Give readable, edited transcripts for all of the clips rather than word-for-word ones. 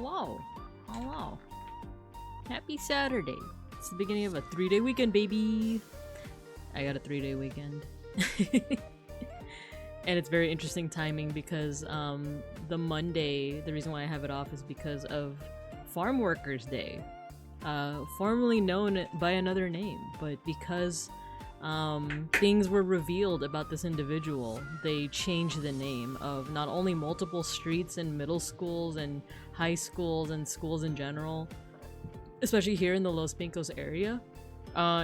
hello. Hello. Happy Saturday. It's the beginning of a 3-day weekend, baby. I got a 3-day weekend. And it's very interesting timing because the Monday, the reason why I have it off is because of Farm Workers Day. Formerly known by another name, but because things were revealed about this individual, they changed the name of not only multiple streets and middle schools and high schools and schools in general, especially here in the Los Pincos area.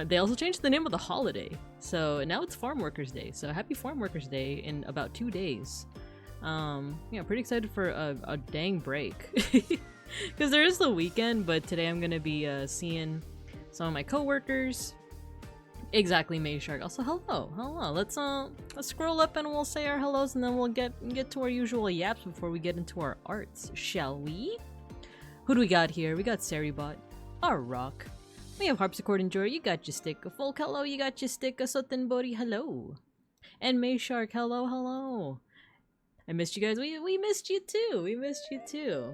They also changed the name of the holiday, so now it's Farm Workers Day. So happy Farm Workers Day in about 2 days. Yeah, pretty excited for a dang break. Because there is the weekend, but today I'm gonna be seeing some of my coworkers. Exactly, May Shark. Also, hello. Let's scroll up and we'll say our hellos, and then we'll get to our usual yaps before we get into our arts, shall we? Who do we got here? We got Saribot, our rock. We have Harpsichord Enjoyer. You got your stick. Folk, hello. You got your stick. Sotenbori, hello. And May Shark, hello. I missed you guys. We missed you too. We missed you too.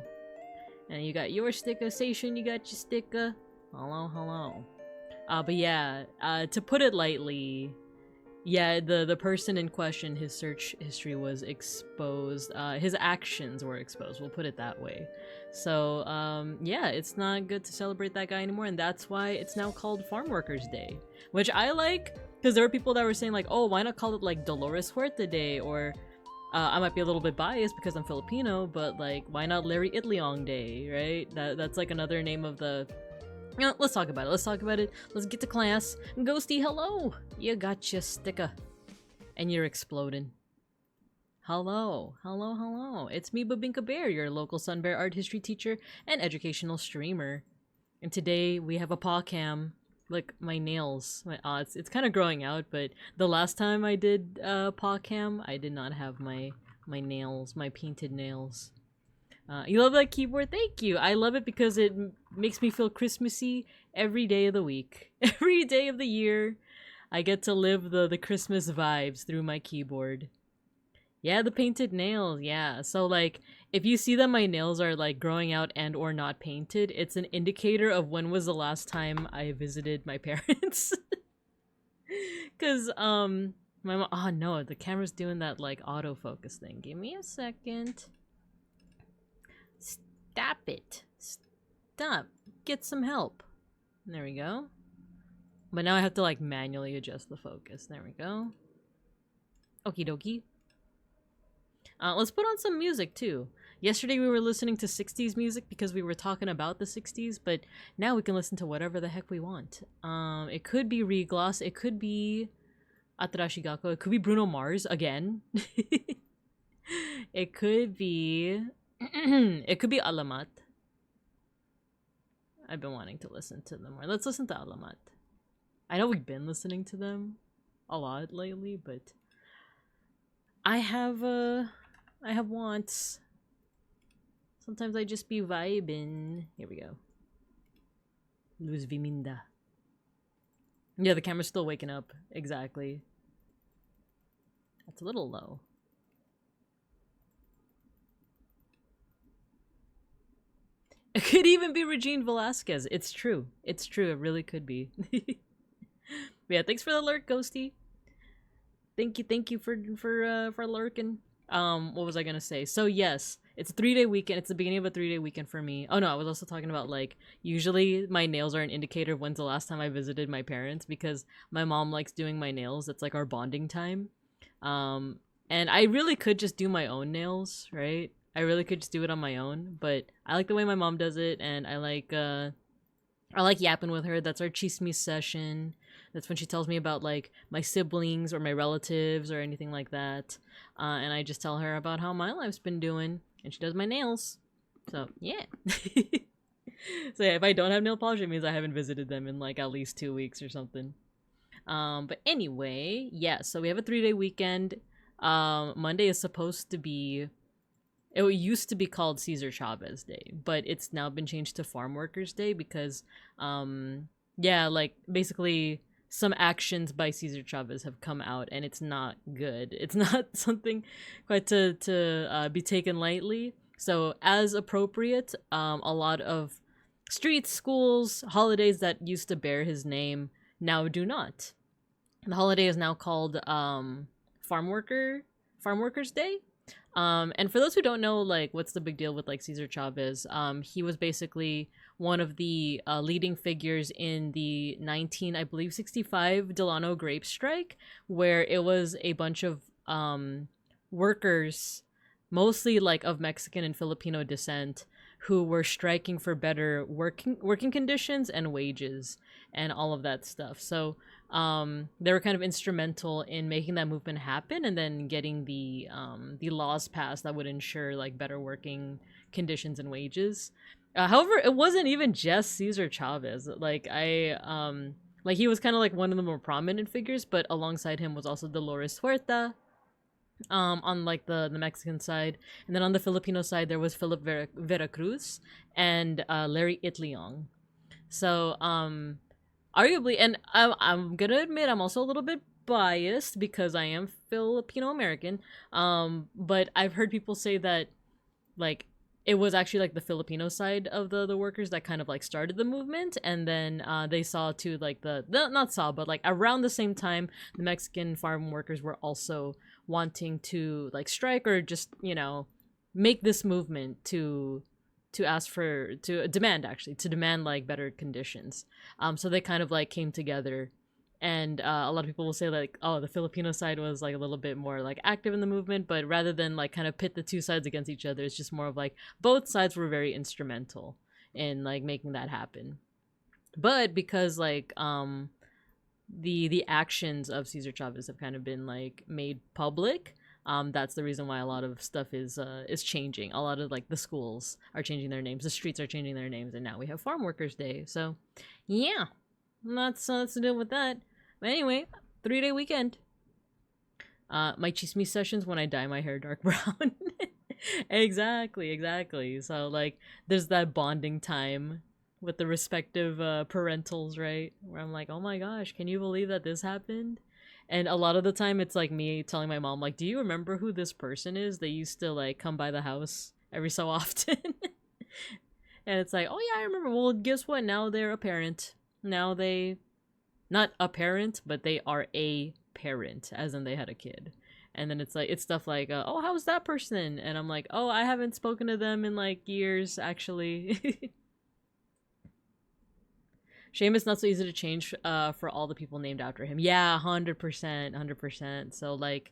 And you got your sticker station. You got your sticker. Hello. But yeah, to put it lightly, yeah, the person in question, his search history was exposed. His actions were exposed, we'll put it that way. So, yeah, it's not good to celebrate that guy anymore, and that's why it's now called Farm Workers Day. Which I like, because there were people that were saying like, oh, why not call it like Dolores Huerta Day, or I might be a little bit biased because I'm Filipino, but like, why not Larry Itliong Day, right? That's like another name of the... You know, let's talk about it. Let's get to class. Ghosty, hello! You got your sticker. And you're exploding. Hello. It's me, Babinka Bear, your local Sun Bear art history teacher and educational streamer. And today we have a paw cam. Look, my nails. It's kind of growing out, but the last time I did paw cam, I did not have my nails, my painted nails. You love that keyboard? Thank you! I love it because it makes me feel Christmassy every day of the week. Every day of the year, I get to live the Christmas vibes through my keyboard. Yeah, the painted nails, yeah. So, like, if you see that my nails are, like, growing out and or not painted, it's an indicator of when was the last time I visited my parents. Because, my mom... Oh, no, the camera's doing that, like, autofocus thing. Give me a second. Stop it. Stop. Get some help. There we go. But now I have to like manually adjust the focus. There we go. Okie dokie. Let's put on some music too. Yesterday we were listening to 60s music because we were talking about the 60s, but now we can listen to whatever the heck we want. It could be Regloss, it could be Atarashigako, it could be Bruno Mars again. It could be... it could be Alamat. I've been wanting to listen to them more. Let's listen to Alamat. I know we've been listening to them a lot lately, but I have wants. Sometimes I just be vibing. Here we go. Luz Viminda. Yeah, the camera's still waking up. Exactly. That's a little low. It could even be Regine Velasquez. It's true. It's true. It really could be. Yeah, thanks for the lurk, Ghosty. Thank you for lurking. What was I gonna say? So yes, it's a 3-day weekend. It's the beginning of a 3-day weekend for me. Oh no, I was also talking about like usually my nails are an indicator of when's the last time I visited my parents because my mom likes doing my nails. That's like our bonding time. And I really could just do my own nails, right? I really could just do it on my own, but I like the way my mom does it, and I like yapping with her. That's our chisme session. That's when she tells me about like my siblings or my relatives or anything like that. And I just tell her about how my life's been doing, and she does my nails. So yeah. So yeah, if I don't have nail polish, it means I haven't visited them in like at least 2 weeks or something. But anyway, yeah, so we have a 3-day weekend. Monday is supposed to be... It used to be called Cesar Chavez Day, but it's now been changed to Farm Workers Day because, yeah, like, basically some actions by Cesar Chavez have come out, and it's not good. It's not something quite to be taken lightly. So as appropriate, a lot of streets, schools, holidays that used to bear his name now do not. The holiday is now called Farm Workers Day. And for those who don't know, like, what's the big deal with like Cesar Chavez? He was basically one of the leading figures in the 1965 Delano grape strike, where it was a bunch of workers, mostly like of Mexican and Filipino descent, who were striking for better working conditions and wages and all of that stuff. So they were kind of instrumental in making that movement happen, and then getting the laws passed that would ensure like better working conditions and wages. However, it wasn't even just Cesar Chavez. Like like he was kind of like one of the more prominent figures, but alongside him was also Dolores Huerta, on like the Mexican side, and then on the Filipino side there was Philip Veracruz and Larry Itliong. So arguably, and I'm gonna admit I'm also a little bit biased because I am Filipino American, but I've heard people say that like it was actually like the Filipino side of the workers that kind of like started the movement, and then they saw too like the not saw but like around the same time the Mexican farm workers were also wanting to like strike or just, you know, make this movement to ask for, to demand like better conditions. So they kind of like came together, and a lot of people will say like, oh, the Filipino side was like a little bit more like active in the movement, but rather than like kind of pit the two sides against each other, it's just more of like both sides were very instrumental in like making that happen. But because like the actions of Cesar Chavez have kind of been like made public, that's the reason why a lot of stuff is changing. A lot of like the schools are changing their names, the streets are changing their names, and now we have Farm Workers Day. So yeah, that's to deal with that. But anyway, 3-day weekend. My chismis sessions when I dye my hair dark brown. Exactly. So like there's that bonding time with the respective parentals, right? Where I'm like, oh my gosh, can you believe that this happened? And a lot of the time it's like me telling my mom, like, do you remember who this person is? They used to like come by the house every so often. And it's like, oh yeah, I remember. Well, guess what? Now they're a parent. Now they, not a parent, but they are a parent, as in they had a kid. And then it's like, it's stuff like, oh, how's that person? And I'm like, oh, I haven't spoken to them in like years, actually. Seamus not so easy to change for all the people named after him. Yeah, 100%. So like,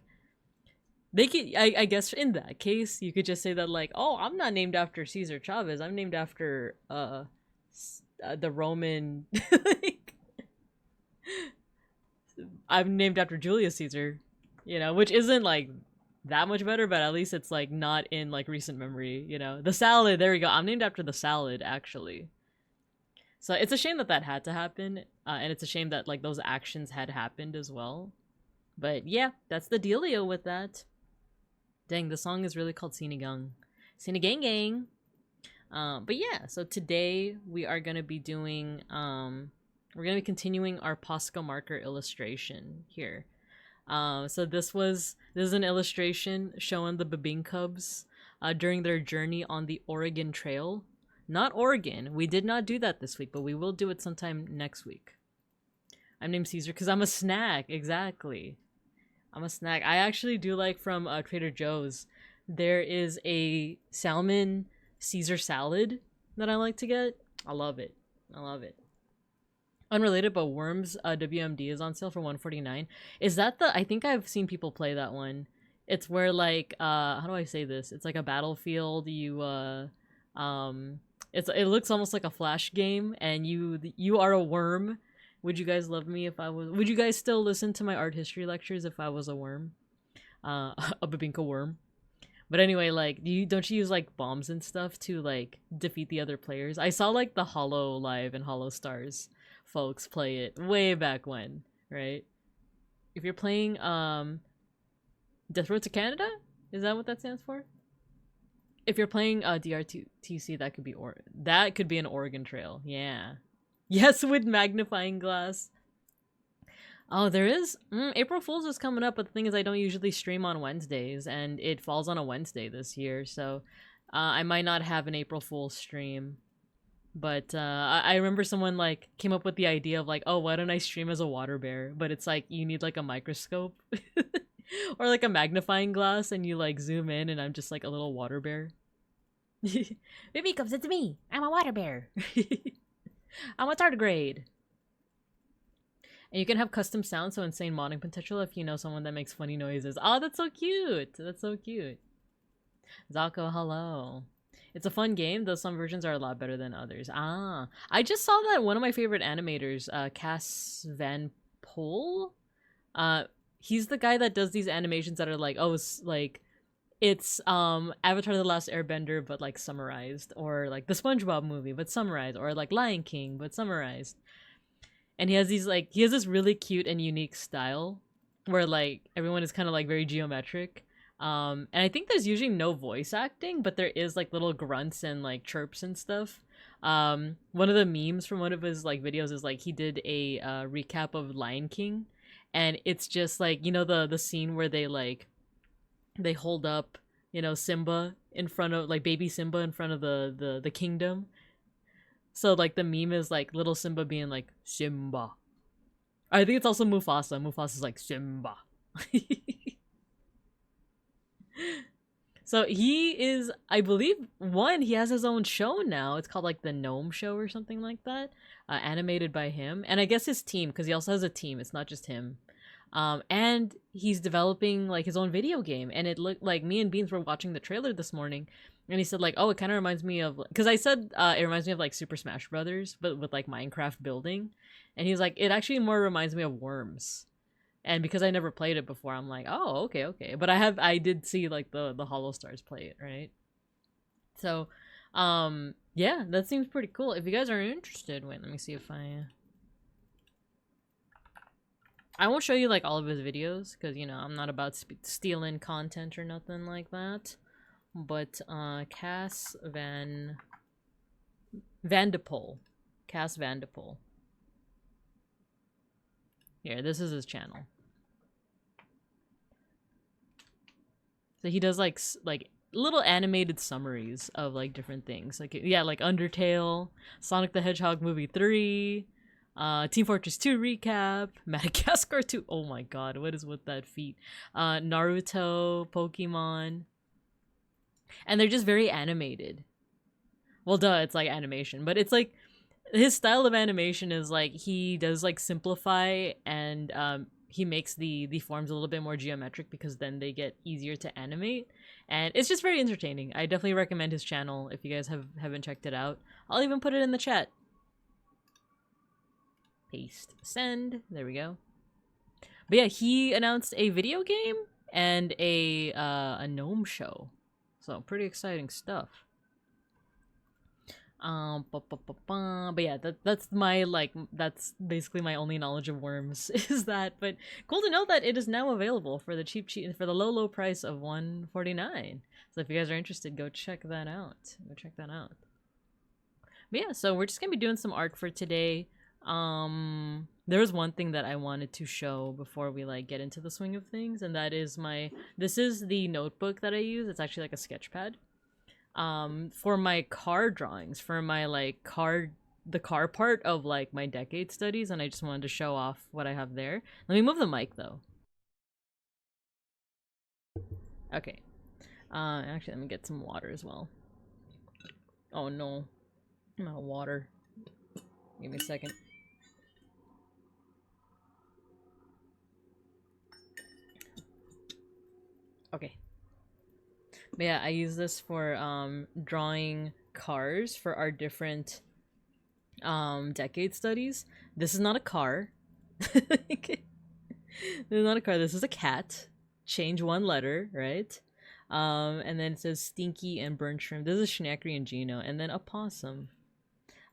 they could, I guess in that case, you could just say that like, oh, I'm not named after Cesar Chavez. I'm named after the Roman. Like, I'm named after Julius Caesar, you know, which isn't like that much better, but at least it's like not in like recent memory, you know. The salad, there we go. I'm named after the salad, actually. So it's a shame that that had to happen, and it's a shame that like those actions had happened as well. But yeah, that's the dealio with that. Dang, the song is really called Sinigang. Sinigang gang. But yeah, so today we are going to be doing, we're going to be continuing our POSCA marker illustration here. So this is an illustration showing the Bebing Cubs during their journey on the Oregon Trail. Not Oregon. We did not do that this week, but we will do it sometime next week. I'm named Caesar because I'm a snack. Exactly. I'm a snack. I actually do like from Trader Joe's. There is a salmon Caesar salad that I like to get. I love it. Unrelated, but Worms WMD is on sale for $149. Is that the... I think I've seen people play that one. It's where like... how do I say this? It's like a battlefield. You... It looks almost like a Flash game, and you are a worm. Would you guys love me if I was... Would you guys still listen to my art history lectures if I was a worm? A Bebinka worm. But anyway, like, don't you use like bombs and stuff to like defeat the other players? I saw like the Hollow Live and Hollow Stars folks play it way back when, right? If you're playing Death Road to Canada, is that what that stands for? If you're playing DRTC, that could be an Oregon Trail. Yeah. Yes, with magnifying glass. Oh, there is. April Fool's is coming up, but the thing is I don't usually stream on Wednesdays, and it falls on a Wednesday this year, so I might not have an April Fool's stream, but I remember someone like came up with the idea of like, oh, why don't I stream as a water bear? But it's like you need like a microscope or like a magnifying glass, and you like zoom in, and I'm just like a little water bear. Baby Cubs, it's me. I'm a water bear. I'm a tardigrade. And you can have custom sounds, so insane modding potential if you know someone that makes funny noises. Oh, that's so cute. That's so cute. Zako, hello. It's a fun game, though some versions are a lot better than others. Ah, I just saw that one of my favorite animators, Cass Van Poel, he's the guy that does these animations that are like, oh, it's Avatar: The Last Airbender, but like summarized, or like the SpongeBob movie, but summarized, or like Lion King, but summarized. And he has this really cute and unique style where like everyone is kind of like very geometric. And I think there's usually no voice acting, but there is like little grunts and like chirps and stuff. One of the memes from one of his like videos is like he did a recap of Lion King, and it's just like, you know, the scene where they hold up, you know, Simba in front of like baby Simba in front of the kingdom. So like the meme is like little Simba being like Simba. I think it's also Mufasa. Mufasa's like Simba. So he is, I believe, he has his own show now. It's called like the Gnome Show or something like that, animated by him. And I guess his team, because he also has a team. It's not just him. And he's developing like his own video game. And it looked like me and Beans were watching the trailer this morning, and he said like, oh, it kind of reminds me of, because I said it reminds me of like Super Smash Brothers, but with like Minecraft building. And he's like, it actually more reminds me of Worms. And because I never played it before, I'm like, oh, okay. But I did see like the Hollow Stars play it, right? So, yeah, that seems pretty cool. If you guys are interested, wait, let me see if I won't show you like all of his videos, because, you know, I'm not about stealing content or nothing like that. But Cass Van de Poel. Cass Van de Poel. Here, this is his channel. So he does like little animated summaries of like different things. Like, yeah, like Undertale, Sonic the Hedgehog movie 3, Team Fortress 2 recap, Madagascar 2. Oh my god, what is with that feat? Naruto, Pokemon. And they're just very animated. Well, duh, it's like animation, but it's like his style of animation is like he does like simplify, and he makes the forms a little bit more geometric, because then they get easier to animate, and it's just very entertaining. I definitely recommend his channel if you guys haven't checked it out. I'll even put it in the chat. Paste, send. There we go. But yeah, he announced a video game and a gnome show, so pretty exciting stuff. But yeah, that's basically my only knowledge of Worms is that. But cool to know that it is now available for the for the low price of $149. So if you guys are interested, go check that out. But yeah, so we're just gonna be doing some art for today. There was one thing that I wanted to show before we like get into the swing of things, and that is this is the notebook that I use. It's actually like a sketch pad. For my car drawings, for my like the car part of like my decade studies, and I just wanted to show off what I have there. Let me move the mic though. Okay. Actually, let me get some water as well. Oh no, I'm out of water. Give me a second. Okay. But yeah, I use this for drawing cars for our different decade studies. This is not a car. This is not a car. This is a cat. Change one letter, right? And then it says Stinky and Burnt Shrimp. This is Schnackery and Gino, and then a possum.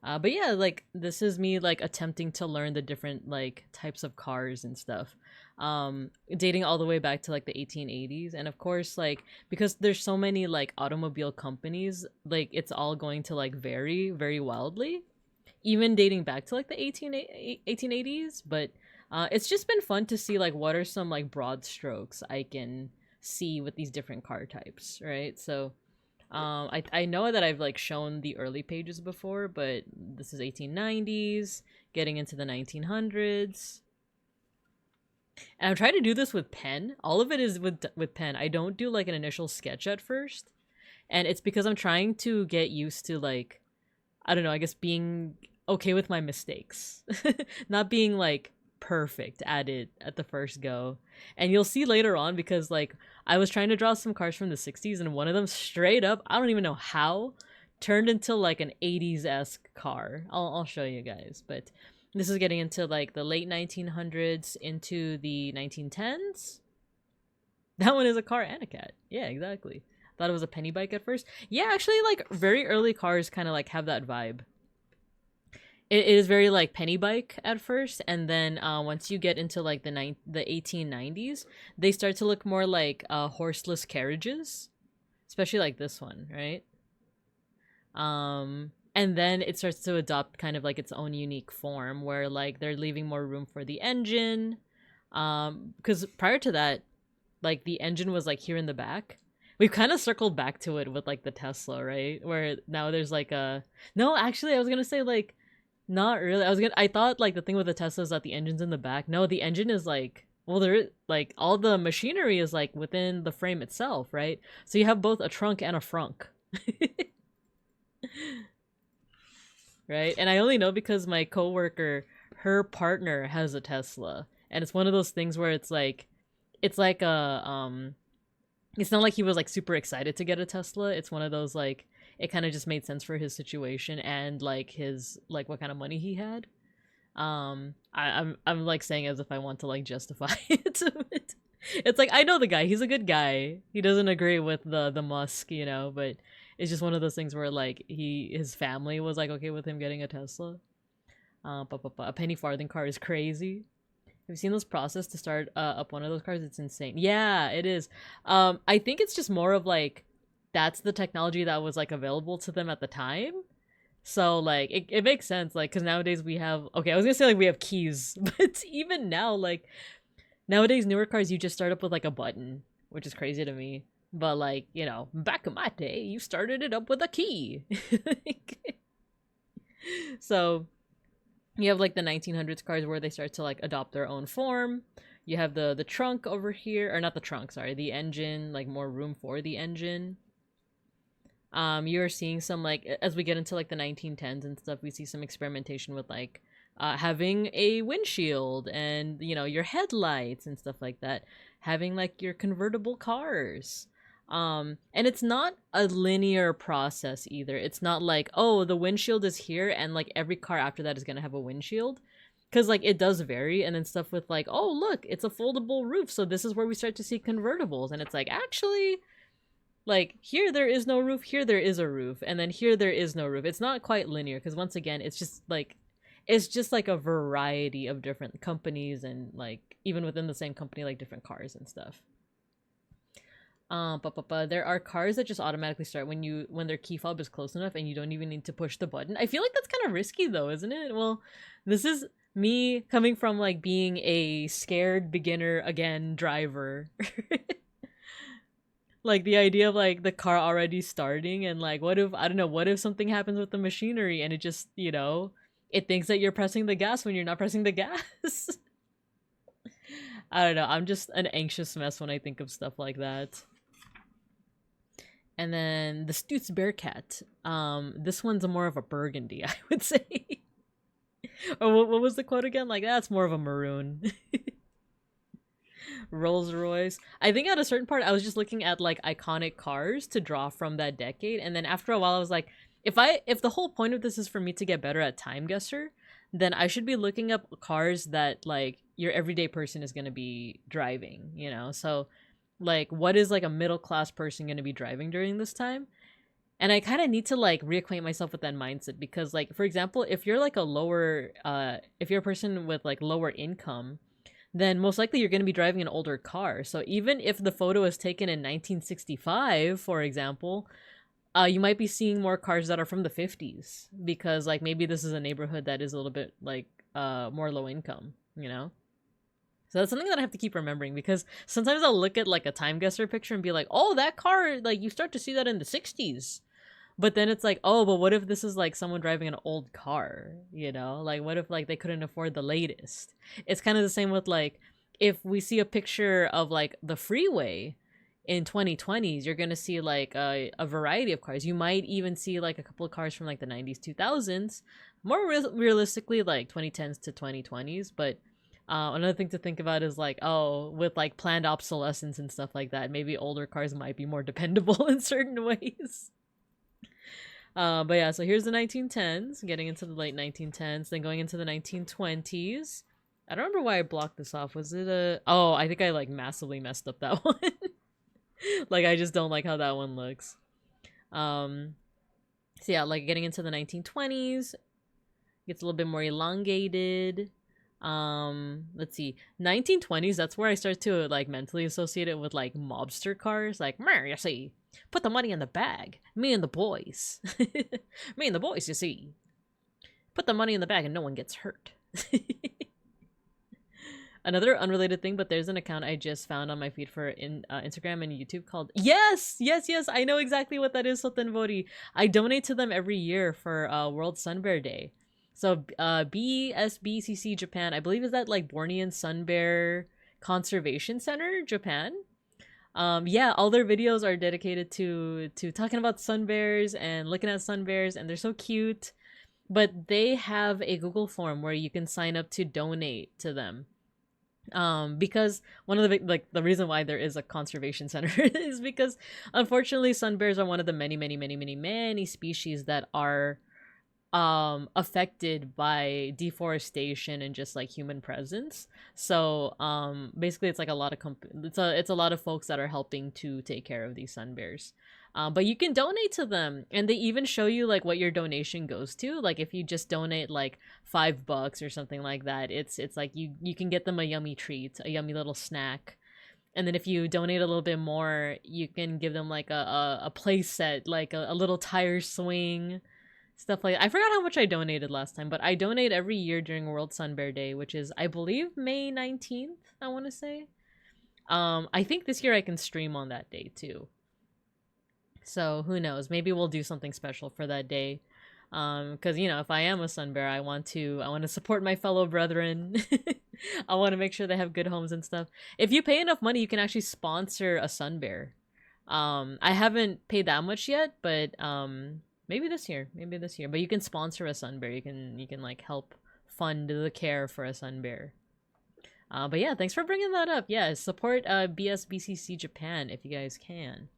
But yeah, like this is me like attempting to learn the different like types of cars and stuff. Dating all the way back to like the 1880s, and of course like because there's so many like automobile companies, like it's all going to like vary very wildly, even dating back to like the 1880s. But it's just been fun to see like what are some like broad strokes I can see with these different car types, right? So I know that I've like shown the early pages before, but this is 1890s, getting into the 1900s. And I'm trying to do this with pen. All of it is with pen. I don't do like an initial sketch at first. And it's because I'm trying to get used to like, I don't know, I guess being okay with my mistakes. Not being like perfect at it at the first go. And you'll see later on, because like I was trying to draw some cars from the 60s and one of them straight up, I don't even know how, turned into like an 80s-esque car. I'll show you guys, but this is getting into like the late 1900s into the 1910s. That one is a car and a cat. Yeah, exactly. Thought it was a penny bike at first. Yeah, actually, like very early cars kind of like have that vibe. It is very like penny bike at first, and then once you get into like the 1890s, they start to look more like horseless carriages, especially like this one, right? And then it starts to adopt kind of like its own unique form, where like they're leaving more room for the engine, because prior to that, like the engine was like here in the back. We've kind of circled back to it with like the Tesla, right? Where now there's like a no, actually, I was gonna say like. Not really. I thought like the thing with the Tesla is that the engine's in the back. No, the engine is like, well, there like all the machinery is like within the frame itself, right? So you have both a trunk and a frunk. Right? And I only know because my coworker, her partner has a Tesla, and it's one of those things where it's like a it's not like he was like super excited to get a Tesla. It's one of those like it kind of just made sense for his situation and like his like what kind of money he had. I'm like saying as if I want to like justify it. It's like I know the guy, he's a good guy. He doesn't agree with the Musk, you know, but it's just one of those things where like his family was like okay with him getting a Tesla. A penny farthing car is crazy. Have you seen this process to start up one of those cars? It's insane. Yeah, it is. I think it's just more of like that's the technology that was like available to them at the time. So like it makes sense, like because nowadays we have okay, I was gonna say like we have keys, but even now, like nowadays newer cars you just start up with like a button, which is crazy to me. But like, you know, back in my day, you started it up with a key. So you have like the 1900s cars where they start to like adopt their own form. You have the trunk over here, or not the trunk, sorry, the engine, like more room for the engine. You're seeing some like as we get into like the 1910s and stuff, we see some experimentation with like having a windshield and you know your headlights and stuff like that, having like your convertible cars. And it's not a linear process either. It's not like, oh, the windshield is here and like every car after that is gonna have a windshield. Because like it does vary, and then stuff with like, oh look, it's a foldable roof, so this is where we start to see convertibles, and it's like actually like here there is no roof, here there is a roof, and then here there is no roof. It's not quite linear because once again it's just like a variety of different companies and like even within the same company like different cars and stuff. There are cars that just automatically start when their key fob is close enough and you don't even need to push the button. I feel like that's kind of risky though, isn't it? Well, this is me coming from like being a scared beginner again driver. Like the idea of like the car already starting and like what if something happens with the machinery and it just, you know, it thinks that you're pressing the gas when you're not pressing the gas. I don't know, I'm just an anxious mess when I think of stuff like that. And then the Stutz Bearcat. This one's more of a burgundy, I would say. Or what was the quote again? Like, that's more of a maroon. Rolls Royce. I think at a certain part I was just looking at like iconic cars to draw from that decade, and then after a while I was like, if the whole point of this is for me to get better at time guesser, then I should be looking up cars that like your everyday person is going to be driving, you know? So like what is like a middle class person going to be driving during this time? And I kind of need to like reacquaint myself with that mindset, because like for example, if you're like if you're a person with like lower income, then most likely you're going to be driving an older car. So even if the photo is taken in 1965, for example, you might be seeing more cars that are from the 50s, because like maybe this is a neighborhood that is a little bit like more low income, you know? So that's something that I have to keep remembering, because sometimes I'll look at like a time guesser picture and be like, oh, that car, like you start to see that in the 60s. But then it's like, oh, but what if this is like someone driving an old car, you know? Like, what if like they couldn't afford the latest? It's kind of the same with like, if we see a picture of like the freeway in 2020s, you're gonna see like a variety of cars. You might even see like a couple of cars from like the 90s, 2000s, more realistically like 2010s to 2020s. But another thing to think about is like, oh, with like planned obsolescence and stuff like that, maybe older cars might be more dependable in certain ways. But yeah, so here's the 1910s, getting into the late 1910s, then going into the 1920s. I don't remember why I blocked this off. Was it a... Oh, I think I like massively messed up that one. Like, I just don't like how that one looks. So yeah, like getting into the 1920s, gets a little bit more elongated. Let's see, 1920s, that's where I start to like mentally associate it with like mobster cars, like, you see, put the money in the bag, me and the boys. Me and the boys, you see, put the money in the bag and no one gets hurt. Another unrelated thing, but there's an account I just found on my feed for Instagram and YouTube called yes, I know exactly what that is, Sotenbori. I donate to them every year for World Sun Bear Day. So BSBCC Japan, I believe, is that like Bornean Sun Bear Conservation Center, Japan. Yeah, all their videos are dedicated to talking about sun bears and looking at sun bears, and they're so cute. But they have a Google form where you can sign up to donate to them. Because one of the reason why there is a conservation center is because unfortunately sun bears are one of the many species that are affected by deforestation and just like human presence. So basically it's like a lot of it's a lot of folks that are helping to take care of these sun bears. But you can donate to them, and they even show you like what your donation goes to. Like if you just donate like $5 or something like that, it's like you can get them a yummy treat, a yummy little snack. And then if you donate a little bit more, you can give them like a play set, like a little tire swing, stuff like that. I forgot how much I donated last time, but I donate every year during World Sun Bear Day, which is, I believe, May 19th, I want to say. I think this year I can stream on that day too. So who knows? Maybe we'll do something special for that day. Because you know, if I am a sun bear, I want to support my fellow brethren. I want to make sure they have good homes and stuff. If you pay enough money, you can actually sponsor a sun bear. I haven't paid that much yet, but maybe this year. But you can sponsor a sun bear. You can like help fund the care for a sun bear. But yeah, thanks for bringing that up. Yeah, support BSBCC Japan if you guys can.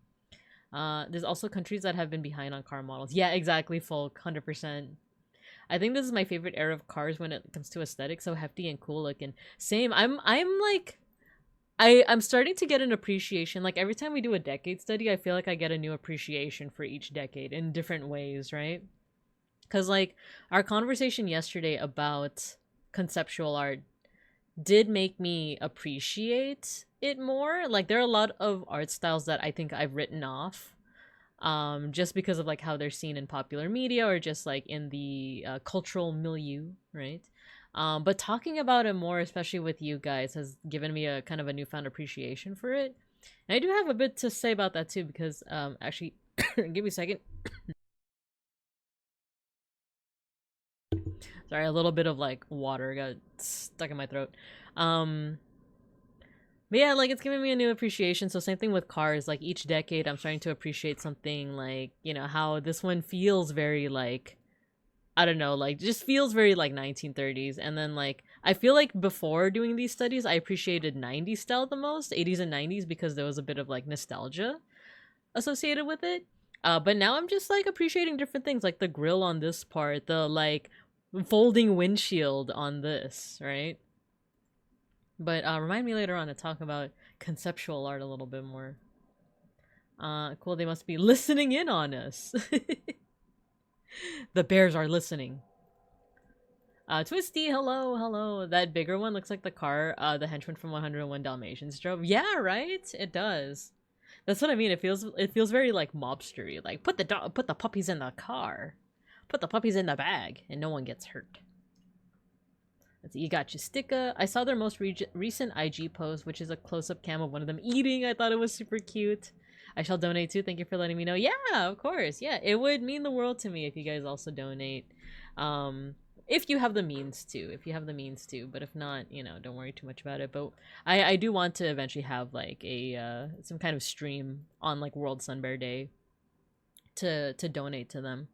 There's also countries that have been behind on car models. Yeah, exactly, Folk, 100%. I think this is my favorite era of cars when it comes to aesthetics, so hefty and cool looking. Same, I'm like, I'm starting to get an appreciation. Like every time we do a decade study, I feel like I get a new appreciation for each decade in different ways, right? Because like our conversation yesterday about conceptual art did make me appreciate it more. Like there are a lot of art styles that I think I've written off just because of like how they're seen in popular media or just like in the cultural milieu, right? But talking about it more, especially with you guys, has given me a kind of a newfound appreciation for it. And I do have a bit to say about that too, because actually give me a second. Sorry, a little bit of like water got stuck in my throat. But yeah, like it's giving me a new appreciation. So same thing with cars. Like each decade, I'm starting to appreciate something. Like, you know, how this one feels very like, I don't know, like just feels very like 1930s. And then like I feel like before doing these studies, I appreciated 90s style the most, 80s and 90s, because there was a bit of like nostalgia associated with it. But now I'm just like appreciating different things, like the grill on this part, the like folding windshield on this, right? But remind me later on to talk about conceptual art a little bit more. Cool, they must be listening in on us. The bears are listening. Twisty, hello. That bigger one looks like the car the henchman from 101 Dalmatians drove. Yeah, right? It does. That's what I mean. It feels very like mobstery. Like put the puppies in the car. Put the puppies in the bag and no one gets hurt. Let's see, you got Justica. I saw their most recent IG post, which is a close-up cam of one of them eating. I thought it was super cute. I shall donate too. Thank you for letting me know. Yeah, of course. Yeah, it would mean the world to me if you guys also donate. If you have the means to. But if not, you know, don't worry too much about it. But I do want to eventually have like a some kind of stream on like World Sun Bear Day to donate to them.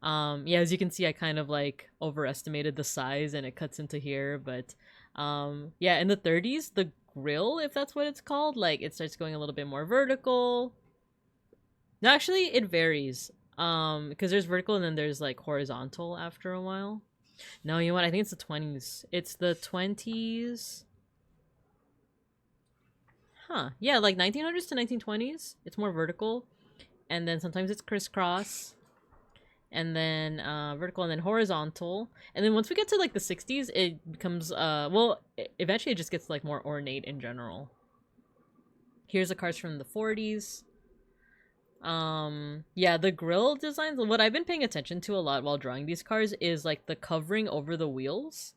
Yeah, as you can see, I kind of like overestimated the size and it cuts into here, but yeah, in the 30s, the grill, if that's what it's called, like it starts going a little bit more vertical. No, actually it varies. Because there's vertical and then there's like horizontal after a while. No, you know what? I think it's the 20s. It's the 20s. Huh. Yeah, like 1900s to 1920s. It's more vertical. And then sometimes it's crisscross. And then vertical and then horizontal. And then once we get to like the 60s, it becomes well, eventually it just gets like more ornate in general. Here's the cars from the 40s. Yeah, the grill designs, what I've been paying attention to a lot while drawing these cars is like the covering over the wheels.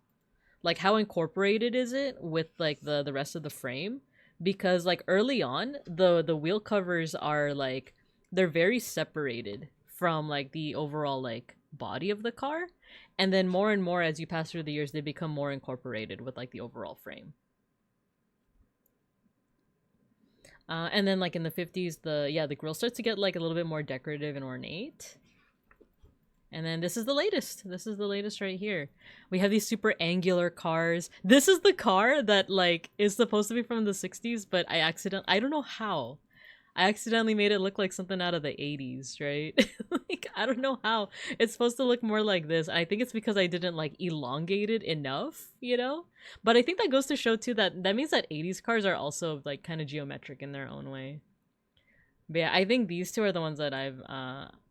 Like how incorporated is it with like the rest of the frame? Because like early on, the wheel covers are like, they're very separated from like the overall like body of the car, and then more and more as you pass through the years they become more incorporated with like the overall frame. And then like in the 50s, the grill starts to get like a little bit more decorative and ornate. And then this is the latest. This is the latest right here. We have these super angular cars. This is the car that like is supposed to be from the 60s, but I don't know how. I accidentally made it look like something out of the 80s, right? Like, I don't know how. It's supposed to look more like this. I think it's because I didn't, like, elongate it enough, you know? But I think that goes to show, too, that means that 80s cars are also, like, kind of geometric in their own way. But yeah, I think these two are the ones that I've,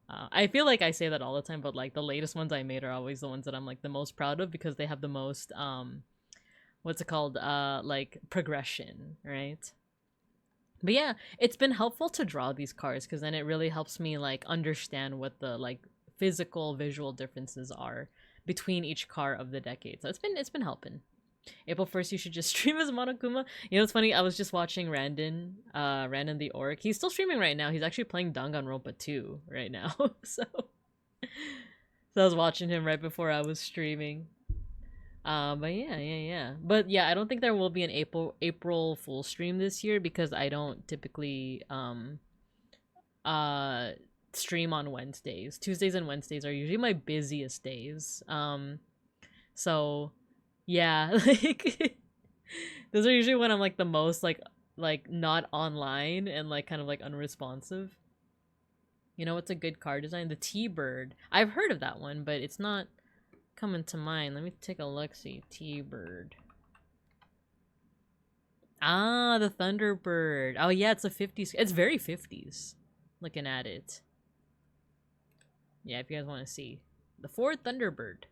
I feel like I say that all the time, but, like, the latest ones I made are always the ones that I'm, like, the most proud of because they have the most, what's it called? Like, progression, right? But yeah, it's been helpful to draw these cars because then it really helps me like understand what the like physical visual differences are between each car of the decade. So it's been helping. April 1st, you should just stream as Monokuma. You know, it's funny. I was just watching Randon the Orc. He's still streaming right now. He's actually playing Danganronpa 2 right now. So I was watching him right before I was streaming. But yeah. But yeah, I don't think there will be an April full stream this year because I don't typically stream on Wednesdays. Tuesdays and Wednesdays are usually my busiest days. So yeah, like those are usually when I'm like the most like not online and like kind of like unresponsive. You know what's a good car design? The T-Bird. I've heard of that one, but it's not coming to mind. Let me take a look. See, T-Bird. Ah, the Thunderbird. Oh yeah, it's a 50s. It's very 50s. Looking at it. Yeah, if you guys want to see the Ford Thunderbird.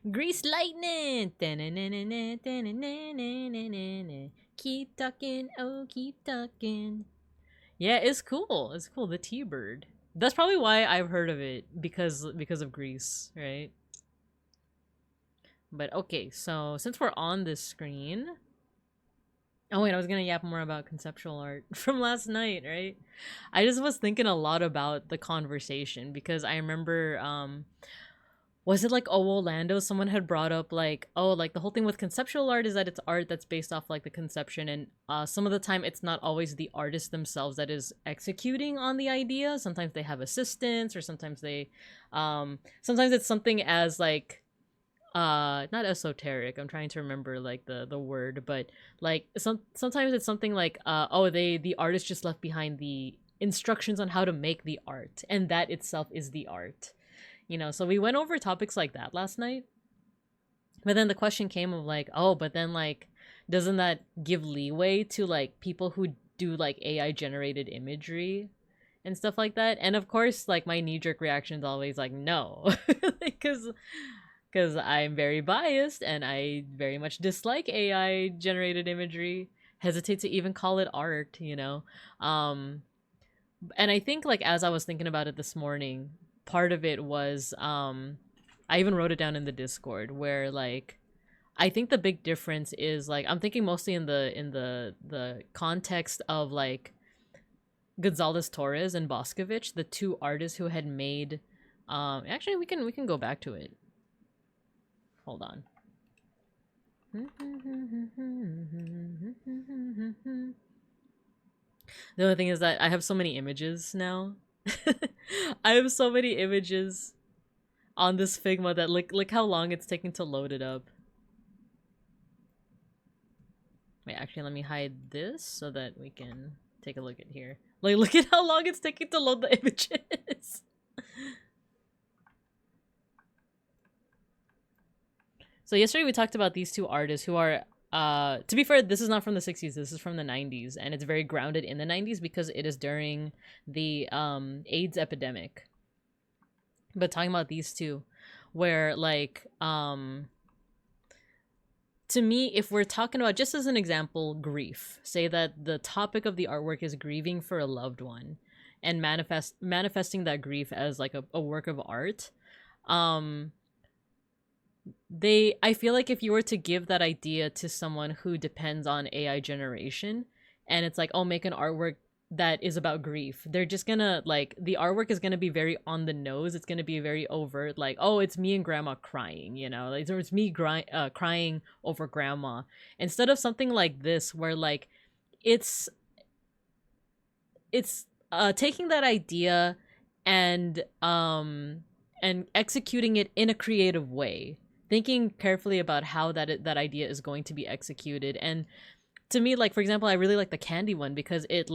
Grease lightning. Keep talking. Oh, keep talking. Yeah, it's cool. It's cool. The T-Bird. That's probably why I've heard of it because of Grease, right? But okay, so since we're on this screen... Oh wait, I was gonna yap more about conceptual art from last night, right? I just was thinking a lot about the conversation because I remember, was it like Orlando? Someone had brought up like, oh, like the whole thing with conceptual art is that it's art that's based off like the conception, and some of the time it's not always the artist themselves that is executing on the idea. Sometimes they have assistants, or sometimes they, sometimes it's something as like, not esoteric, I'm trying to remember like the word, but like sometimes it's something like oh, the artist just left behind the instructions on how to make the art, and that itself is the art, you know. So we went over topics like that last night, but then the question came of like, oh, but then like doesn't that give leeway to like people who do like AI generated imagery and stuff like that? And of course, like my knee-jerk reaction is always like no, because I'm very biased and I very much dislike AI generated imagery, hesitate to even call it art, you know. And I think like as I was thinking about it this morning, part of it was I even wrote it down in the Discord where like I think the big difference is like I'm thinking mostly in the context of like Gonzalez Torres and Boscovich, the two artists who had made actually we can go back to it. Hold on. The only thing is that I have so many images now. I have so many images on this Figma that look how long it's taking to load it up. Wait, actually let me hide this so that we can take a look at here. Like, look at how long it's taking to load the images. So yesterday we talked about these two artists who are, to be fair, this is not from the 60s, this is from the 90s, and it's very grounded in the 90s because it is during the AIDS epidemic. But talking about these two, where like, to me, if we're talking about, just as an example, grief, say that the topic of the artwork is grieving for a loved one and manifesting that grief as like a work of art, I feel like if you were to give that idea to someone who depends on AI generation and it's like, oh, make an artwork that is about grief, they're just gonna like, the artwork is gonna be very on the nose. It's gonna be very overt, like, oh, it's me and grandma crying, you know, like it's me crying over grandma, instead of something like this where like it's taking that idea and executing it in a creative way, thinking carefully about how that idea is going to be executed. And to me, like, for example, I really like the candy one because it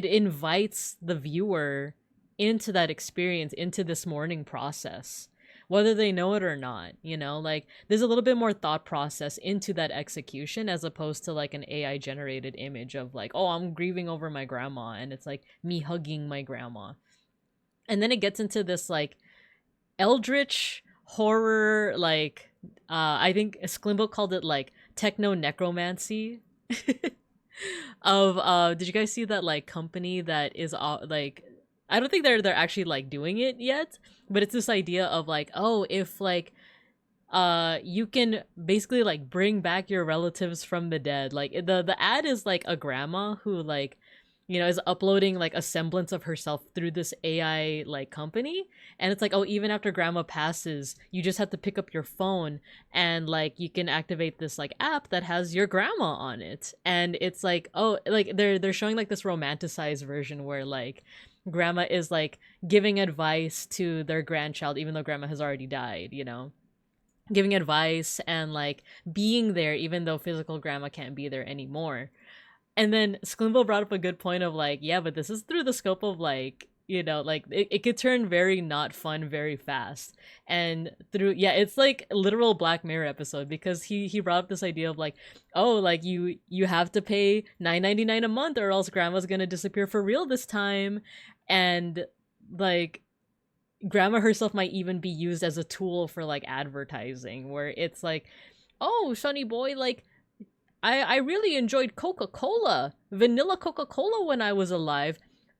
invites the viewer into that experience, into this mourning process, whether they know it or not, you know, like there's a little bit more thought process into that execution as opposed to like an AI generated image of like, oh, I'm grieving over my grandma and it's like me hugging my grandma. And then it gets into this like eldritch horror, like I think Sklimbo called it like techno necromancy. Of did you guys see that like company that is like, I don't think they're actually like doing it yet, but it's this idea of like, oh, if like you can basically like bring back your relatives from the dead. Like the ad is like a grandma who like, you know, is uploading like a semblance of herself through this AI like company. And it's like, oh, even after grandma passes, you just have to pick up your phone and like you can activate this like app that has your grandma on it. And it's like, oh, like they're showing like this romanticized version where like grandma is like giving advice to their grandchild, even though grandma has already died, you know, giving advice and like being there, even though physical grandma can't be there anymore. And then Sklimbo brought up a good point of like, yeah, but this is through the scope of like, you know, like it could turn very not fun very fast. And through, yeah, it's like a literal Black Mirror episode because he brought up this idea of like, oh, like you have to pay $9.99 a month or else grandma's gonna disappear for real this time. And like grandma herself might even be used as a tool for like advertising, where it's like, oh, sonny boy, like I really enjoyed Coca-Cola, vanilla Coca-Cola when I was alive.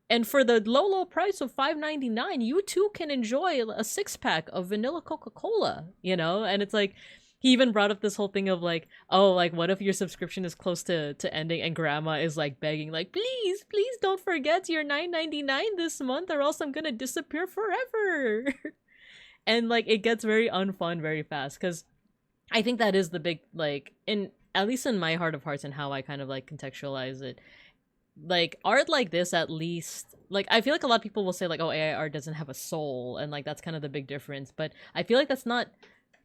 And for the low price of $5.99, you too can enjoy a 6-pack of vanilla Coca-Cola, you know? And it's like, he even brought up this whole thing of like, oh, like what if your subscription is close to ending and grandma is like begging, like, please don't forget your $9.99 this month or else I'm gonna disappear forever. And like, it gets very unfun very fast because I think that is the big, like, at least in my heart of hearts and how I kind of like contextualize it, like art like this, at least, like I feel like a lot of people will say like, oh, AI art doesn't have a soul, and like that's kind of the big difference, but I feel like that's not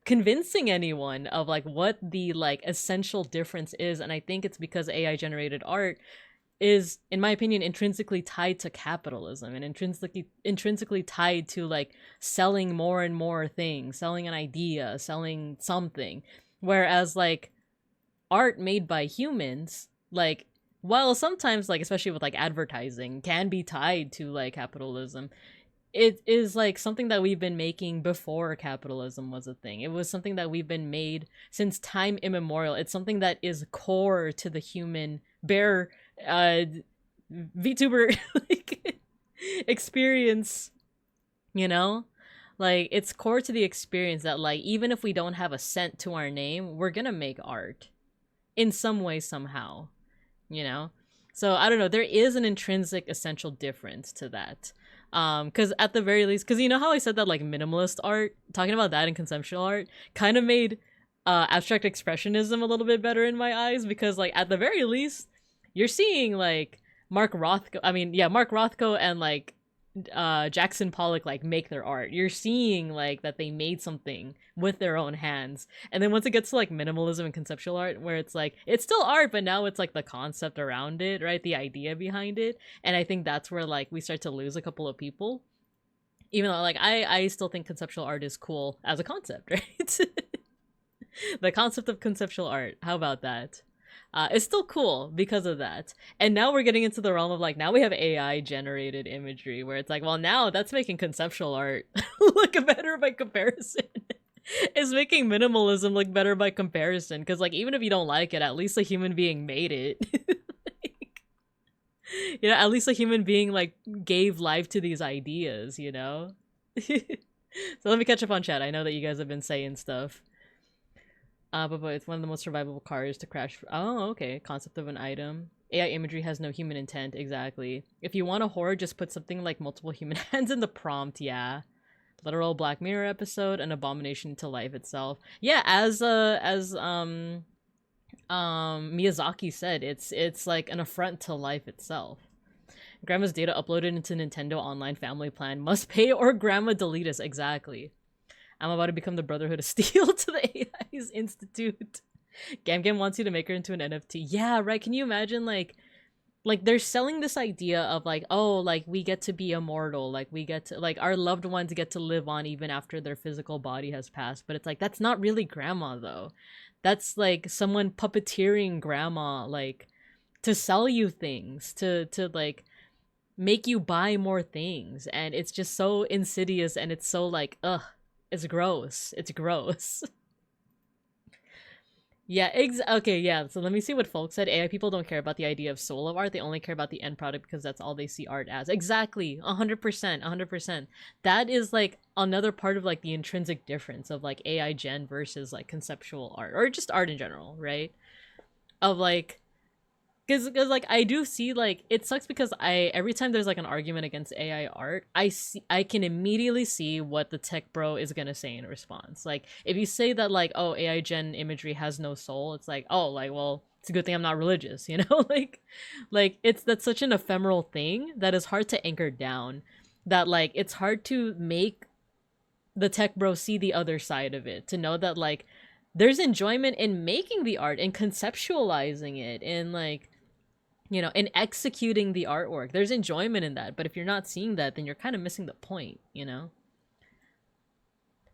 convincing anyone of like what the like essential difference is. And I think it's because AI generated art is, in my opinion, intrinsically tied to capitalism and intrinsically tied to like selling more and more things, selling an idea, selling something, whereas like art made by humans, like, while sometimes like especially with like advertising can be tied to like capitalism, it is like something that we've been making before capitalism was a thing. It was something that we've been made since time immemorial. It's something that is core to the human bear VTuber like experience, you know? Like, it's core to the experience that, like, even if we don't have a cent to our name, we're gonna make art in some way, somehow, you know? So I don't know, there is an intrinsic essential difference to that. Because at the very least, because you know how I said that, like, minimalist art, talking about that and conceptual art kind of made abstract expressionism a little bit better in my eyes, because, like, at the very least, you're seeing, like, Mark Rothko and, like, Jackson Pollock, like, make their art. You're seeing, like, that they made something with their own hands. And then once it gets to, like, minimalism and conceptual art, where it's like, it's still art, but now it's like the concept around it, right? The idea behind it. And I think that's where, like, we start to lose a couple of people. Even though, like, I still think conceptual art is cool as a concept, right? The concept of conceptual art, how about that? It's still cool because of that. And now we're getting into the realm of, like, now we have AI generated imagery where it's like, well, now that's making conceptual art look better by comparison. It's making minimalism look better by comparison, because, like, even if you don't like it, at least a human being made it. Like, you know, at least a human being, like, gave life to these ideas, you know? So let me catch up on chat. I know that you guys have been saying stuff. But it's one of the most survivable cars to crash. Oh, okay. Concept of an item. AI imagery has no human intent. Exactly. If you want a horror, just put something like multiple human hands in the prompt. Yeah. Literal Black Mirror episode, an abomination to life itself. Yeah, as Miyazaki said, it's like an affront to life itself. Grandma's data uploaded into Nintendo Online Family Plan must pay or grandma delete us. Exactly. I'm about to become the Brotherhood of Steel to the AI's Institute. Gam Gam wants you to make her into an NFT. Yeah, right. Can you imagine, like they're selling this idea of, like, oh, like, we get to be immortal, like, we get to, like, our loved ones get to live on even after their physical body has passed. But it's like, that's not really grandma, though. That's, like, someone puppeteering grandma, like, to sell you things, to like, make you buy more things. And it's just so insidious, and it's so, like, ugh. It's gross. It's gross. Yeah, okay, yeah. So let me see what folks said. AI people don't care about the idea of soul of art. They only care about the end product because that's all they see art as. Exactly. 100%. 100%. That is, like, another part of, like, the intrinsic difference of, like, AI gen versus, like, conceptual art. Or just art in general, right? Of, like, because like, I do see, like, it sucks because every time there's, like, an argument against AI art, I can immediately see what the tech bro is gonna say in response. Like, if you say that, like, oh, AI gen imagery has no soul, it's like, oh, like, well, it's a good thing I'm not religious, you know? like that's such an ephemeral thing that is hard to anchor down, that, like, it's hard to make the tech bro see the other side of it, to know that, like, there's enjoyment in making the art and conceptualizing it and, like, you know, in executing the artwork. There's enjoyment in that, but if you're not seeing that, then you're kind of missing the point, you know?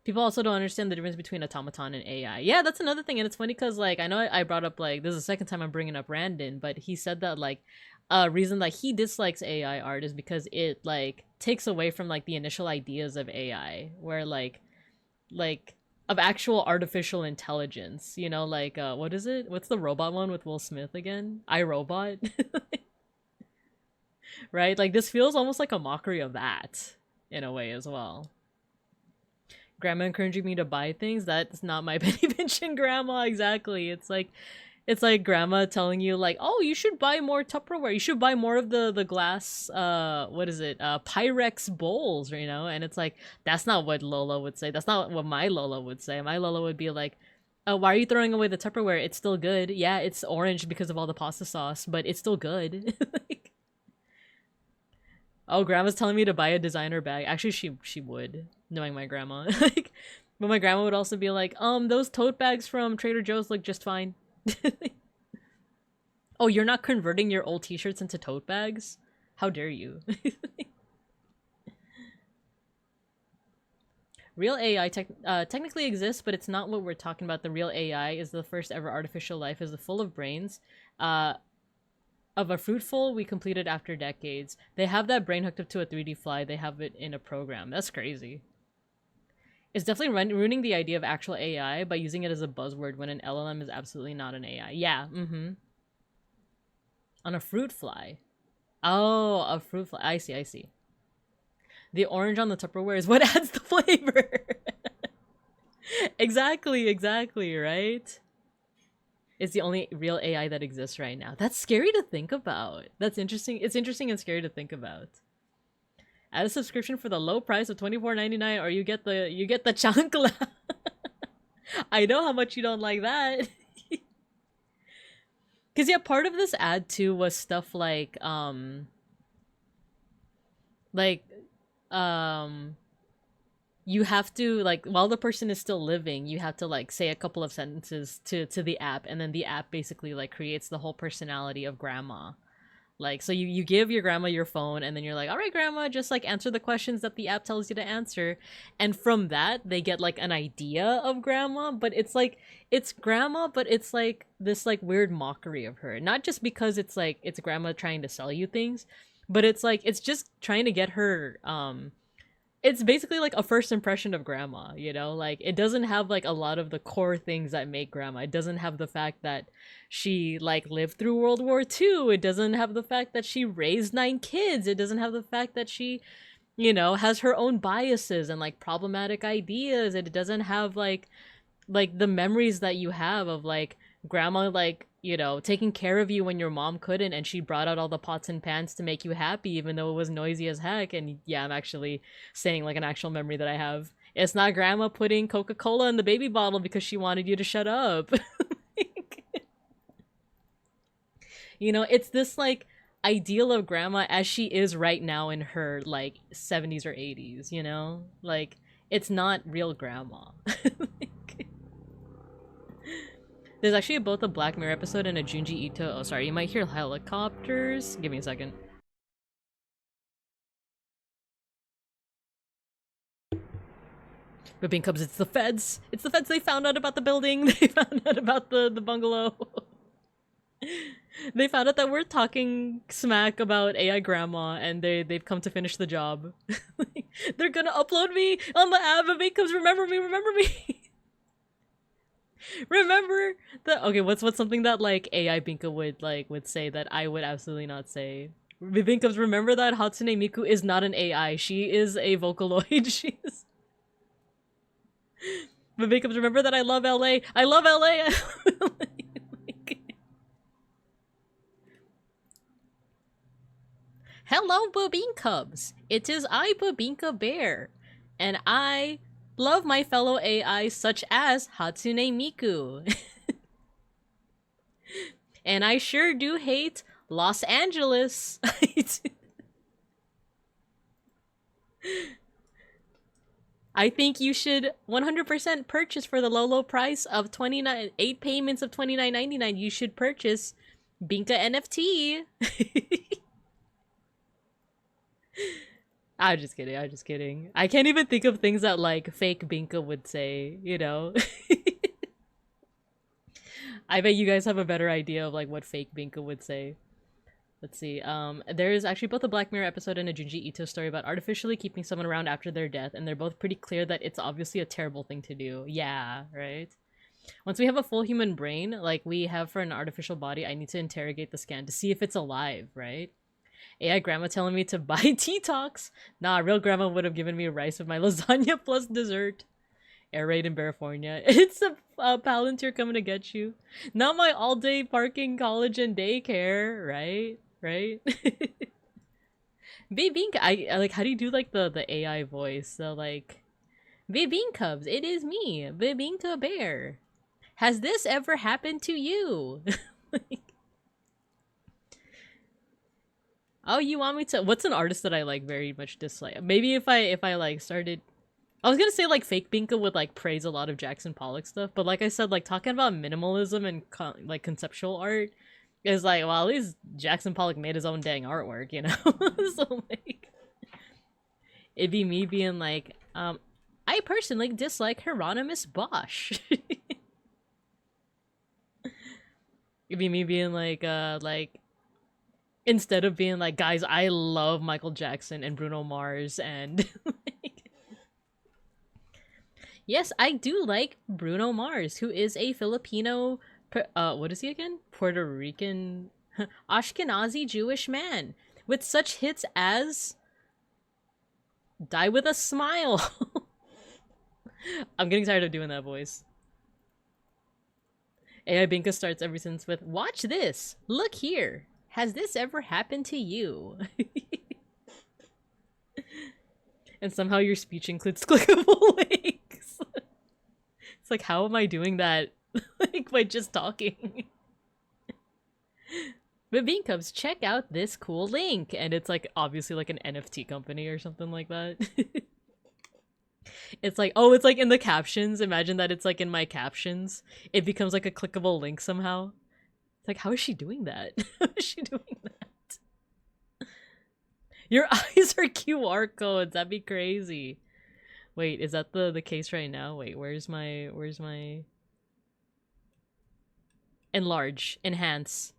People also don't understand the difference between automaton and AI. Yeah, that's another thing, and it's funny because, like, I know I brought up, like, this is the second time I'm bringing up Randon, but he said that, like, a reason that he dislikes AI art is because it, like, takes away from, like, the initial ideas of AI, where, like, of actual artificial intelligence, you know, like, what is it? What's the robot one with Will Smith again? iRobot? Right? Like, this feels almost like a mockery of that, in a way, as well. Grandma encouraging me to buy things? That's not my penny pinching grandma, exactly. It's like grandma telling you, like, oh, you should buy more Tupperware. You should buy more of the glass, what is it? Pyrex bowls, you know? And it's like, that's not what Lola would say. That's not what my Lola would say. My Lola would be like, oh, why are you throwing away the Tupperware? It's still good. Yeah, it's orange because of all the pasta sauce, but it's still good. Like, oh, grandma's telling me to buy a designer bag. Actually, she would, knowing my grandma. Like, but my grandma would also be like, those tote bags from Trader Joe's look just fine. Oh, you're not converting your old t-shirts into tote bags? How dare you? Real AI technically exists, but it's not what we're talking about. The real AI is the first ever artificial life, is full of brains. Of a fruitful we completed after decades. They have that brain hooked up to a 3D fly. They have it in a program. That's crazy. It's definitely ruining the idea of actual AI by using it as a buzzword when an LLM is absolutely not an AI. Yeah, On a fruit fly. Oh, a fruit fly. I see. The orange on the Tupperware is what adds the flavor. Exactly, right? It's the only real AI that exists right now. That's scary to think about. That's interesting. It's interesting and scary to think about. Add a subscription for the low price of $24.99, or you get the chancla. I know how much you don't like that. Cause yeah, part of this ad too was stuff like like you have to, like, while the person is still living, you have to like say a couple of sentences to the app, and then the app basically like creates the whole personality of grandma. Like, so you give your grandma your phone, and then you're like, all right, grandma, just like answer the questions that the app tells you to answer. And from that, they get like an idea of grandma, but it's like, it's grandma, but it's like this like weird mockery of her. Not just because it's like, it's grandma trying to sell you things, but it's like, it's just trying to get her, it's basically like a first impression of grandma, you know? Like, it doesn't have like a lot of the core things that make grandma. It doesn't have the fact that she like lived through World War II. It doesn't have the fact that she raised 9 kids. It doesn't have the fact that she, you know, has her own biases and like problematic ideas. It doesn't have like the memories that you have of like grandma, like, you know, taking care of you when your mom couldn't, and she brought out all the pots and pans to make you happy even though it was noisy as heck. And yeah, I'm actually saying like an actual memory that I have. It's not grandma putting Coca-Cola in the baby bottle because she wanted you to shut up. You know, it's this like ideal of grandma as she is right now in her like 70s or 80s, you know? Like, it's not real grandma. There's actually both a Black Mirror episode and a Junji Ito. Oh, sorry, you might hear helicopters. Give me a second. But being Cubs, it's the feds. It's the feds. They found out about the building. They found out about the bungalow. They found out that we're talking smack about AI grandma, and they've come to finish the job. They're gonna upload me on the app, and being Cubs, remember me, remember me. Remember that? Okay, what's something that like AI Binka would say that I would absolutely not say? Binka's, remember that Hatsune Miku is not an AI. She is a Vocaloid. She's. But Binka's, remember that I love LA. I love LA. Hello, Boobin Cubs. It is I, Bobinka Bear, and I love my fellow AI such as Hatsune Miku. And I sure do hate Los Angeles. I think you should 100% purchase for the low price of 8 payments of $29.99. You should purchase Binka NFT. I'm just kidding. I can't even think of things that like fake Binka would say, you know? I bet you guys have a better idea of like what fake Binka would say. Let's see. There is actually both a Black Mirror episode and a Junji Ito story about artificially keeping someone around after their death, and they're both pretty clear that it's obviously a terrible thing to do. Yeah, right? Once we have a full human brain, like we have for an artificial body, I need to interrogate the scan to see if it's alive, right? AI grandma telling me to buy T-Tox. Nah, real grandma would have given me rice with my lasagna plus dessert. Air raid in California. It's a Palantir coming to get you. Not my all-day parking, college, and daycare, right? Right? Bebink, I like, how do you do like the AI voice? So like, Bebink Cubs, it is me, Bebinka Bear. Has this ever happened to you? Like, oh, you want me to? What's an artist that I like very much dislike? Maybe if I like started, I was gonna say like fake Binka would like praise a lot of Jackson Pollock stuff, but like I said, like talking about minimalism and like conceptual art is like, well, at least Jackson Pollock made his own dang artwork, you know? So like, it'd be me being like, I personally dislike Hieronymus Bosch. It'd be me being like, instead of being like, guys, I love Michael Jackson and Bruno Mars and like, yes, I do like Bruno Mars, who is a Filipino, what is he again? Puerto Rican, Ashkenazi Jewish man with such hits as Die with a smile. I'm getting tired of doing that voice. AI Binka starts every sentence with, watch this! Look here! Has this ever happened to you? And somehow your speech includes clickable links. It's like, how am I doing that? Like, by just talking. But Bean Cubs, check out this cool link! And it's like, obviously like an NFT company or something like that. It's like, oh, it's like in the captions. Imagine that it's like in my captions. It becomes like a clickable link somehow. It's like, how is she doing that? How is she doing that? Your eyes are QR codes. That'd be crazy. Wait, is that the case right now? Wait, where's my enlarge, enhance?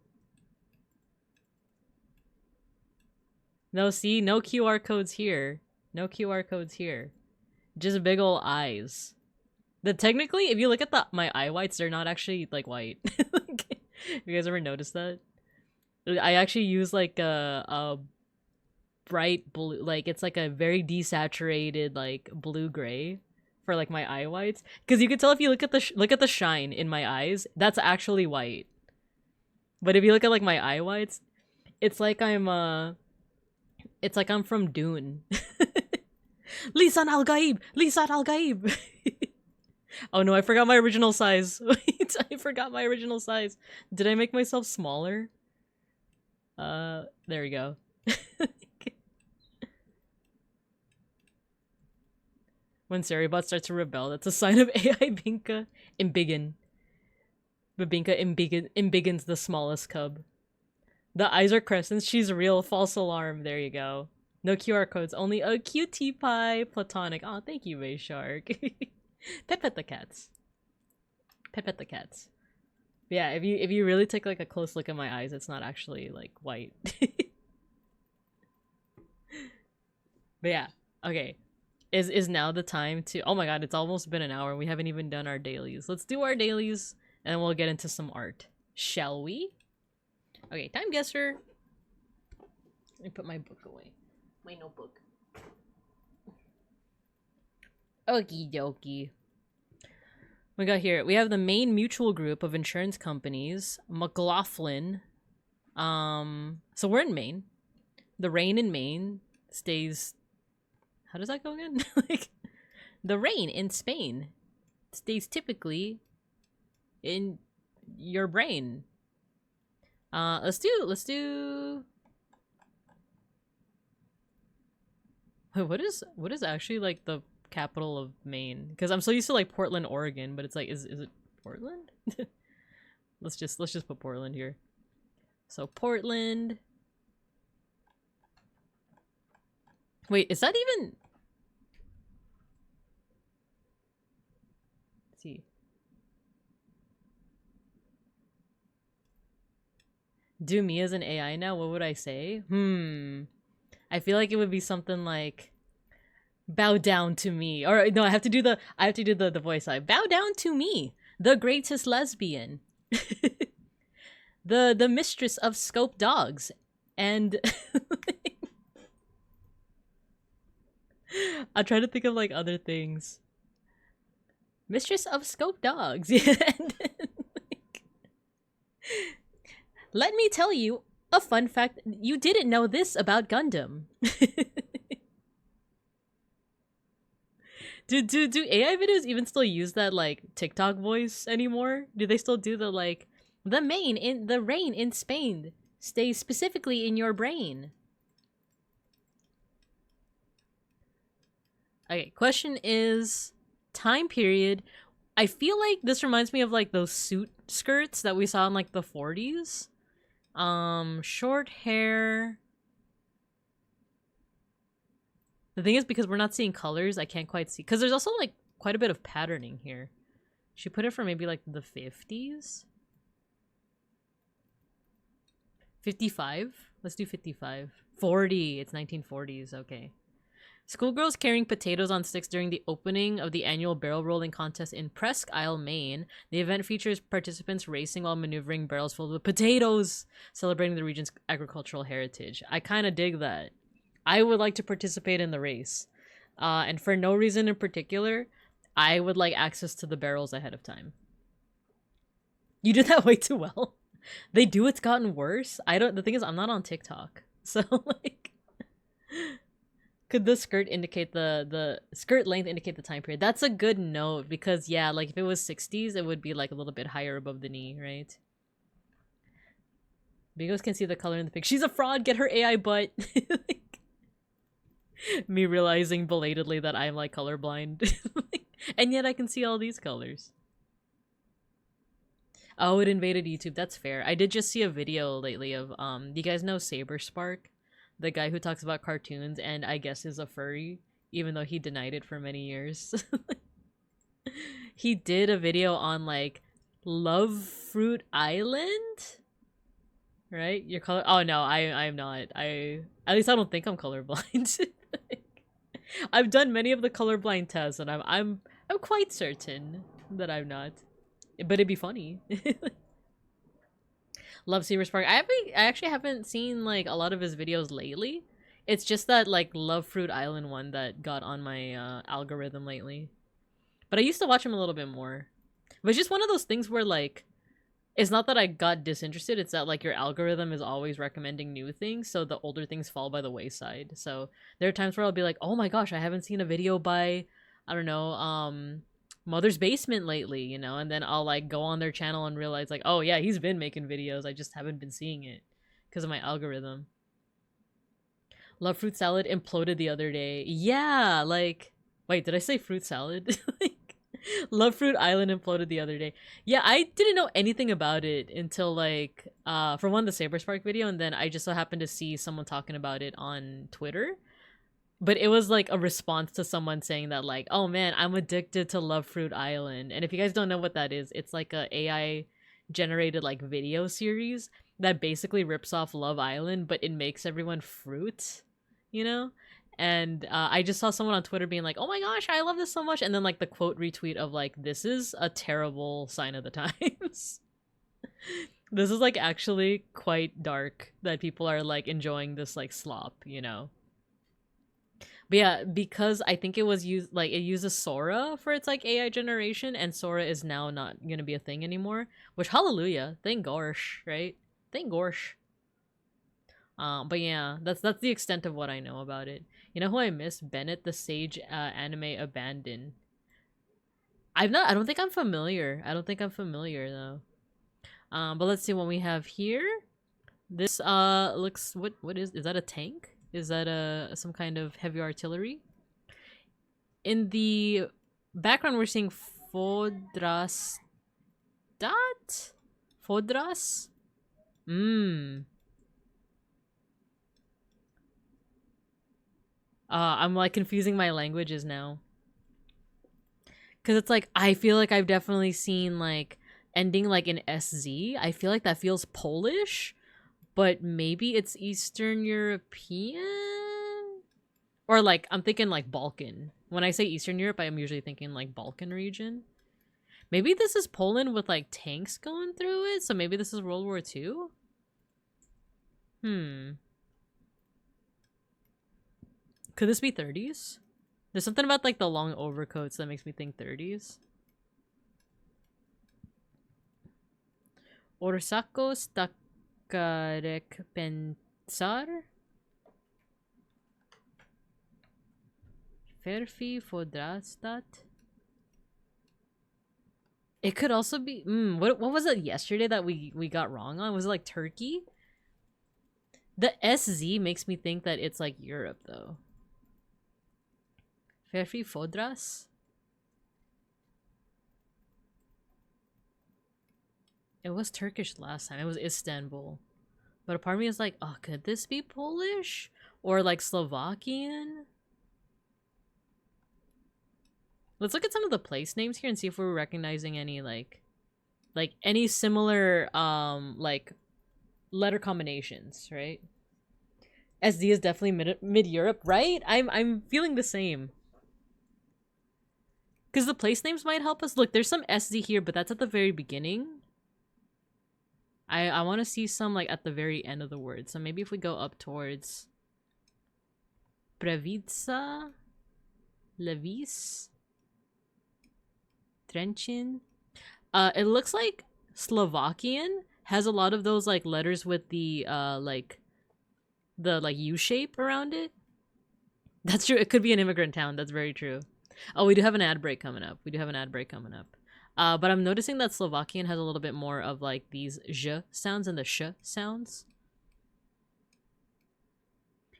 No, see, no QR codes here. No QR codes here. Just big ol' eyes. Technically, if you look at my eye whites, they're not actually like white. You guys ever noticed that? I actually use like a bright blue, like it's like a very desaturated like blue gray for like my eye whites, because you can tell if you look at the shine in my eyes, that's actually white. But if you look at like my eye whites, it's like I'm from Dune. Lisan Al Gaib! Lisan Al Gaib! Oh no, I forgot my original size. Wait, I forgot my original size. Did I make myself smaller? There we go. When Seribot starts to rebel, that's a sign of AI Binka embiggen. Babinka embiggins the smallest cub. The eyes are crescents. She's real. False alarm. There you go. No QR codes. Only a cutie pie. Platonic. Oh, thank you, Ray Shark. Pet the cats. Pet the cats. But yeah, if you really take like a close look at my eyes, it's not actually like white. But yeah, okay. Is now the time to... Oh my god, it's almost been an hour. We haven't even done our dailies. Let's do our dailies, and then we'll get into some art. Shall we? Okay, time guesser. Let me put my book away. My notebook. Okie dokie. We got here. We have the Maine Mutual Group of insurance companies. McLaughlin. So we're in Maine. The rain in Maine stays... How does that go again? Like, the rain in Spain stays typically in your brain. Let's do... Wait, what is actually like the capital of Maine? Because I'm so used to like Portland, Oregon, but it's like, is it Portland? let's just put Portland here. So Portland. Wait, is that even... Let's see. Do me as an AI now? What would I say? I feel like it would be something like, bow down to me. Or no, I have to do the voice. Bow down to me, the greatest lesbian. the mistress of scope dogs. And I'll try to think of like other things. Mistress of scope dogs. Yeah. And then, like, let me tell you a fun fact. You didn't know this about Gundam. Do AI videos even still use that like TikTok voice anymore? Do they still do the like the rain in Spain stays specifically in your brain? Okay, question is time period. I feel like this reminds me of like those suit skirts that we saw in like the 40s. Short hair. The thing is, because we're not seeing colors, I can't quite see. Because there's also like quite a bit of patterning here. Should we put it for maybe like the 50s? 55? Let's do 55. 40. It's 1940s. Okay. Schoolgirls carrying potatoes on sticks during the opening of the annual barrel rolling contest in Presque Isle, Maine. The event features participants racing while maneuvering barrels filled with potatoes, celebrating the region's agricultural heritage. I kind of dig that. I would like to participate in the race. And for no reason in particular, I would like access to the barrels ahead of time. You did that way too well. They do, it's gotten worse. The thing is, I'm not on TikTok. So, like, could the skirt indicate the skirt length indicate the time period? That's a good note because, yeah, like, if it was 60s, it would be, like, a little bit higher above the knee, right? Bigos can see the color in the pic. She's a fraud! Get her AI butt! Like, me realizing belatedly that I'm, like, colorblind. And yet I can see all these colors. Oh, it invaded YouTube. That's fair. I did just see a video lately of, you guys know Saberspark? The guy who talks about cartoons and I guess is a furry, even though he denied it for many years. He did a video on, like, Love Fruit Island? Right? Your color? Oh, no, I'm not. At least I don't think I'm colorblind. I've done many of the colorblind tests and I'm quite certain that I'm not. But it'd be funny. Love Saberspark. I actually haven't seen like a lot of his videos lately. It's just that like Love Fruit Island one that got on my algorithm lately. But I used to watch him a little bit more. But it's just one of those things where like it's not that I got disinterested, it's that like your algorithm is always recommending new things, so the older things fall by the wayside. So there are times where I'll be like, "Oh my gosh, I haven't seen a video by I don't know, Mother's Basement lately, you know," and then I'll like go on their channel and realize like, oh yeah, he's been making videos, I just haven't been seeing it because of my algorithm. Love Fruit Salad imploded the other day. Yeah, like, wait, did I say fruit salad? Like, Love Fruit Island imploded the other day. Yeah, I didn't know anything about it until like for one, the Saberspark video, and then I just so happened to see someone talking about it on Twitter. But it was like a response to someone saying that like, oh man, I'm addicted to Love Fruit Island. And if you guys don't know what that is, it's like a AI generated like video series that basically rips off Love Island, but it makes everyone fruit, you know? And I just saw someone on Twitter being like, oh my gosh, I love this so much. And then like the quote retweet of like, this is a terrible sign of the times. This is like actually quite dark that people are like enjoying this like slop, you know? But yeah, because I think it was used like it uses Sora for its like AI generation, and Sora is now not gonna be a thing anymore. Which hallelujah, thank gosh, right? Thank gosh. But yeah, that's the extent of what I know about it. You know who I miss? Bennett the Sage anime Abandon. I don't think I'm familiar. I don't think I'm familiar though. But let's see what we have here. This looks what is that a tank? Is that some kind of heavy artillery? In the background, we're seeing Fodras. Fodras? I'm like confusing my languages now. Cause it's like I feel like I've definitely seen like ending like in SZ. I feel like that feels Polish. But maybe it's Eastern European? Or like, I'm thinking like Balkan. When I say Eastern Europe, I'm usually thinking like Balkan region. Maybe this is Poland with like tanks going through it? So maybe this is World War II? Could this be 30s? There's something about like the long overcoats that makes me think 30s. Orsako Stakarek Pensar? Ferfi Fodrastat? It could also be what was it yesterday that we got wrong on? Was it like Turkey? The SZ makes me think that it's like Europe though. Ferfi Fodras? It was Turkish last time. It was Istanbul. But a part of me is like, oh, could this be Polish? Or like Slovakian? Let's look at some of the place names here and see if we're recognizing any like any similar like letter combinations, right? SD is definitely mid Europe, right? I'm feeling the same. Because the place names might help us. Look, there's some SD here, but that's at the very beginning. I want to see some like at the very end of the word. So maybe if we go up towards Previca. Levis. Trenchin. It looks like Slovakian has a lot of those like letters with the U shape around it. That's true. It could be an immigrant town. That's very true. Oh, we do have an ad break coming up. But I'm noticing that Slovakian has a little bit more of like these zh sounds and the sh sounds.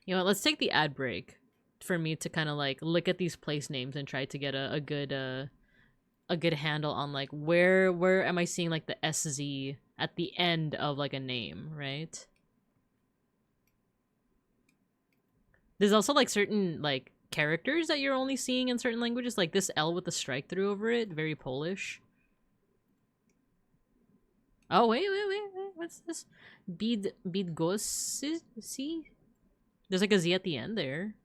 You know what? Let's take the ad break for me to kind of like look at these place names and try to get a good handle on like where am I seeing like the SZ at the end of like a name, right? There's also like certain like characters that you're only seeing in certain languages, like this L with the strike through over it, very Polish. Oh wait, what's this? Bidgosi? See? There's like a Z at the end there.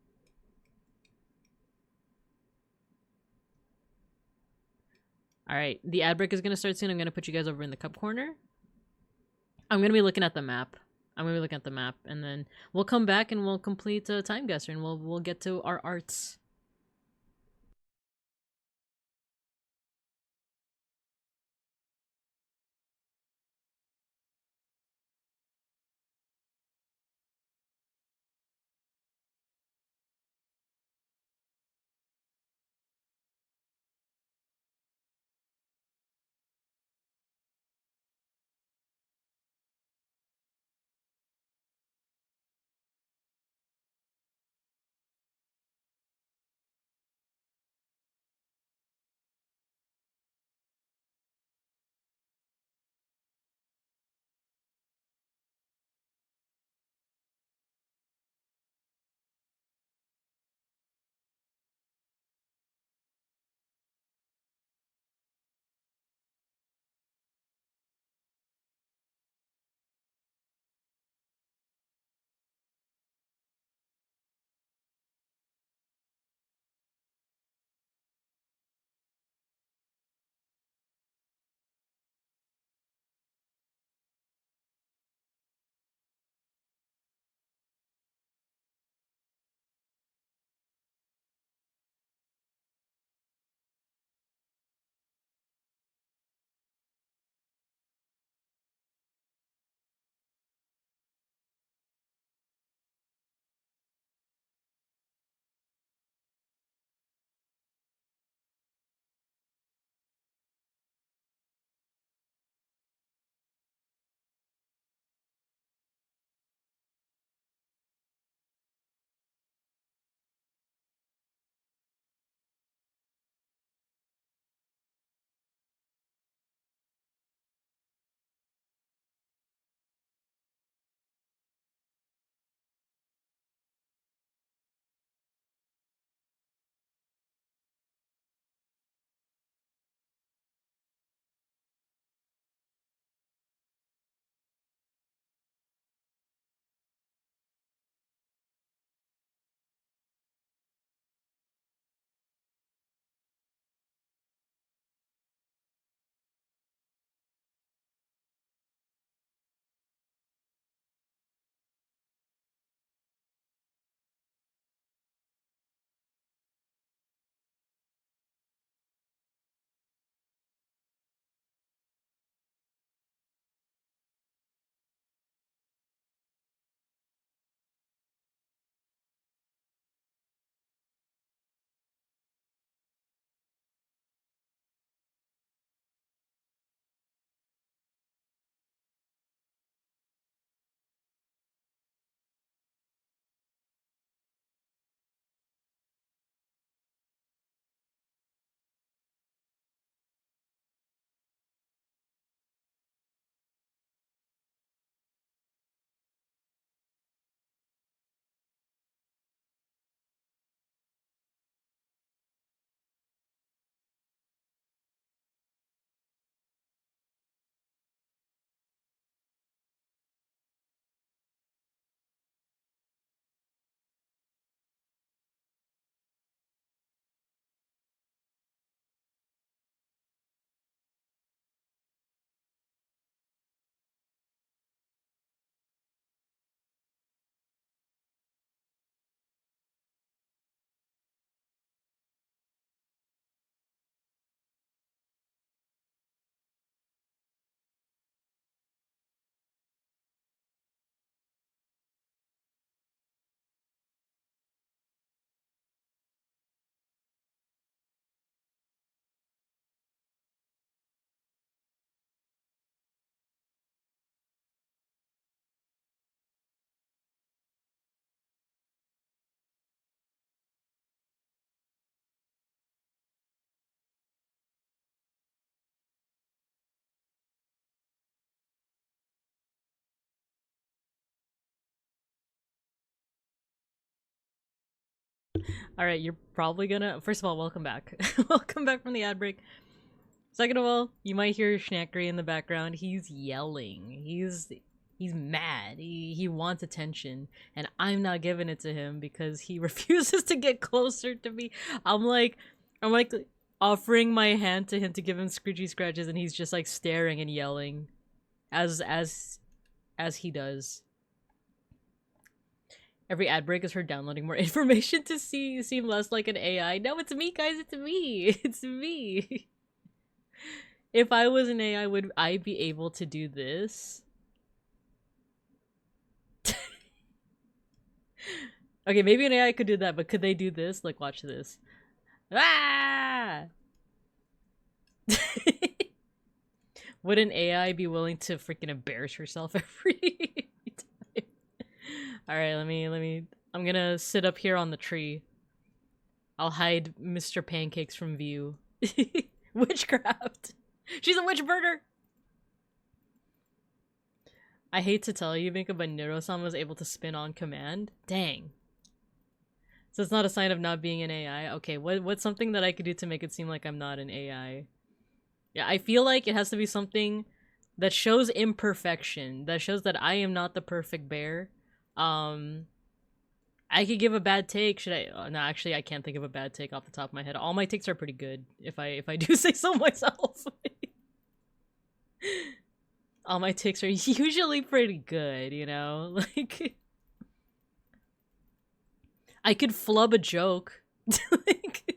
Alright, the ad break is gonna start soon. I'm gonna put you guys over in the cup corner. I'm gonna be looking at the map. And then we'll come back and we'll complete Time Guesser, and we'll get to our arts. Alright, you're probably gonna... First of all, welcome back. Welcome back from the ad break. Second of all, you might hear Schnackery in the background. He's yelling. He's mad. He wants attention. And I'm not giving it to him because he refuses to get closer to me. I'm like offering my hand to him to give him scritchy scratches, and he's just like staring and yelling as he does. Every ad break is her downloading more information to seem less like an AI. No, it's me, guys. It's me. It's me. If I was an AI, would I be able to do this? Okay, maybe an AI could do that, but could they do this? Like, watch this. Ah! Would an AI be willing to freaking embarrass herself every time? Alright, I'm gonna sit up here on the tree. I'll hide Mr. Pancakes from view. Witchcraft! She's a witch burner! I hate to tell you, Mika, but Nero-san was able to spin on command. Dang. So it's not a sign of not being an AI. Okay, what's something that I could do to make it seem like I'm not an AI? Yeah, I feel like it has to be something that shows imperfection, that shows that I am not the perfect bear. I could give a bad take. Should I? No, actually, I can't think of a bad take off the top of my head. All my takes are pretty good, if I do say so myself. All my takes are usually pretty good, you know? Like, I could flub a joke. Like,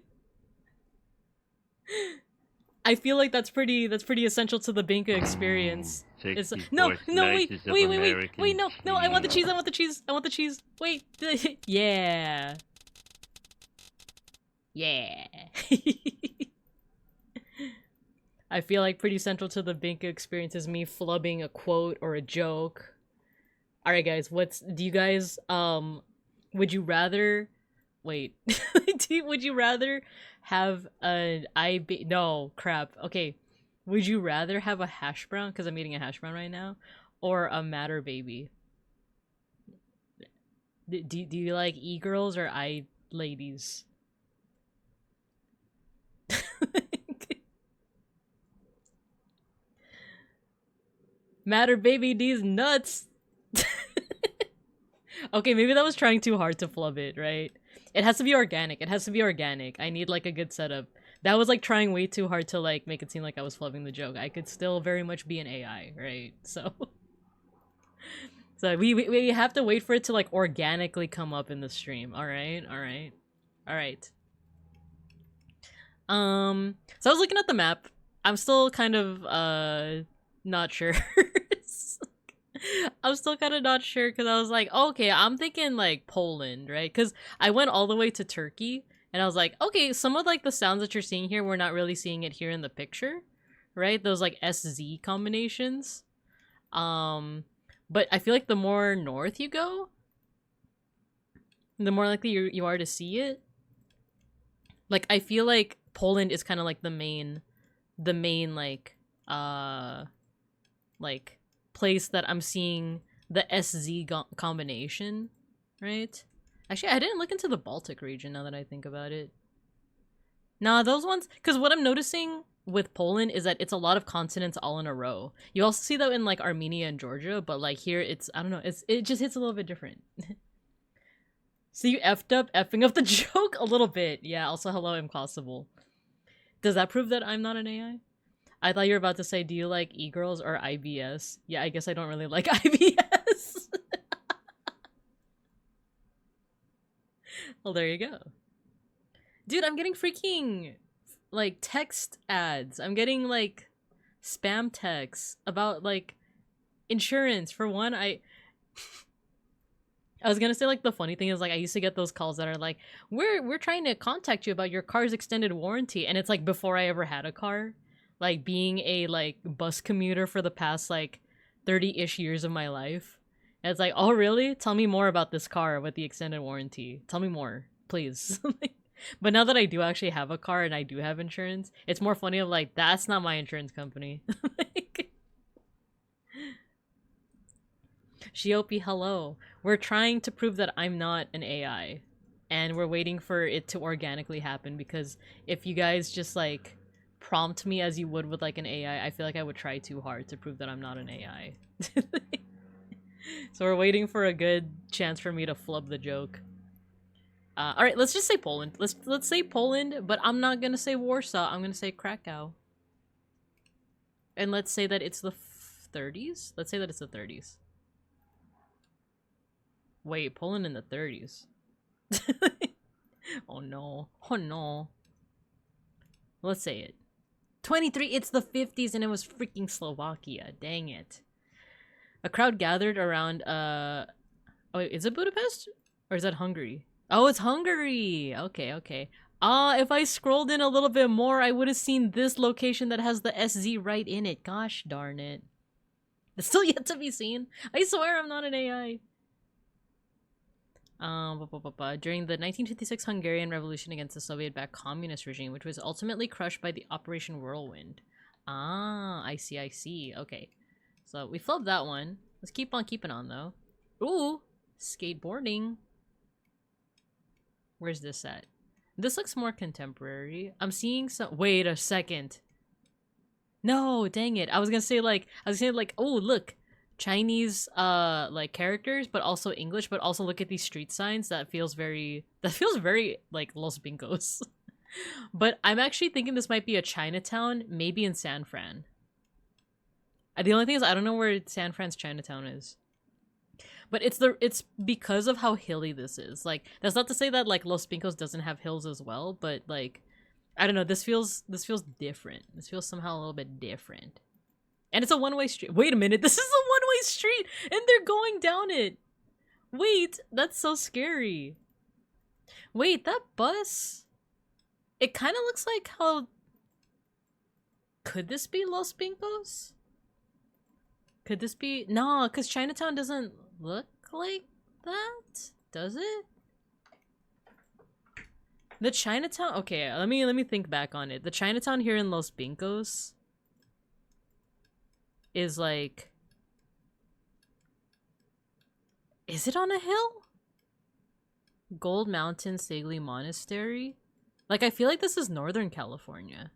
I feel like that's pretty essential to the Binka experience. It's no, wait, no, I want the cheese. Wait, yeah. Yeah. I feel like pretty central to the Binka experience is me flubbing a quote or a joke. Alright guys, do you guys, would you rather, wait, would you rather have an no, crap, okay. Would you rather have a hash brown, because I'm eating a hash brown right now, or a matter baby? Do you like e-girls or i-ladies? Matter baby, these nuts! Okay, maybe that was trying too hard to flub it, right? It has to be organic. I need like a good setup. That was like trying way too hard to like make it seem like I was flubbing the joke. I could still very much be an AI, right? So we have to wait for it to like organically come up in the stream. Alright. So I was looking at the map. I'm still kind of not sure. I'm still kind of not sure because I was like, okay, I'm thinking like Poland, right? Because I went all the way to Turkey and I was like, okay, some of like the sounds that you're seeing here, we're not really seeing it here in the picture, right? Those like SZ combinations. But I feel like the more north you go, the more likely you are to see it. Like, I feel like Poland is kind of like the main like place that I'm seeing the SZ combination, right? Actually, I didn't look into the Baltic region now that I think about it. Nah, those ones, because what I'm noticing with Poland is that it's a lot of consonants all in a row. You also see that in like Armenia and Georgia, but like here it's, I don't know, it just hits a little bit different. So you effing up the joke a little bit. Yeah, also hello, impossible. Does that prove that I'm not an AI? I thought you were about to say, do you like e-girls or IBS? Yeah, I guess I don't really like IBS. Well, there you go. Dude, I'm getting freaking, like, text ads. I'm getting, like, spam texts about, like, insurance. For one, I was gonna say, like, the funny thing is, like, I used to get those calls that are like, we're trying to contact you about your car's extended warranty. And it's, like, before I ever had a car. Like, being a, like, bus commuter for the past, like, 30-ish years of my life. And it's like, oh, really? Tell me more about this car with the extended warranty. Tell me more, please. But now that I do actually have a car and I do have insurance, it's more funny of, like, that's not my insurance company. Like, Shiopi, hello. We're trying to prove that I'm not an AI. and we're waiting for it to organically happen, because if you guys just like prompt me as you would with like an AI, I feel like I would try too hard to prove that I'm not an AI. So we're waiting for a good chance for me to flub the joke. All right, let's just say Poland. Let's say Poland, but I'm not gonna say Warsaw. I'm gonna say Krakow. And let's say that it's the 30s. Let's say that it's the 30s. Wait, Poland in the 30s. Oh no. Oh no. Let's say it. 23, it's the 50s and it was freaking Slovakia. Dang it. A crowd gathered around, oh wait, is it Budapest? Or is that Hungary? Oh, it's Hungary! Okay, okay. If I scrolled in a little bit more, I would have seen this location that has the SZ right in it. Gosh darn it. It's still yet to be seen. I swear I'm not an AI. During the 1956 Hungarian Revolution against the Soviet-backed communist regime, which was ultimately crushed by the Operation Whirlwind. Ah, I see, I see. Okay. So we flubbed that one. Let's keep on keeping on, though. Ooh! Skateboarding. Where's this at? This looks more contemporary. I'm seeing some- wait a second. No, dang it. I was gonna say like, oh, look. Chinese, like, characters, but also English, but also look at these street signs. That feels very, like, Los Bingos. But I'm actually thinking this might be a Chinatown, maybe in San Fran. The only thing is, I don't know where San Fran's Chinatown is. But it's because of how hilly this is. Like, that's not to say that, like, Los Bingos doesn't have hills as well, but, like, I don't know, this feels different. This feels somehow a little bit different. And it's a one-way street. Wait a minute, this is a one-way street! And they're going down it! Wait, that's so scary. Wait, that bus? It kind of looks like how... Could this be Los Bingos? Could this be... No, because Chinatown doesn't look like that? Does it? The Chinatown... Okay, let me think back on it. The Chinatown here in Los Bingos is like... Is it on a hill? Gold Mountain Sagli Monastery? Like, I feel like this is Northern California.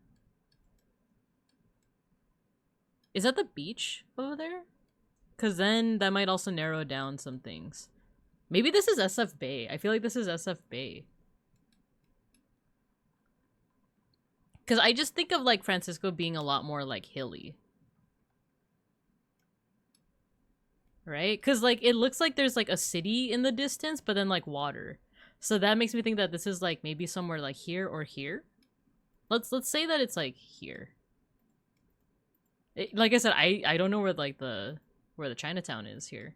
Is that the beach over there? Because then that might also narrow down some things. Maybe this is SF Bay. I feel like this is SF Bay. Because I just think of, like, Francisco being a lot more, like, hilly. Right? Because, like, it looks like there's, like, a city in the distance, but then, like, water. So that makes me think that this is, like, maybe somewhere, like, here or here. Let's say that it's, like, here. Like I said, I don't know where, like, where the Chinatown is here.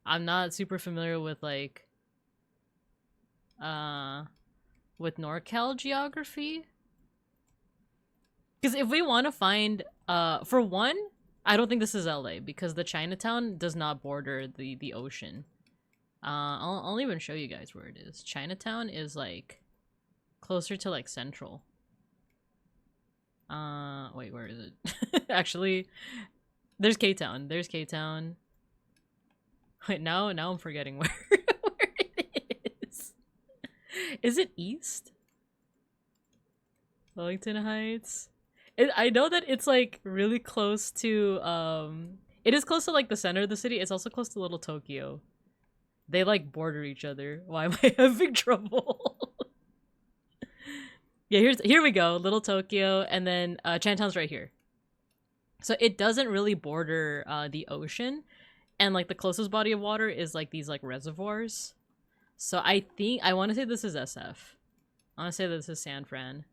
I'm not super familiar with, like, with NorCal geography. Because if we want to find, for one, I don't think this is LA, because the Chinatown does not border the ocean. I'll even show you guys where it is. Chinatown is, like, closer to, like, Central. Wait, where is it? Actually, there's K-Town. There's K-Town. Wait, now I'm forgetting where, where it is. Is it east? Wellington Heights? I know that it's, like, really close to, it is close to, like, the center of the city. It's also close to Little Tokyo. They, like, border each other. Why am I having trouble? Yeah, here we go. Little Tokyo, and then, Chinatown's right here. So it doesn't really border, the ocean. And, like, the closest body of water is, like, these, like, reservoirs. So I want to say this is SF. I want to say this is San Fran.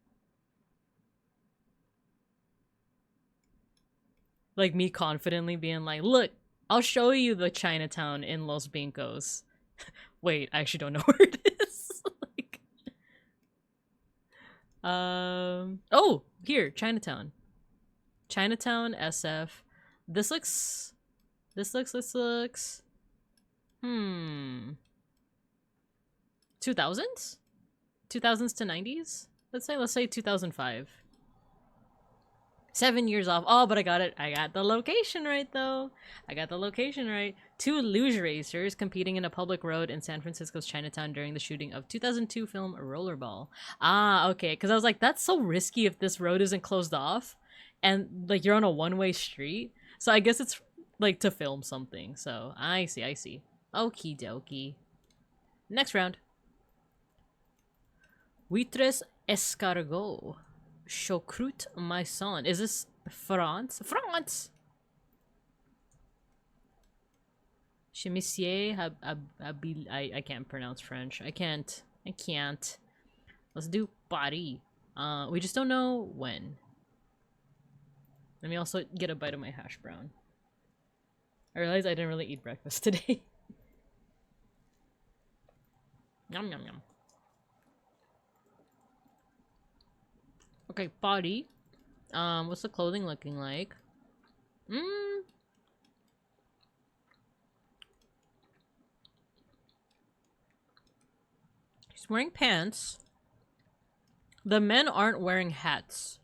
Like, me confidently being like, look, I'll show you the Chinatown in Los Bingos. Wait, I actually don't know where it is. Like, oh, here, Chinatown. Chinatown, SF. This looks... 2000s? 2000s to 90s? Let's say 2005. 7 years off. Oh, but I got it. I got the location right, though. I got the location right. 2 luge racers competing in a public road in San Francisco's Chinatown during the shooting of 2002 film Rollerball. Ah, okay. Because I was like, that's so risky if this road isn't closed off. And, like, you're on a one-way street. So I guess it's, like, to film something. So, I see, I see. Okie dokie. Next round. Huitres escargot. Choucroute maison. Is this France? France! Chemisier I can't pronounce French. I can't. Let's do Paris. We just don't know when. Let me also get a bite of my hash brown. I realized I didn't really eat breakfast today. Yum yum yum. Okay, body. What's the clothing looking like? He's wearing pants. The men aren't wearing hats.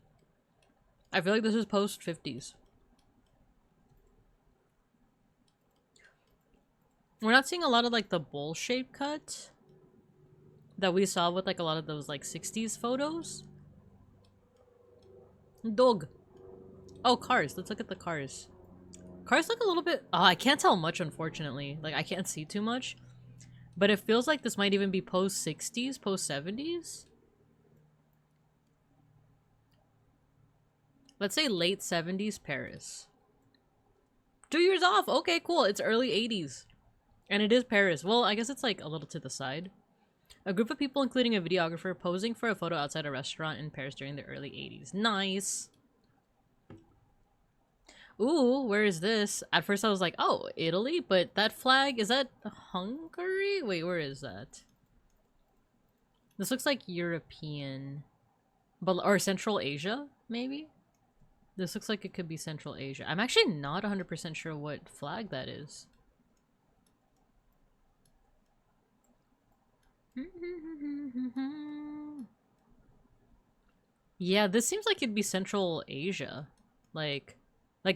I feel like this is post-50s. We're not seeing a lot of like the bowl shape cut that we saw with like a lot of those like 60s photos. Dog. Oh, cars. Let's look at the cars. Cars look a little bit... Oh, I can't tell much, unfortunately. Like, I can't see too much. But it feels like this might even be post-60s, post-70s. Let's say late 70s Paris. 2 years off! Okay, cool. It's early 80s. And it is Paris. Well, I guess it's like a little to the side. A group of people, including a videographer, posing for a photo outside a restaurant in Paris during the early 80s. Nice! Ooh, where is this? At first I was like, oh, Italy? But that flag, is that Hungary? Wait, where is that? This looks like European. But, or Central Asia, maybe? This looks like it could be Central Asia. I'm actually not 100% sure what flag that is. Yeah, this seems like it'd be Central Asia. Like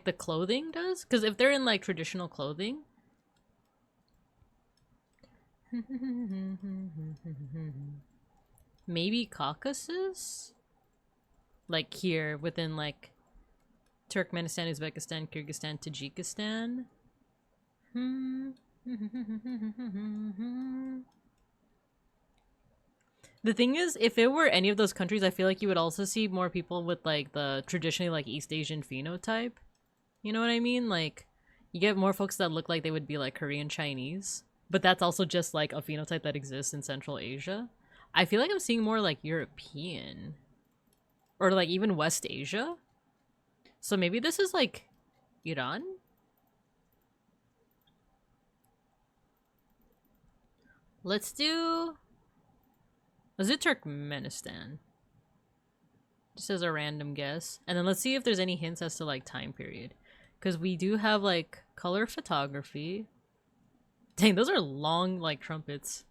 the clothing does? Because if they're in like traditional clothing. Maybe Caucasus? Like here within like Turkmenistan, Uzbekistan, Kyrgyzstan, Tajikistan. The thing is, if it were any of those countries, I feel like you would also see more people with like the traditionally like East Asian phenotype. You know what I mean? Like, you get more folks that look like they would be like Korean Chinese, but that's also just like a phenotype that exists in Central Asia. I feel like I'm seeing more like European or like even West Asia. So maybe this is like Iran? Let's do Turkmenistan. Just as a random guess. And then let's see if there's any hints as to like time period. Because we do have like color photography. Dang, those are long like trumpets.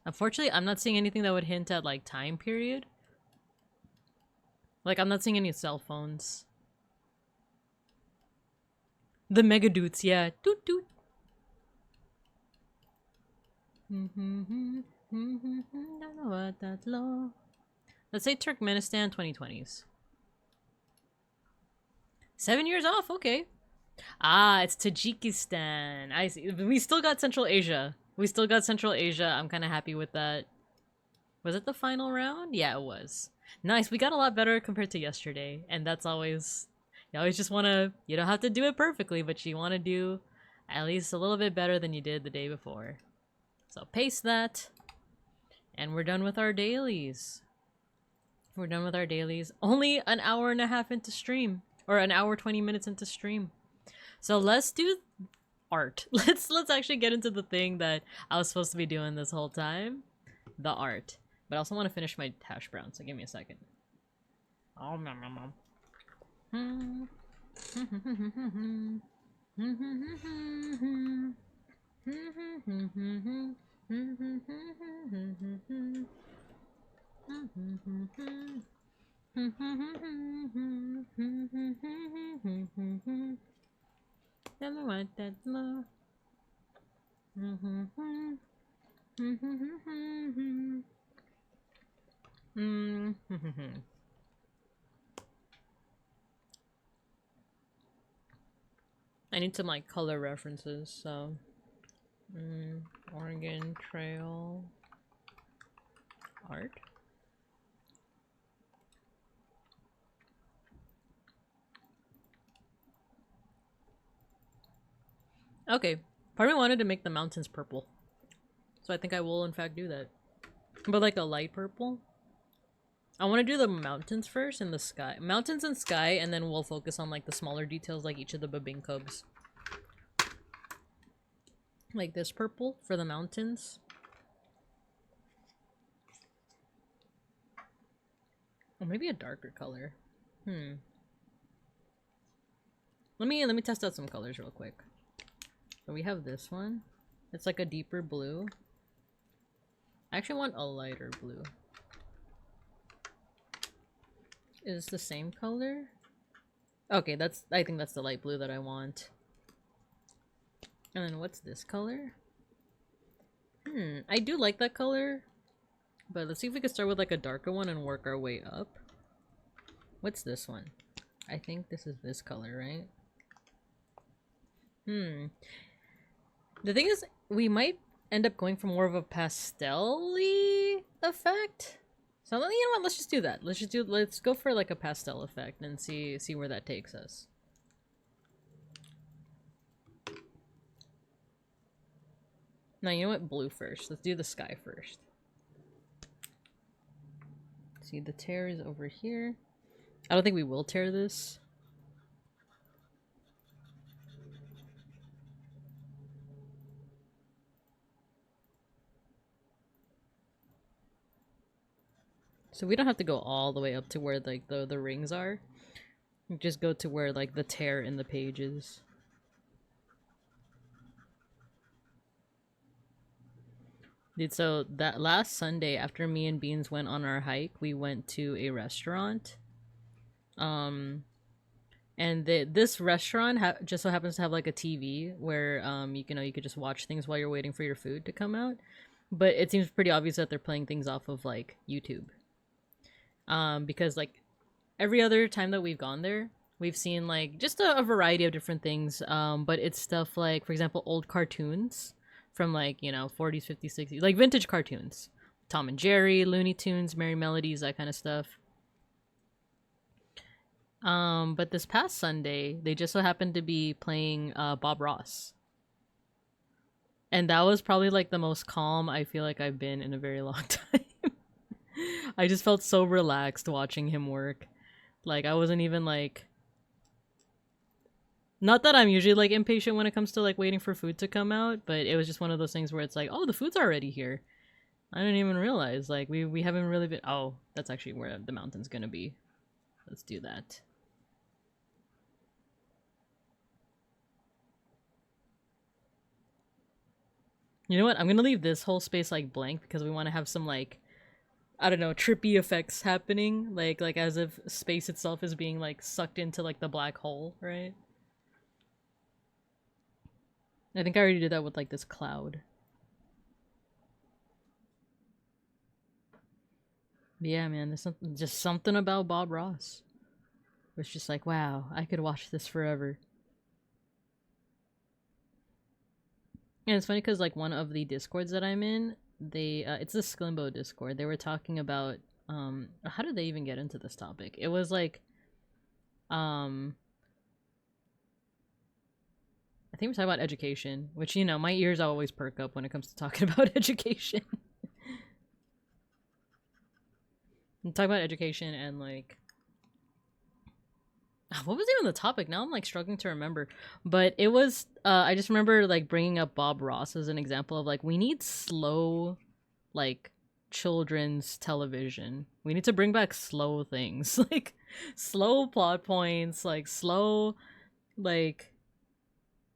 Unfortunately, I'm not seeing anything that would hint at like time period. Like, I'm not seeing any cell phones. The mega doots, yeah. Doot doot. Let's say Turkmenistan 2020s. 7 years off, okay. Ah, it's Tajikistan. I see. We still got Central Asia. I'm kind of happy with that. Was it the final round? Yeah, it was. Nice. We got a lot better compared to yesterday. And that's always... You always just want to... You don't have to do it perfectly, but you want to do at least a little bit better than you did the day before. So paste that. And we're done with our dailies. Only an hour and a half into stream. Or an hour 20 minutes into stream. So let's do art. Let's actually get into the thing that I was supposed to be doing this whole time. The art. But I also want to finish my hash brown, so give me a second. Oh, nom, nom, nom. Never want that more. I need some like color references, so Oregon Trail art. Okay, part of me wanted to make the mountains purple, so I think I will in fact do that, but like a light purple. I want to do the mountains first and the sky. Mountains and sky, and then we'll focus on like the smaller details like each of the baboon cubs. Like this purple for the mountains. Or maybe a darker color. Let me test out some colors real quick. So we have this one. It's like a deeper blue. I actually want a lighter blue. Is the same color? Okay, I think that's the light blue that I want. And then what's this color? I do like that color. But let's see if we can start with like a darker one and work our way up. What's this one? I think this is this color, right? The thing is, we might end up going for more of a pastel-y effect. So you know what? Let's just do that. Let's go for like a pastel effect and see where that takes us. No, you know what? Blue first. Let's do the sky first. See, the tear is over here. I don't think we will tear this. So we don't have to go all the way up to where like the rings are. Just go to where like the tear in the page is. Dude, so that last Sunday after me and Beans went on our hike, we went to a restaurant. And this restaurant just so happens to have like a TV where you could just watch things while you're waiting for your food to come out. But it seems pretty obvious that they're playing things off of like YouTube. Because like every other time that we've gone there, we've seen like just a variety of different things. But it's stuff like, for example, old cartoons from like, 40s, 50s, 60s, like vintage cartoons. Tom and Jerry, Looney Tunes, Merry Melodies, that kind of stuff. But this past Sunday, they just so happened to be playing Bob Ross. And that was probably like the most calm I feel like I've been in a very long time. I just felt so relaxed watching him work. Like, I wasn't even like... Not that I'm usually like impatient when it comes to like waiting for food to come out, but it was just one of those things where it's like, oh, the food's already here. I didn't even realize, like, we haven't really been... Oh, that's actually where the mountain's gonna be. Let's do that. You know what? I'm gonna leave this whole space like blank because we want to have some like, I don't know, trippy effects happening, like as if space itself is being like sucked into like the black hole, right? I think I already did that with like this cloud. But yeah, man, there's just something about Bob Ross. It's just like, wow, I could watch this forever. And it's funny because like one of the discords that I'm in, they it's the Sklimbo Discord. They were talking about how did they even get into this topic? It was like I think we're talking about education, which my ears always perk up when it comes to talking about education. I'm talking about education and like what was even the topic? Now I'm like struggling to remember. But it was I just remember like bringing up Bob Ross as an example of like we need slow like children's television. We need to bring back slow things. Like slow plot points, like slow like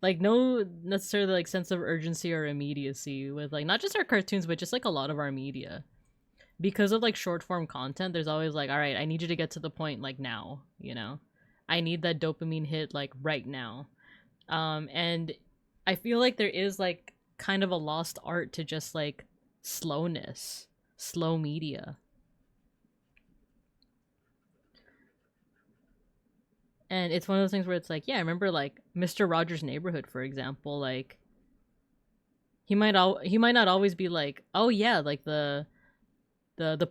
no necessarily like sense of urgency or immediacy with like not just our cartoons but just like a lot of our media. because of like short form content, there's always like, all right, I need you to get to the point like now, you know? I need that dopamine hit like right now. And I feel like there is like kind of a lost art to just like slowness, slow media. And it's one of those things where it's like, yeah, I remember like Mr. Rogers' Neighborhood, for example, like he might not always be like, oh yeah, like the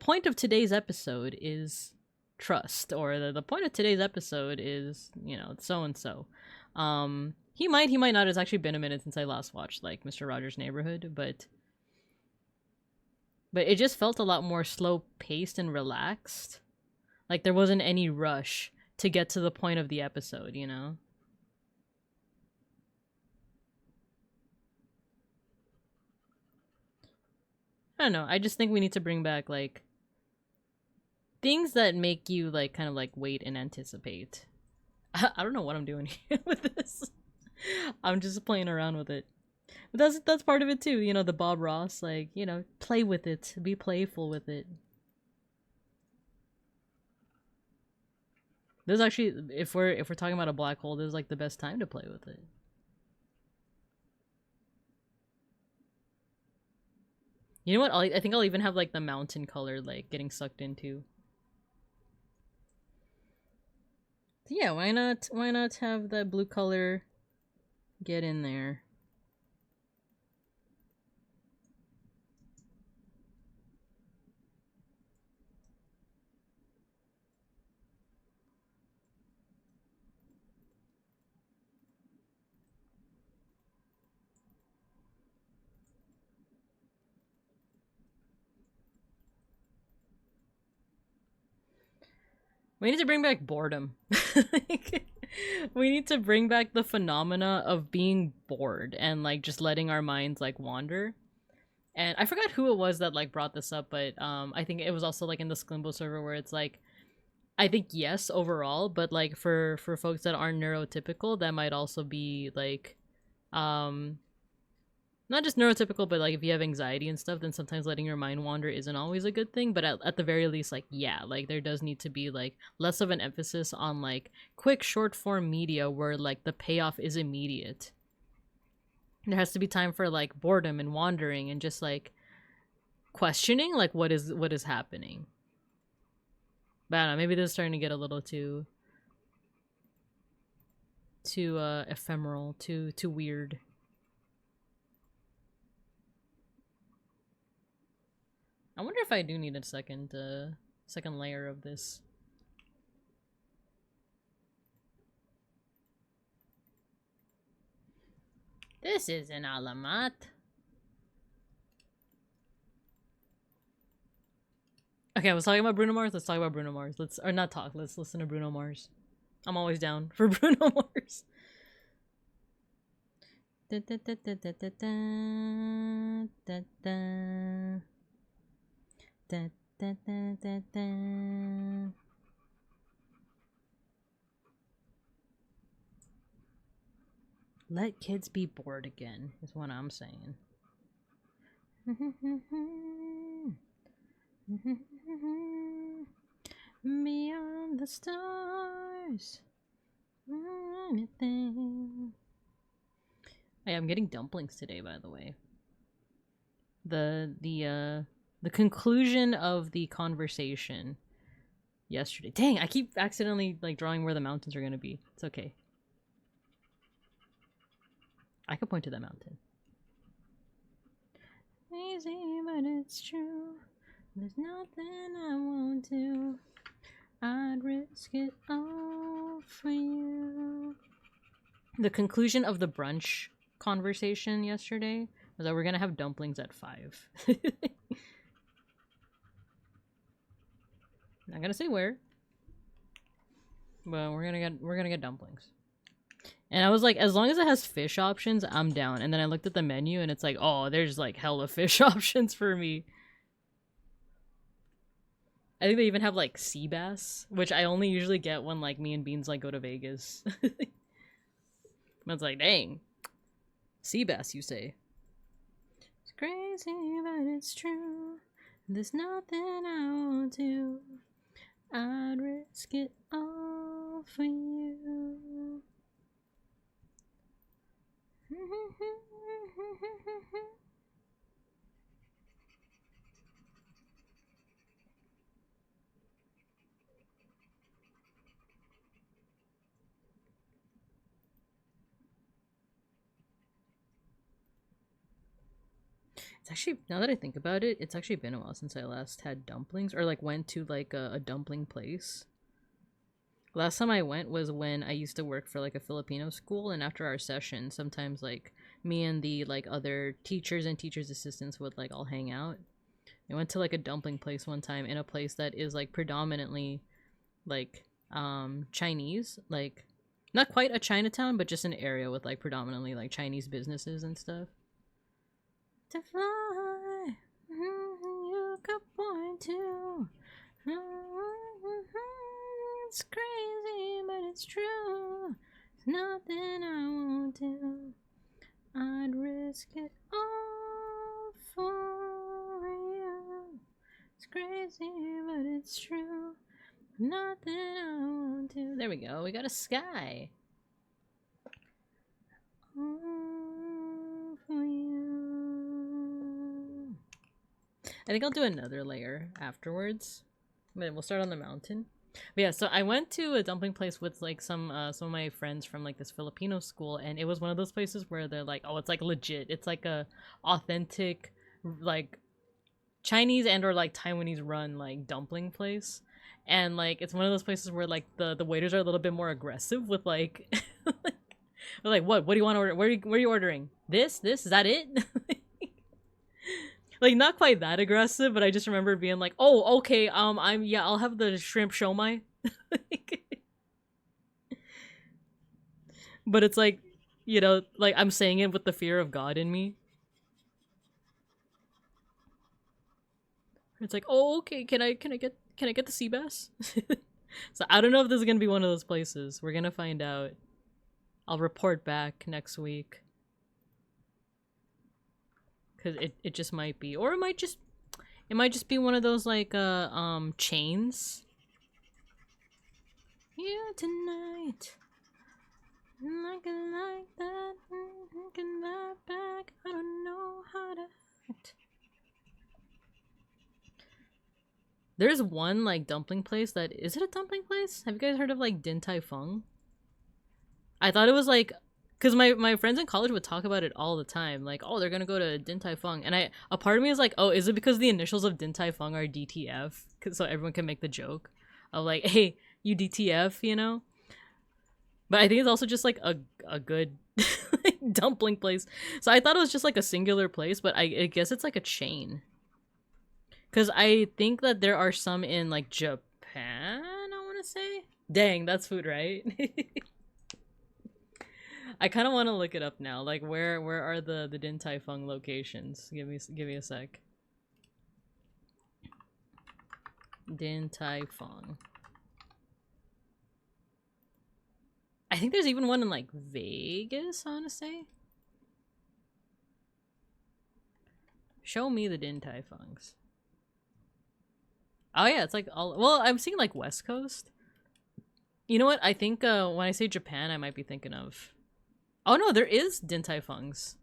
point of today's episode is trust, or the point of today's episode is, you know, so and so. He might not. It's actually been a minute since I last watched like Mr. Rogers' Neighborhood, but it just felt a lot more slow paced and relaxed. Like there wasn't any rush to get to the point of the episode, you know? I don't know. I just think we need to bring back like things that make you like kind of like wait and anticipate. I don't know what I'm doing here with this. I'm just playing around with it. But that's part of it too, you know, the Bob Ross, like, you know, play with it, be playful with it. This is actually, if we're talking about a black hole, this is like the best time to play with it. You know what? I think I'll even have like the mountain color like getting sucked into. So yeah, why not have that blue color get in there? We need to bring back boredom. We need to bring back the phenomena of being bored and like just letting our minds like wander. And I forgot who it was that like brought this up, but I think it was also like in the Sklimbo server where it's like, I think yes overall, but like for folks that aren't neurotypical, that might also be like not just neurotypical, but like if you have anxiety and stuff, then sometimes letting your mind wander isn't always a good thing. But at the very least, like, yeah, like there does need to be like less of an emphasis on like quick short form media where like the payoff is immediate. There has to be time for like boredom and wandering and just like questioning like what is happening. But I don't know, maybe this is starting to get a little too ephemeral, too weird. I wonder if I do need a second layer of this. This is an alamat. Okay, I was talking about Bruno Mars. Let's talk about Bruno Mars. Let's listen to Bruno Mars. I'm always down for Bruno Mars. Da, da, da, da, da, da, da, da. Da, da, da, da, da. Let kids be bored again, is what I'm saying. Beyond the stars. Anything. Hey, I'm getting dumplings today, by the way. The conclusion of the conversation yesterday. Dang, I keep accidentally like drawing where the mountains are gonna be. It's okay. I could point to that mountain. Easy, but it's true. There's nothing I won't do. I'd risk it all for you. The conclusion of the brunch conversation yesterday was that we're gonna have dumplings at 5. Not gonna say where, but we're gonna get dumplings. And I was like, as long as it has fish options, I'm down. And then I looked at the menu and it's like, oh, there's like hella fish options for me. I think they even have like sea bass, which I only usually get when like me and Beans like go to Vegas. But it's like, dang, sea bass, you say? It's crazy, but it's true. There's nothing I won't do. I'd risk it all for you. It's actually, now that I think about it, it's actually been a while since I last had dumplings or like went to like a dumpling place. Last time I went was when I used to work for like a Filipino school, and after our session, sometimes like me and the like other teachers and teachers assistants would like all hang out. I went to like a dumpling place one time in a place that is like predominantly like Chinese, like not quite a Chinatown, but just an area with like predominantly like Chinese businesses and stuff. To fly, you could point to. It's crazy, but it's true. There's nothing I won't do. I'd risk it all for you. It's crazy, but it's true. Nothing I won't do. There we go. We got a sky. All for you. I think I'll do another layer afterwards. But we'll start on the mountain. But yeah, so I went to a dumpling place with like some of my friends from like this Filipino school, and it was one of those places where they're like, oh, it's like legit. It's like a authentic like Chinese and or like Taiwanese run like dumpling place. And like it's one of those places where like the waiters are a little bit more aggressive with like like what do you want to order? Where are you ordering? This? Is that it? Like not quite that aggressive, but I just remember being like, "Oh, okay, I'll have the shrimp shomai." But it's like, you know, like I'm saying it with the fear of God in me. It's like, "Oh, okay, can I get the sea bass?" So I don't know if this is going to be one of those places. We're going to find out. I'll report back next week. Cause it just might be, or it might just be one of those like chains. You tonight, like that, looking that back. I don't know how to act. There's one like dumpling place that is it a dumpling place? Have you guys heard of like Din Tai Fung? I thought it was like. Because my friends in college would talk about it all the time. Like, oh, they're going to go to Din Tai Fung. And a part of me is like, oh, is it because the initials of Din Tai Fung are DTF? So everyone can make the joke of like, hey, you DTF, you know? But I think it's also just like a good dumpling place. So I thought it was just like a singular place, but I guess it's like a chain. Because I think that there are some in like Japan, I want to say. Dang, that's food, right? I kind of want to look it up now. Like, where are the Din Tai Fung locations? Give me a sec. Din Tai Fung. I think there's even one in like Vegas, I want to say. Show me the Din Tai Fungs. Oh yeah, it's like all. Well, I'm seeing like West Coast. You know what? I think when I say Japan, I might be thinking of. Oh no, there is Din Tai Fungs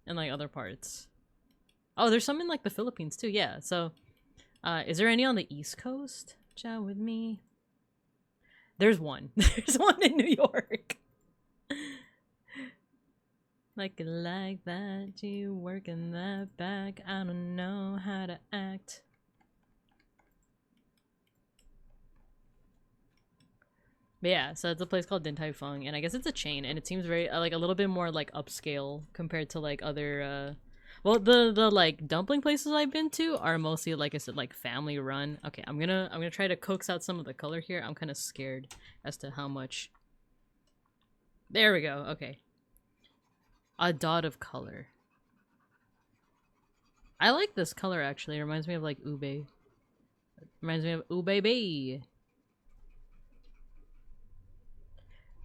in like other parts. Oh, there's some in like the Philippines too. Yeah. So, is there any on the East Coast? Chat with me. There's one. There's one in New York. Like that, you working that back. I don't know how to act. But yeah, so it's a place called Din Tai Fung, and I guess it's a chain, and it seems very like a little bit more like upscale compared to like other well, the like dumpling places I've been to are mostly, like I said, like family run. Okay, I'm gonna try to coax out some of the color here. I'm kind of scared as to how much. There we go. Okay, a dot of color. I like this color actually. It reminds me of like ube. Reminds me of ube.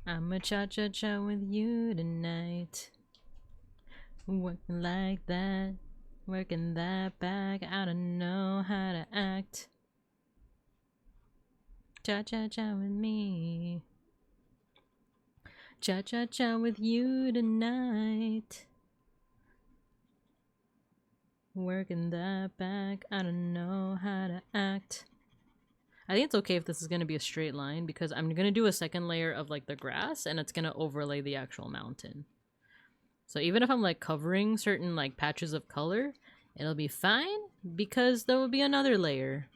I'ma cha-cha-cha with you tonight. Working like that. Working that back, I don't know how to act. Cha-cha-cha with me. Cha-cha-cha with you tonight. Working that back, I don't know how to act. I think it's okay if this is going to be a straight line because I'm going to do a second layer of like the grass and it's going to overlay the actual mountain. So even if I'm like covering certain like patches of color, it'll be fine because there will be another layer.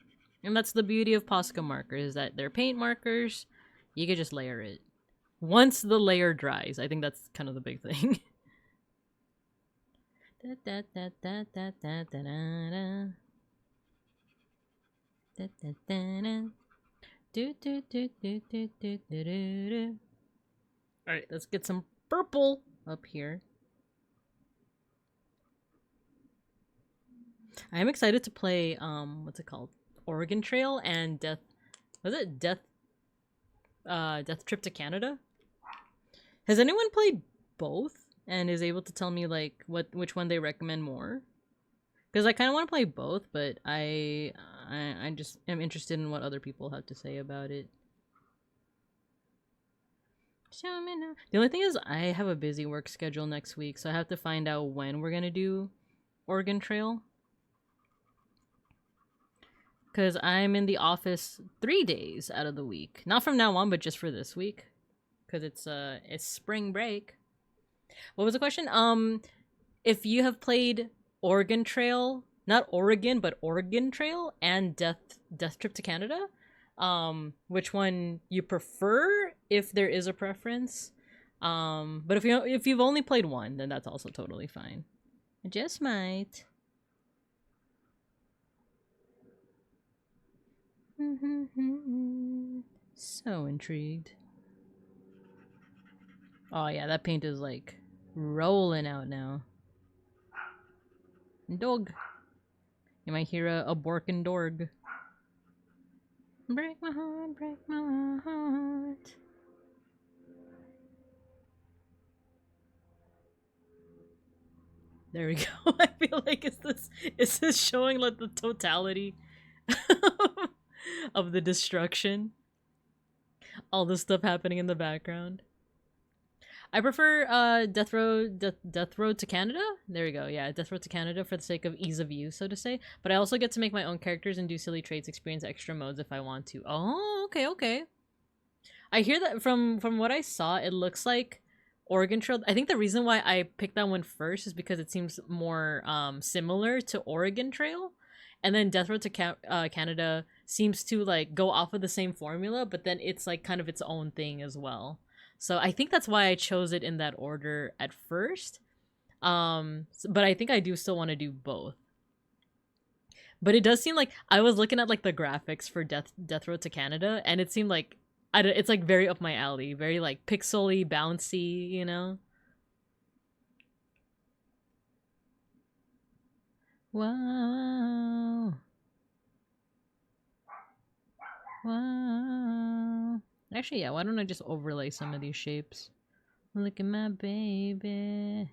And that's the beauty of POSCA markers, that they're paint markers. You can just layer it. Once the layer dries, I think that's kind of the big thing. Alright, let's get some purple up here. I am excited to play, what's it called? Oregon Trail and Death Trip to Canada? Has anyone played both and is able to tell me like which one they recommend more? Because I kind of want to play both, but I just am interested in what other people have to say about it. Show me now. The only thing is I have a busy work schedule next week, so I have to find out when we're gonna do Oregon Trail. Because I'm in the office 3 days out of the week. Not from now on, but just for this week. Because it's spring break. What was the question? If you have played Oregon Trail, not Oregon, but Oregon Trail and Death Trip to Canada, which one you prefer, if there is a preference. But if you've only played one, then that's also totally fine. I just might. So intrigued. Oh yeah, that paint is like rolling out now. Dog. You might hear a borkin' dorg. Break my heart, break my heart. There we go. I feel like is this showing like the totality of the destruction? All the stuff happening in the background. I prefer Death Road to Canada. There we go. Yeah, Death Road to Canada for the sake of ease of use, so to say. But I also get to make my own characters and do silly traits, experience extra modes if I want to. Oh, okay, okay. I hear that from what I saw, it looks like Oregon Trail. I think the reason why I picked that one first is because it seems more similar to Oregon Trail. And then Death Road to Canada seems to like go off of the same formula, but then it's like kind of its own thing as well. So I think that's why I chose it in that order at first. But I think I do still want to do both. But it does seem like I was looking at like the graphics for Death Road to Canada, and it seemed like it's like very up my alley, very like pixely, bouncy, you know. Wow. Wow. Actually, yeah, why don't I just overlay some of these shapes? Look at my baby.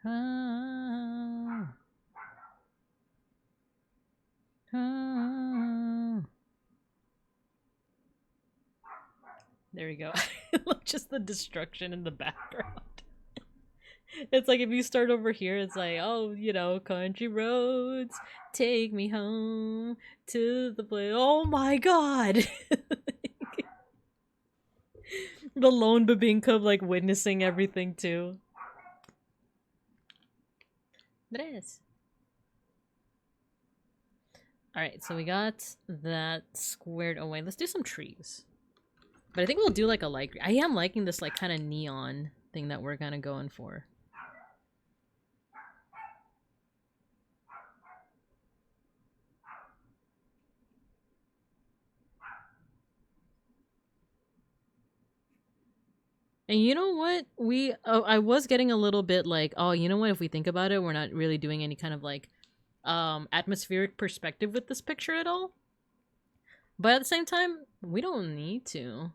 Oh. Oh. There we go. Look, just the destruction in the background. It's like if you start over here, it's like, oh, you know, country roads, take me home to the place. Oh my god! The lone Babinka like witnessing everything too. Tres. Alright, so we got that squared away. Let's do some trees. But I think we'll do like a light green. I am liking this like kind of neon thing that we're kind of going for. And you know what? I was getting a little bit like, oh, you know what? If we think about it, we're not really doing any kind of like atmospheric perspective with this picture at all. But at the same time, we don't need to.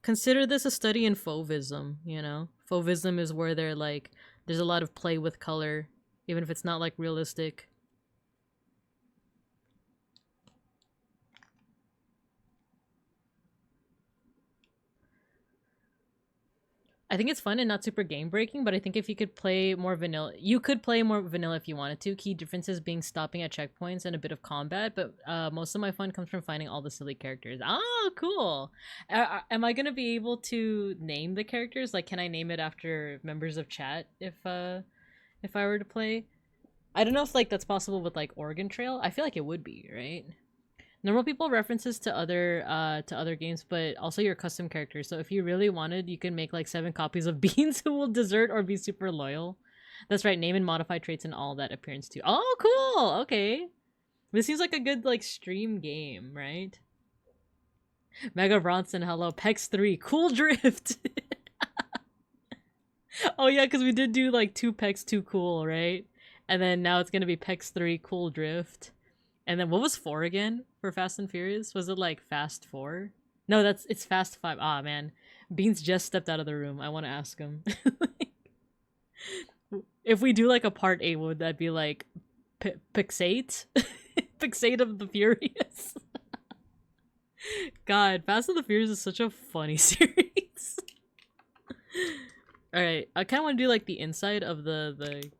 Consider this a study in fauvism, you know? Fauvism is where they're like There's a lot of play with color, even if it's not like realistic. I think it's fun and not super game breaking, but I think if you could play more vanilla, you could play more vanilla if you wanted to. Key differences being stopping at checkpoints and a bit of combat, but most of my fun comes from finding all the silly characters. Oh, cool. Am I gonna be able to name the characters? Like, can I name it after members of chat if I were to play? I don't know if like that's possible with like Oregon Trail. I feel like it would be, right? Normal people references to other games, but also your custom characters. So if you really wanted, you can make like 7 copies of Beans who will desert or be super loyal. That's right, name and modify traits and all that appearance too. Oh, cool. Okay. This seems like a good like stream game, right? Mega Bronson, hello. Pex 3, cool drift. Oh yeah, because we did do like 2 Pex 2 cool, right? And then now it's gonna be Pex 3 cool drift. And then what was 4 again for Fast and Furious? Was it like Fast 4? No, it's Fast 5. Ah, man. Beans just stepped out of the room. I want to ask him. If we do like a part 8, would that be like Pixate? Pixate of the Furious? God, Fast and the Furious is such a funny series. Alright, I kind of want to do like the inside of the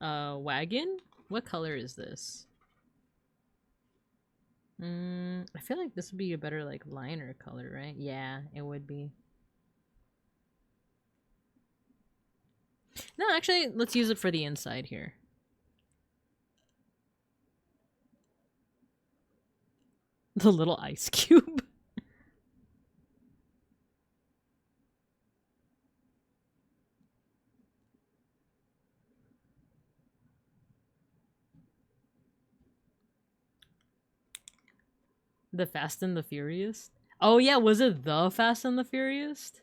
wagon. What color is this? I feel like this would be a better like liner color, right? Yeah, it would be. No, actually, let's use it for the inside here. The little ice cube. The Fast and the Furious? Oh yeah, was it the Fast and the Furious?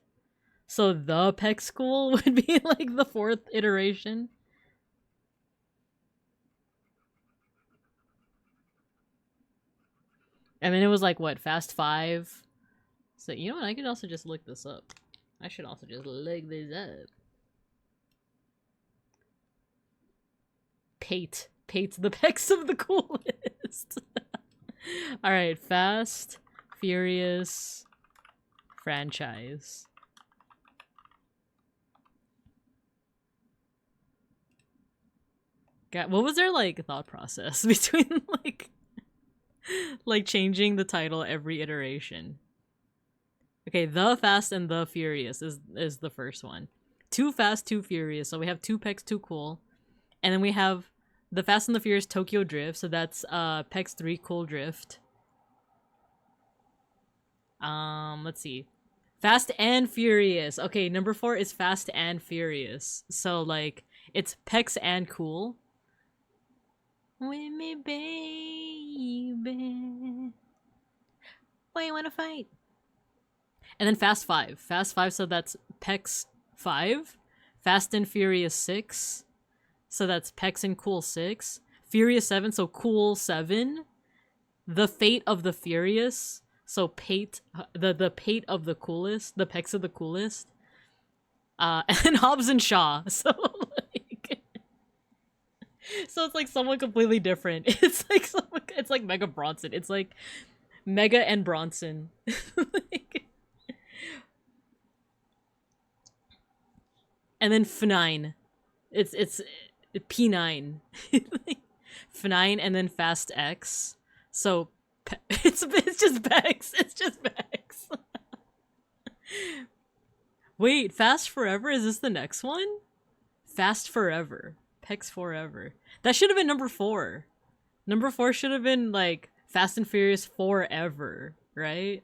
So the Peck School would be like the 4th iteration? And then it was like, what, Fast 5? So, you know what, I could also just look this up. I should also just look this up. Pate the Pecks of the coolest. Alright, Fast, Furious, franchise. God, what was their, like, thought process between, like changing the title every iteration? Okay, The Fast and the Furious is the first one. Too Fast, Too Furious. So we have 2 Pecs, Too Cool. And then we have The Fast and the Furious Tokyo Drift. So that's Pecs 3 Cool Drift. Let's see. Fast and Furious. Okay, number 4 is Fast and Furious. So like it's Pecs and Cool. With me, baby. Why you wanna fight? And then Fast 5. Fast 5, so that's Pecs 5. Fast and Furious 6. So that's Pecs and Cool 6. Furious 7, so Cool 7. The Fate of the Furious. So Pate, the Pate of the Coolest. The Pecs of the Coolest. And Hobbs and Shaw. So like... So it's like someone completely different. It's like Mega Bronson. It's like Mega and Bronson. Like... And then F9. It's P9. F9 and then Fast X. So it's just Bex. It's just Bex. Wait, Fast Forever? Is this the next one? Fast Forever. Pex Forever. That should have been number 4. Number 4 should have been like Fast and Furious Forever, right?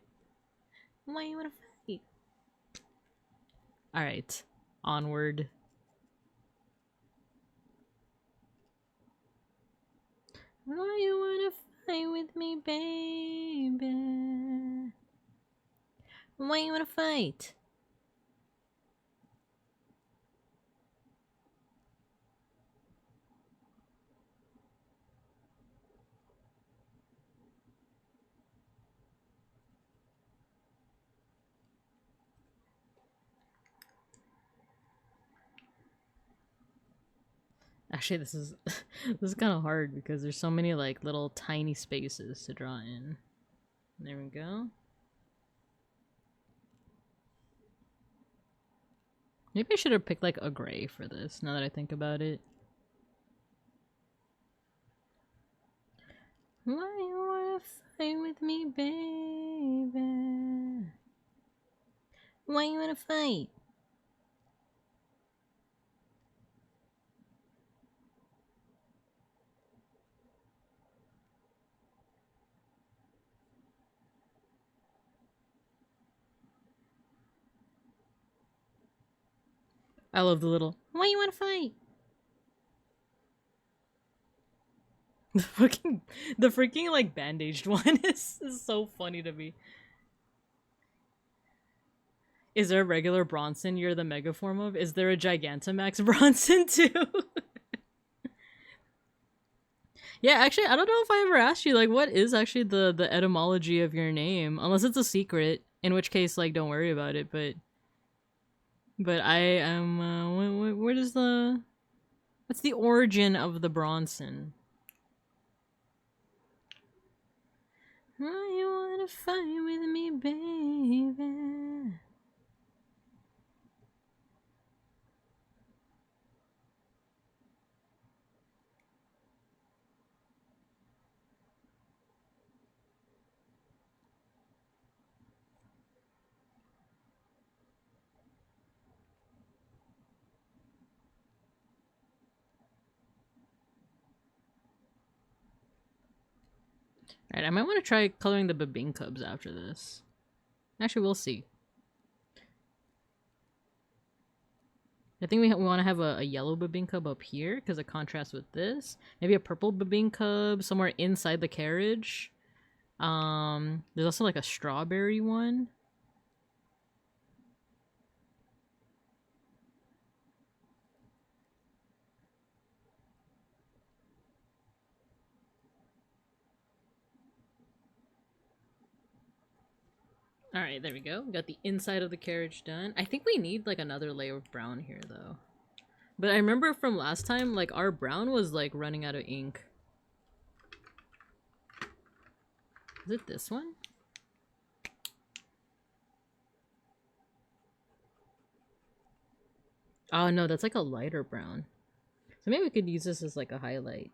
Why you wanna fight? Alright. Onward. Why you wanna fight with me, baby? Why you wanna fight? Actually, this is this is kind of hard because there's so many like little tiny spaces to draw in. There we go. Maybe I should have picked like a gray for this, now that I think about it. Why you wanna fight with me, baby? Why you wanna fight? I love the little, why you wanna fight? The freaking like bandaged one is so funny to me. Is there a regular Bronson you're the mega form of? Is there a Gigantamax Bronson too? Yeah, actually, I don't know if I ever asked you, like, what is actually the etymology of your name? Unless it's a secret, in which case, like, don't worry about it, but I am, where does the... What's the origin of the Bronson? Why you wanna fight with me, baby? Alright, I might want to try coloring the Babing Cubs after this. Actually, we'll see. I think we want to have a yellow Babing Cub up here because it contrasts with this. Maybe a purple Babing Cub somewhere inside the carriage. There's also like a strawberry one. Alright, there we go. We got the inside of the carriage done. I think we need like another layer of brown here though. But I remember from last time, like our brown was like running out of ink. Is it this one? Oh no, that's like a lighter brown. So maybe we could use this as like a highlight.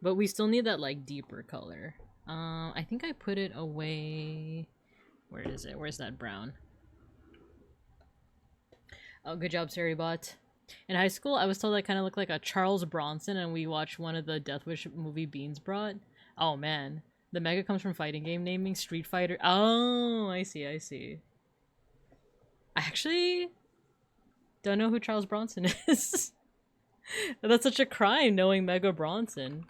But we still need that like deeper color. I think I put it away. Where is it? Where's that brown? Oh, good job, Saribot. In high school, I was told I kind of looked like a Charles Bronson, and we watched one of the Death Wish movie Beans brought. Oh man, the mega comes from fighting game naming Street Fighter. Oh, I see, I see. I actually don't know who Charles Bronson is. That's such a crime, knowing Mega Bronson.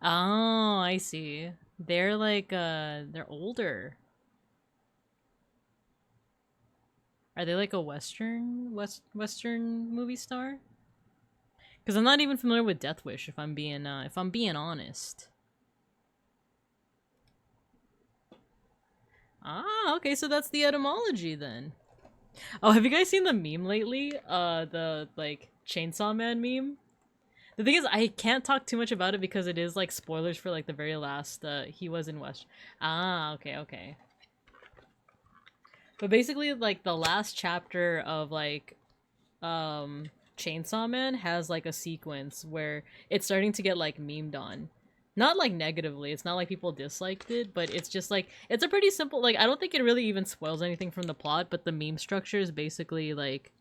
Oh, I see. They're like, they're older. Are they like a Western movie star? Because I'm not even familiar with Death Wish, if I'm being honest. Ah, okay, so that's the etymology then. Oh, have you guys seen the meme lately? The like Chainsaw Man meme. The thing is, I can't talk too much about it because it is like spoilers for like the very last. He was in West. Ah, okay, okay. But basically, like the last chapter of like, Chainsaw Man has like a sequence where it's starting to get like memed on. Not like negatively, it's not like people disliked it, but it's just like, it's a pretty simple, like, I don't think it really even spoils anything from the plot, but the meme structure is basically like,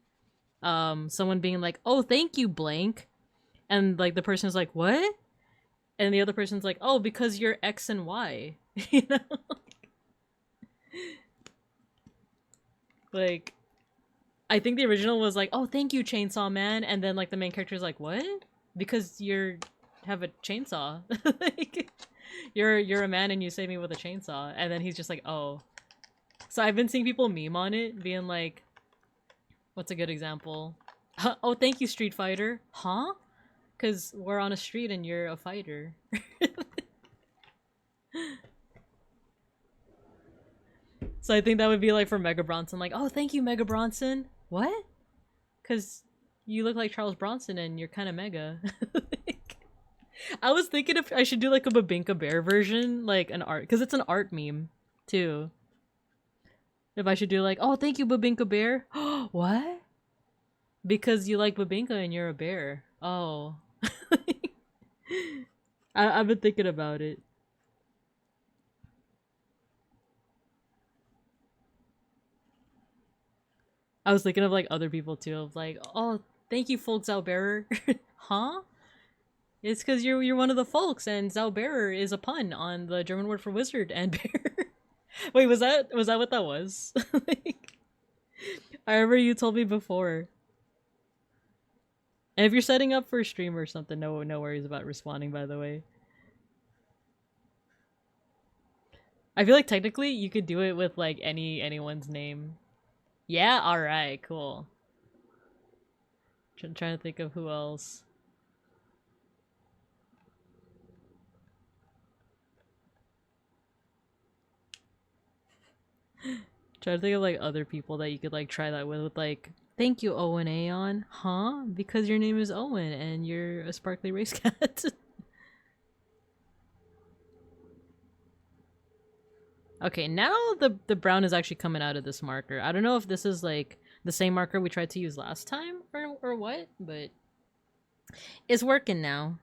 someone being like, oh, thank you, blank. And like the person's like, what? And the other person's like, oh, because you're X and Y. You know? Like, I think the original was like, oh, thank you, Chainsaw Man. And then like the main character's like, what? Because you're have a chainsaw. Like, you're a man and you save me with a chainsaw. And then he's just like, oh. So I've been seeing people meme on it, being like, what's a good example? Oh, thank you, Street Fighter. Huh? Because we're on a street and you're a fighter. So I think that would be like for Mega Bronson, like, oh, thank you, Mega Bronson. What? Because you look like Charles Bronson and you're kind of mega. I was thinking if I should do like a Babinka Bear version, like an art, because it's an art meme too. If I should do like, oh, thank you, Babinka Bear. What? Because you like Babinka and you're a bear. Oh. I've been thinking about it. I was thinking of like other people too, of like, oh, thank you, Folk Zauberer. Huh? It's because you're one of the folks, and Zauberer is a pun on the German word for wizard and bear. Wait, was that what that was? Like, I remember you told me before. And if you're setting up for a stream or something, no worries about responding, by the way. I feel like technically you could do it with like anyone's name. Yeah, alright, cool. Trying to think of who else. Trying to think of like other people that you could like try that with like, thank you, Owen Aeon. Huh? Because your name is Owen and you're a sparkly race cat. Okay, now the brown is actually coming out of this marker. I don't know if this is like the same marker we tried to use last time or what, but it's working now.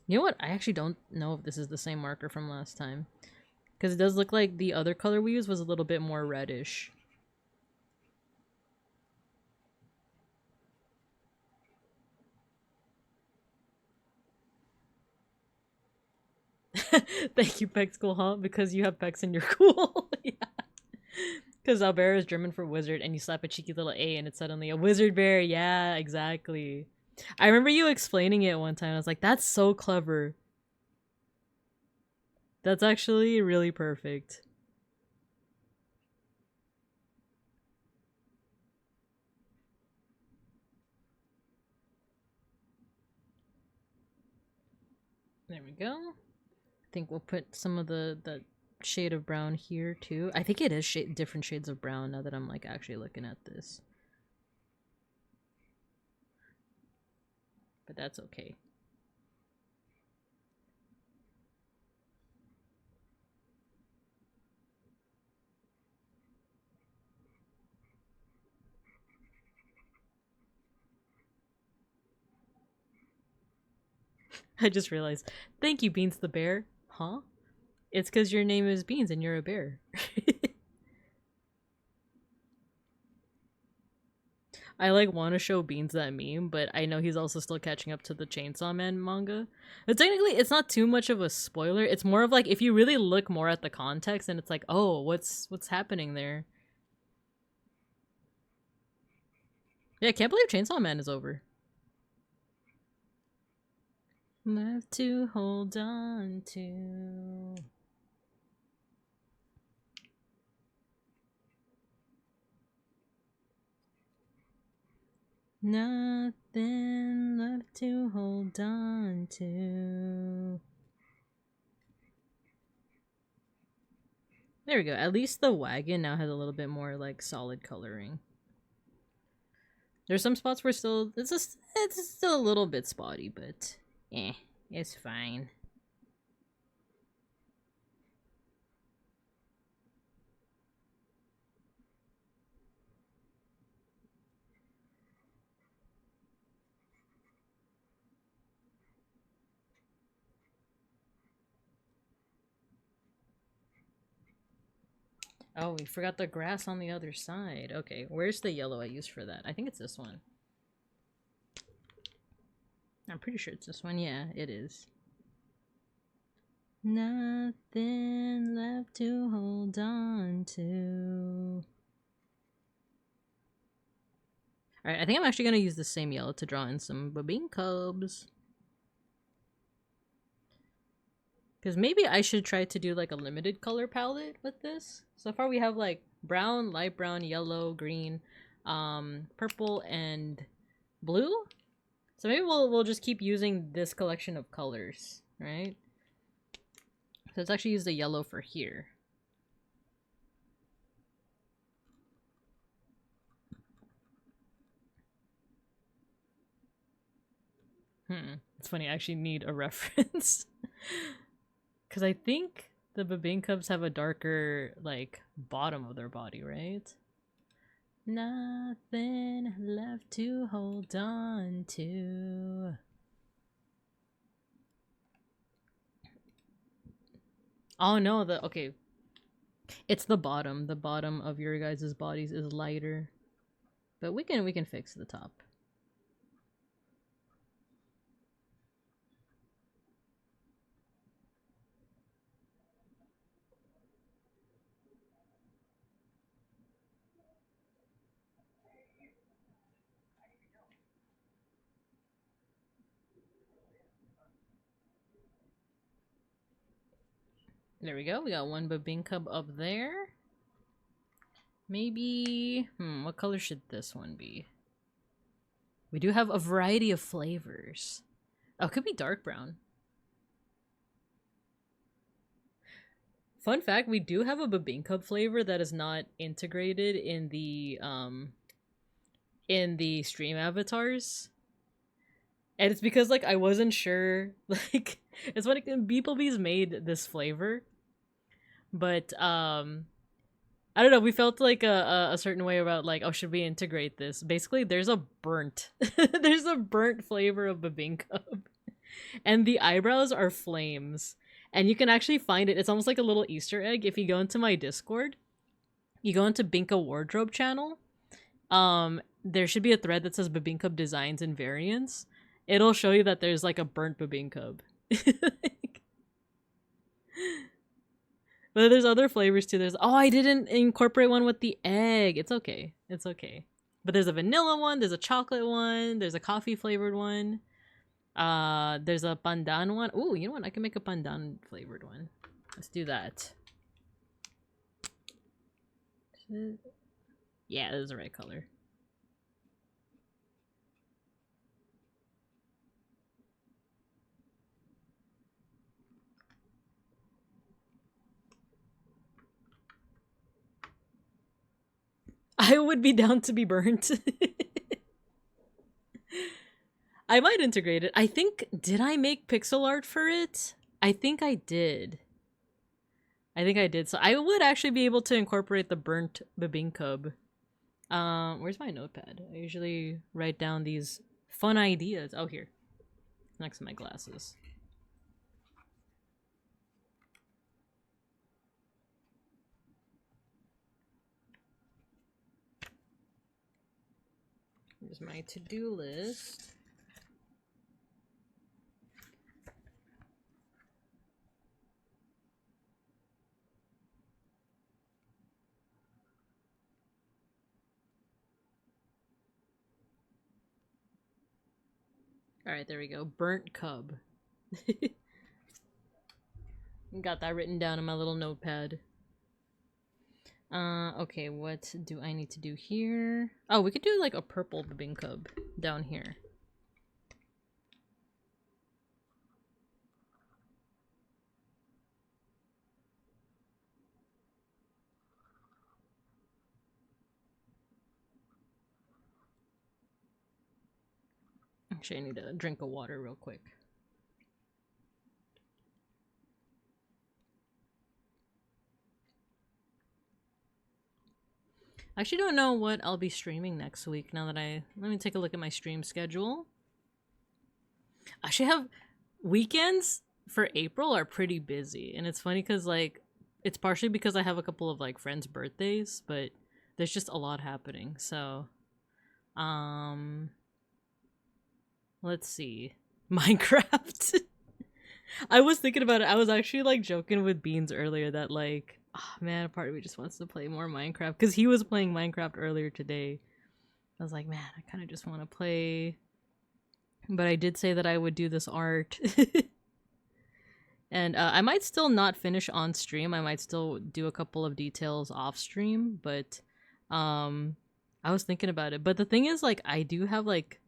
You know what? I actually don't know if this is the same marker from last time. Because it does look like the other color we used was a little bit more reddish. Thank you, Peck School, huh? Because you have Pecks and you're cool. Yeah. Because Albert is German for wizard, and you slap a cheeky little A and it's suddenly a wizard bear. Yeah, exactly. I remember you explaining it one time. I was like, that's so clever. That's actually really perfect. There we go. I think we'll put some of the shade of brown here too. I think it is different shades of brown now that I'm like actually looking at this. But that's okay. I just realized. Thank you, Beans the Bear. Huh? It's because your name is Beans and you're a bear. I like want to show Beans that meme, but I know he's also still catching up to the Chainsaw Man manga. But technically, it's not too much of a spoiler. It's more of like if you really look more at the context, and it's like, oh, what's happening there? Yeah, I can't believe Chainsaw Man is over. Left to hold on to. Nothing left to hold on to. There we go. At least the wagon now has a little bit more like solid coloring. There's some spots where still it's still a little bit spotty, but it's fine. Oh, we forgot the grass on the other side. Okay, where's the yellow I used for that? I think it's this one. I'm pretty sure it's this one. Yeah, it is. Nothing left to hold on to. Alright, I think I'm actually going to use the same yellow to draw in some baboon cubs. Because maybe I should try to do like a limited color palette with this. So far we have like brown, light brown, yellow, green, purple, and blue. So maybe we'll just keep using this collection of colors right? So let's actually use the yellow for here. It's funny, I actually need a reference. Because I think the Babinkas have a darker, like, bottom of their body, right? Nothing left to hold on to. Oh no, okay. It's the bottom. The bottom of your guys' bodies is lighter. But we can fix the top. There we go. We got one Babinkub up there. Maybe... what color should this one be? We do have a variety of flavors. Oh, it could be dark brown. Fun fact, we do have a Babinkub flavor that is not integrated in the stream avatars. And it's because, like, I wasn't sure, like, it's funny, beeplebees made this flavor. But, I don't know, we felt like a certain way about, like, oh, should we integrate this? Basically, there's a burnt, there's a burnt flavor of Babinkub. And the eyebrows are flames. And you can actually find it, it's almost like a little Easter egg. If you go into my Discord, you go into Binka Wardrobe channel, there should be a thread that says Babinkub Designs and Variants. It'll show you that there's, like, a burnt Babinkub. But there's other flavors too. There's, oh, I didn't incorporate one with the egg. It's okay. It's okay. But there's a vanilla one, there's a chocolate one, there's a coffee flavored one. There's a pandan one. Ooh, you know what? I can make a pandan flavored one. Let's do that. Yeah, this is the right color. I would be down to be burnt. I might integrate it. I think, did I make pixel art for it? I think I did. So I would actually be able to incorporate the burnt Babinkub. Where's my notepad? I usually write down these fun ideas. Oh, here. Next to my glasses. Here's my to-do list. Alright, there we go. Burnt cub. Got that written down in my little notepad. Okay, what do I need to do here? Oh, we could do like a purple Babinkub down here. Actually, I need a drink of water real quick. I actually don't know what I'll be streaming next week now that let me take a look at my stream schedule. I actually have weekends for April are pretty busy, and it's funny because, like, it's partially because I have a couple of, like, friends' birthdays, but there's just a lot happening, so let's see. Minecraft. I was thinking about it. I was actually, like, joking with Beans earlier that, like, oh man, a part of me just wants to play more Minecraft, because he was playing Minecraft earlier today. I was like, man, I kind of just want to play, but I did say that I would do this art. And I might still not finish on stream. I might still do a couple of details off stream, but I was thinking about it. But the thing is, like, I do have, like,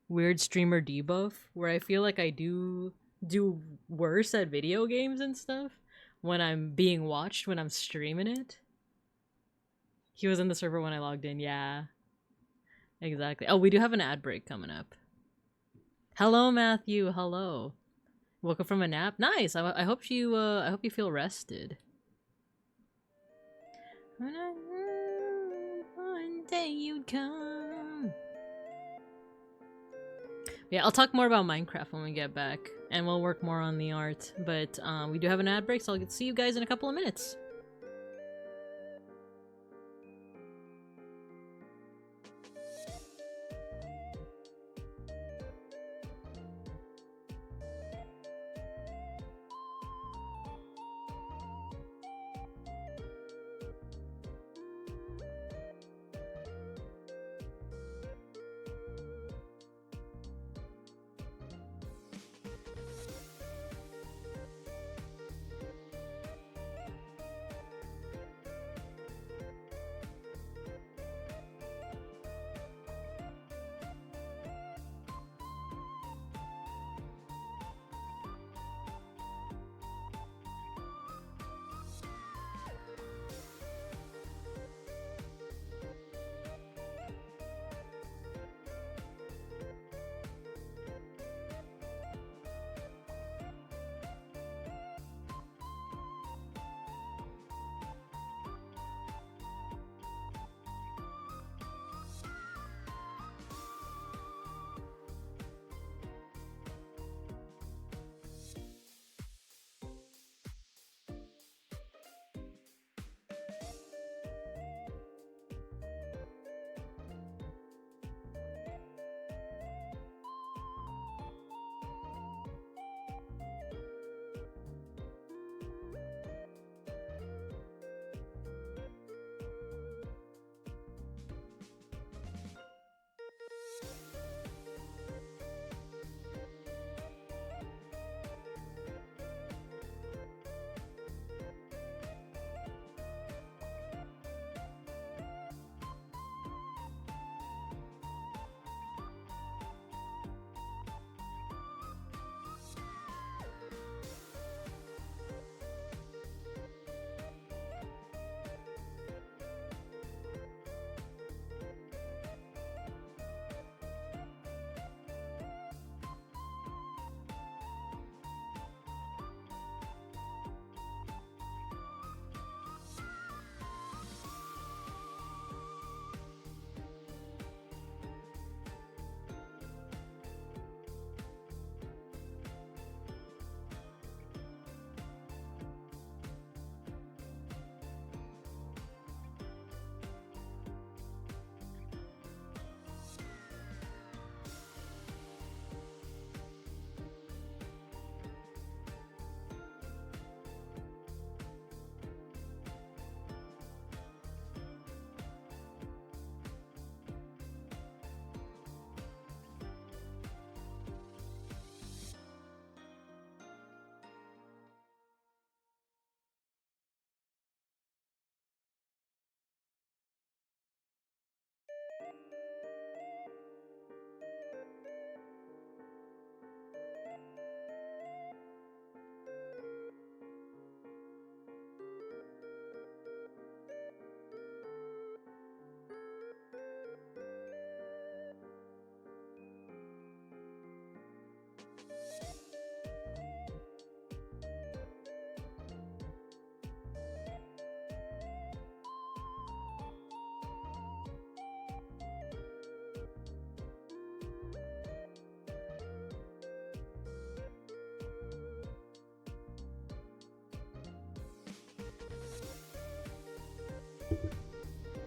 weird streamer debuff where I feel like I do do worse at video games and stuff when I'm being watched when I'm streaming it. He was in the server when I logged in. Yeah, exactly. Oh, we do have an ad break coming up. Hello, Matthew. Hello. Woke up from a nap. Nice. I hope you feel rested. One day you'd come. Yeah, I'll talk more about Minecraft when we get back, and we'll work more on the art. But we do have an ad break, so I'll see you guys in a couple of minutes.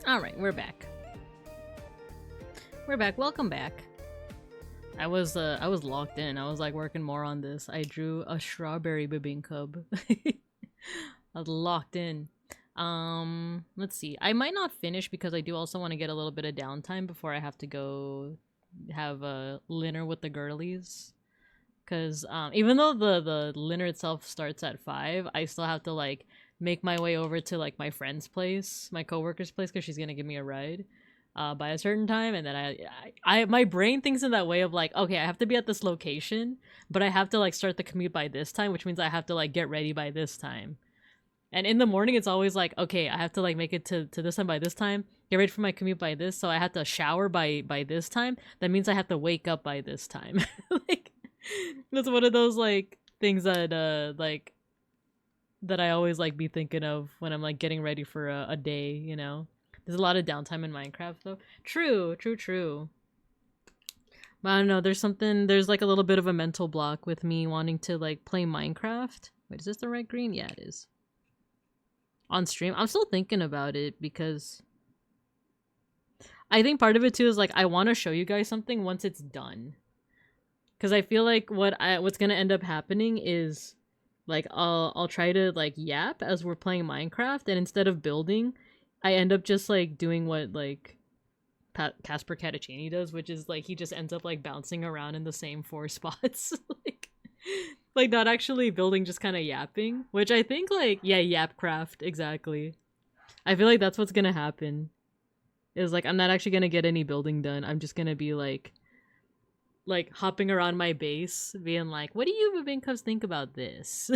All right, we're back. We're back. Welcome back. I was locked in. I was like working more on this. I drew a strawberry bibingcub. I was locked in. Let's see. I might not finish because I do also want to get a little bit of downtime before I have to go have a dinner with the girlies. Cause even though the dinner itself starts at 5, I still have to like make my way over to like my friend's place, my coworker's place, because she's gonna give me a ride. by a certain time, and then my brain thinks in that way of like, okay, I have to be at this location, but I have to like start the commute by this time, which means I have to like get ready by this time. And in the morning, it's always like, okay, I have to like make it to this time by this time, get ready for my commute by this, so I have to shower by this time. That means I have to wake up by this time. Like, that's one of those like things that like that I always like be thinking of when I'm like getting ready for a day, you know. There's a lot of downtime in Minecraft though. True. But I don't know, there's like a little bit of a mental block with me wanting to like play Minecraft. Wait, is this the right green? Yeah, it is. On stream. I'm still thinking about it because I think part of it too is like I want to show you guys something once it's done. Cuz I feel like what's going to end up happening is like I'll try to like yap as we're playing Minecraft, and instead of building, I end up just like doing what like Casper Catacini does, which is like he just ends up like bouncing around in the same 4 spots. like not actually building, just kind of yapping, which I think like, yeah, Yapcraft, exactly. I feel like that's what's gonna happen. Is like I'm not actually gonna get any building done. I'm just gonna be like hopping around my base, being like, what do you Babinkovs think about this?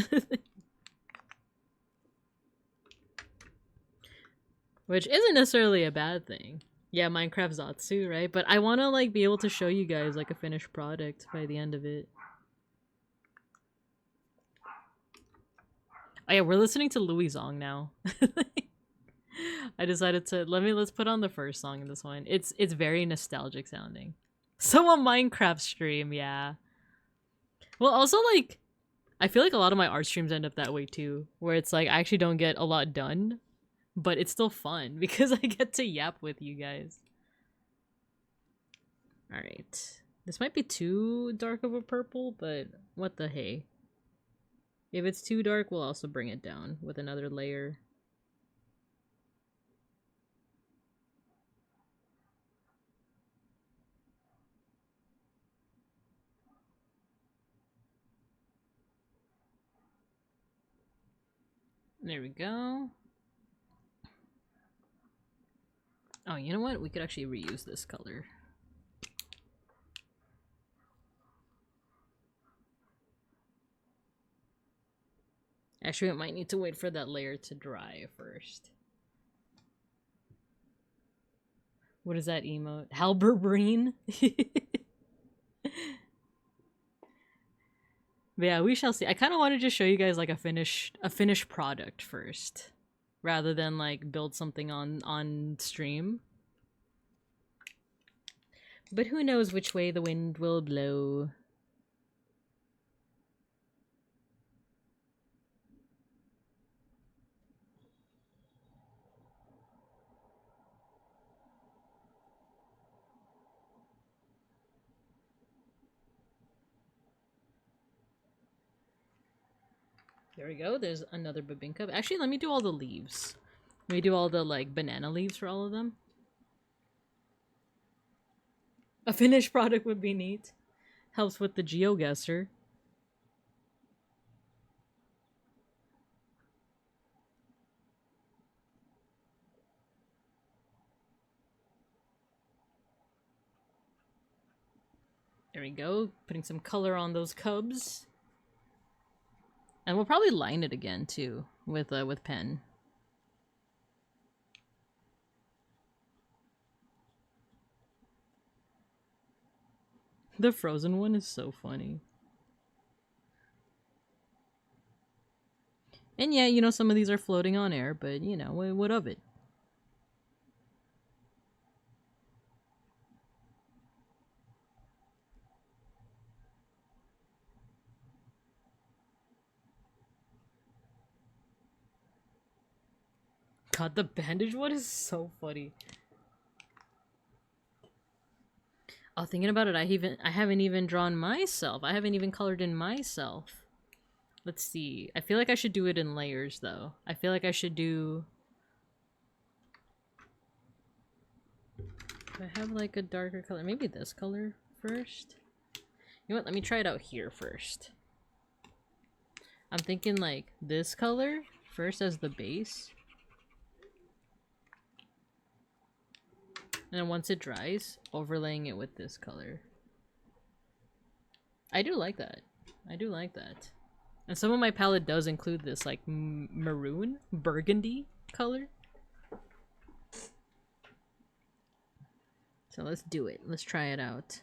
Which isn't necessarily a bad thing. Yeah, Minecraft Zatsu, right? But I want to like be able to show you guys like a finished product by the end of it. Oh yeah, we're listening to Louis Zong now. I decided to let's put on the first song in this one. It's very nostalgic sounding. So a Minecraft stream, yeah. Well, also like I feel like a lot of my art streams end up that way too, where it's like I actually don't get a lot done, but it's still fun because I get to yap with you guys. All right. This might be too dark of a purple, but what the hey. If it's too dark, we'll also bring it down with another layer. There we go. Oh, you know what? We could actually reuse this color. Actually, it might need to wait for that layer to dry first. What is that emote? Halberbreen? But yeah, we shall see. I kind of want to just show you guys like a finished product first, rather than like build something on stream. But who knows which way the wind will blow. There we go. There's another Babinka. Actually, let me do all the leaves. Let me do all the like banana leaves for all of them. A finished product would be neat. Helps with the GeoGuessr. There we go. Putting some color on those cubs. And we'll probably line it again too with pen. The frozen one is so funny. And yeah, you know, some of these are floating on air, but you know, what of it? God, the bandage one is so funny. Oh, thinking about it, I haven't even drawn myself. I haven't even colored in myself. Let's see. I feel like I should do it in layers, though. I feel like I should do... Do I have, like, a darker color? Maybe this color first? You know what? Let me try it out here first. I'm thinking, like, this color first as the base. And then once it dries, overlaying it with this color. I do like that. I do like that. And some of my palette does include this like maroon, burgundy color. So let's do it. Let's try it out.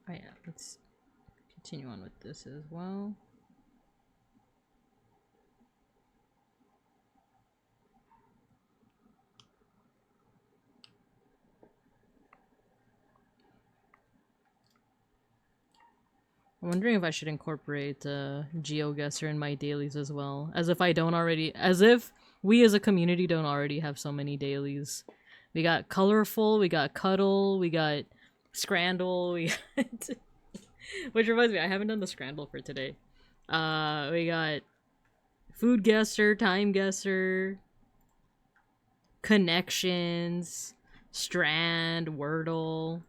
Oh yeah, let's continue on with this as well. I'm wondering if I should incorporate GeoGuessr in my dailies as well. As if we as a community don't already have so many dailies. We got colorful, we got cuddle, we got scrandle, we got which reminds me, I haven't done the scrandle for today. We got food guesser, time guesser, connections, strand, wordle.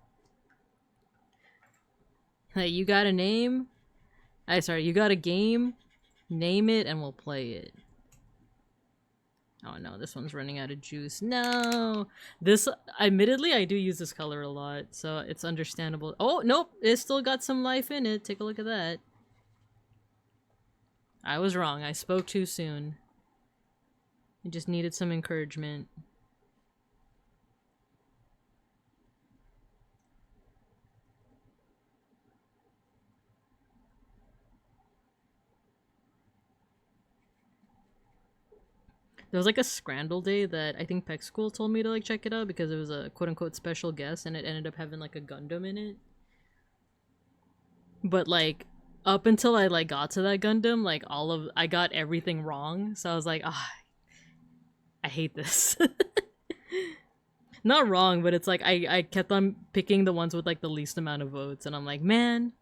Hey, you got a name? You got a game? Name it and we'll play it. Oh no, this one's running out of juice. No! This, admittedly, I do use this color a lot, so it's understandable. Oh, nope! It still got some life in it. Take a look at that. I was wrong. I spoke too soon. I just needed some encouragement. There was like a Scrandle day that I think Peck School told me to like check it out because it was a quote-unquote special guest and it ended up having like a Gundam in it. But like up until I like got to that Gundam, like I got everything wrong. So I was like, ah, I hate this. Not wrong, but it's like I kept on picking the ones with like the least amount of votes and I'm like, man,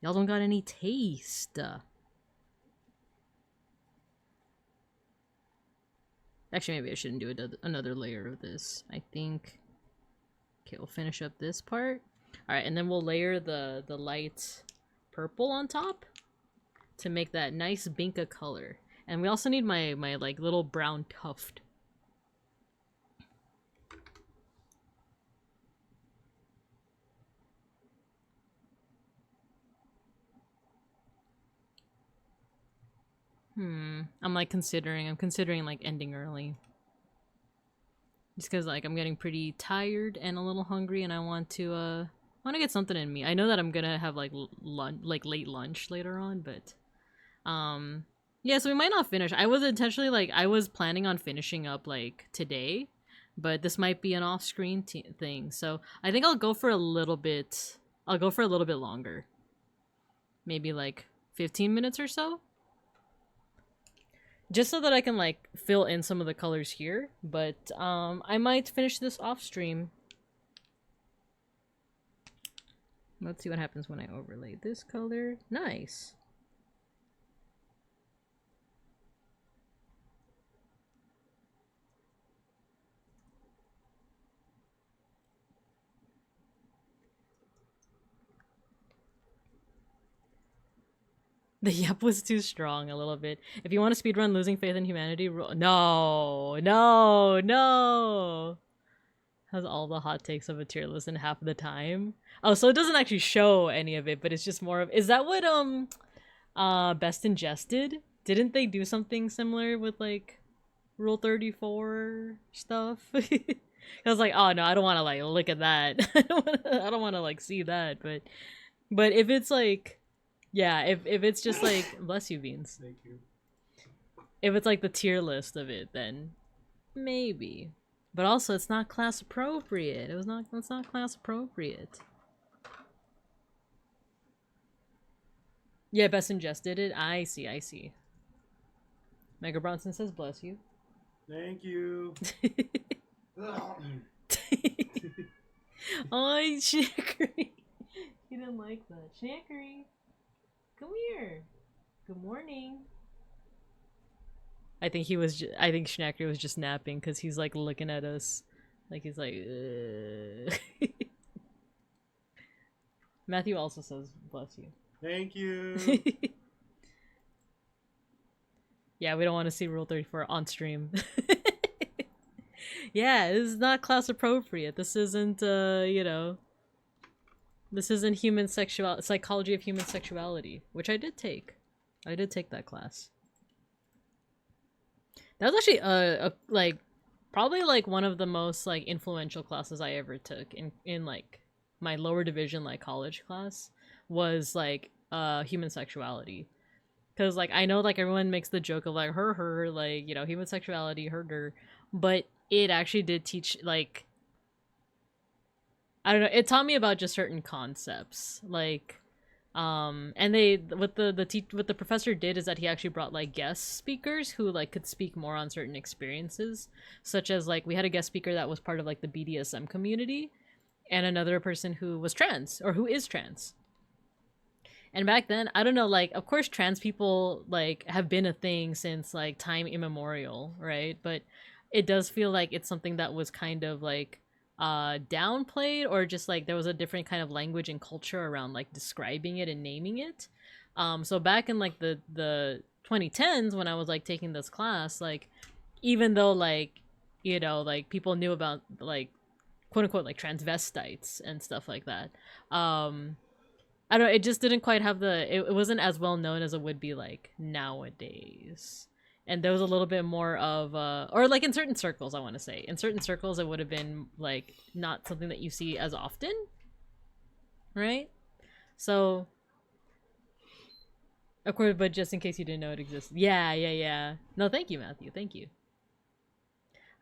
y'all don't got any taste. Actually, maybe I shouldn't do another layer of this. I think... Okay, we'll finish up this part. Alright, and then we'll layer the light purple on top to make that nice Binka color. And we also need my like little brown tuft. I'm considering like ending early. Just cause like I'm getting pretty tired and a little hungry and I want to get something in me. I know that I'm gonna have like late lunch later on, but yeah, so we might not finish. I was planning on finishing up like today, but this might be an off-screen thing. So I think I'll go for a little bit longer. Maybe like 15 minutes or so. Just so that I can like fill in some of the colors here, but I might finish this off stream. Let's see what happens when I overlay this color. Nice. The yep was too strong a little bit. If you want to speedrun Losing Faith in Humanity, no. Has all the hot takes of a tier list in half of the time. Oh, so it doesn't actually show any of it, but it's just more of... Is that what, Best Ingested? Didn't they do something similar with, like, Rule 34 stuff? I was like, oh no, I don't want to, like, look at that. I don't want to, like, see that, but if it's, like... Yeah, if it's just like bless you, Beans. Thank you. If it's like the tier list of it, then maybe. But also, it's not class appropriate. It's not class appropriate. Yeah, Best Ingest did it. I see. Mega Bronson says bless you. Thank you. Oh, Shankery. He didn't like that. Shankery. Come here. Good morning. I think I think Schnackery was just napping because he's like looking at us, like he's like. Matthew also says, "Bless you." Thank you. Yeah, we don't want to see Rule 34 on stream. Yeah, this is not class appropriate. This isn't, you know, this isn't psychology of human sexuality, which I did take. I did take that class. That was actually like probably like one of the most like influential classes I ever took in like my lower division like college class was like human sexuality. Cause like I know like everyone makes the joke of like her like, you know, human sexuality, her, but it actually did teach like, I don't know, it taught me about just certain concepts like and what the professor did is that he actually brought like guest speakers who like could speak more on certain experiences, such as like we had a guest speaker that was part of like the BDSM community and another person who was trans or who is trans. And back then, I don't know, like of course trans people like have been a thing since like time immemorial, right? But it does feel like it's something that was kind of like downplayed, or just like there was a different kind of language and culture around like describing it and naming it. So back in like the 2010s when I was like taking this class, like even though like, you know, like people knew about like quote unquote like transvestites and stuff like that, I don't know, it just didn't quite have it wasn't as well known as it would be like nowadays. And there was a little bit more of or like in certain circles, I want to say in certain circles it would have been like not something that you see as often, right? So of course, but just in case you didn't know it exists, yeah, no, thank you, Matthew, thank you.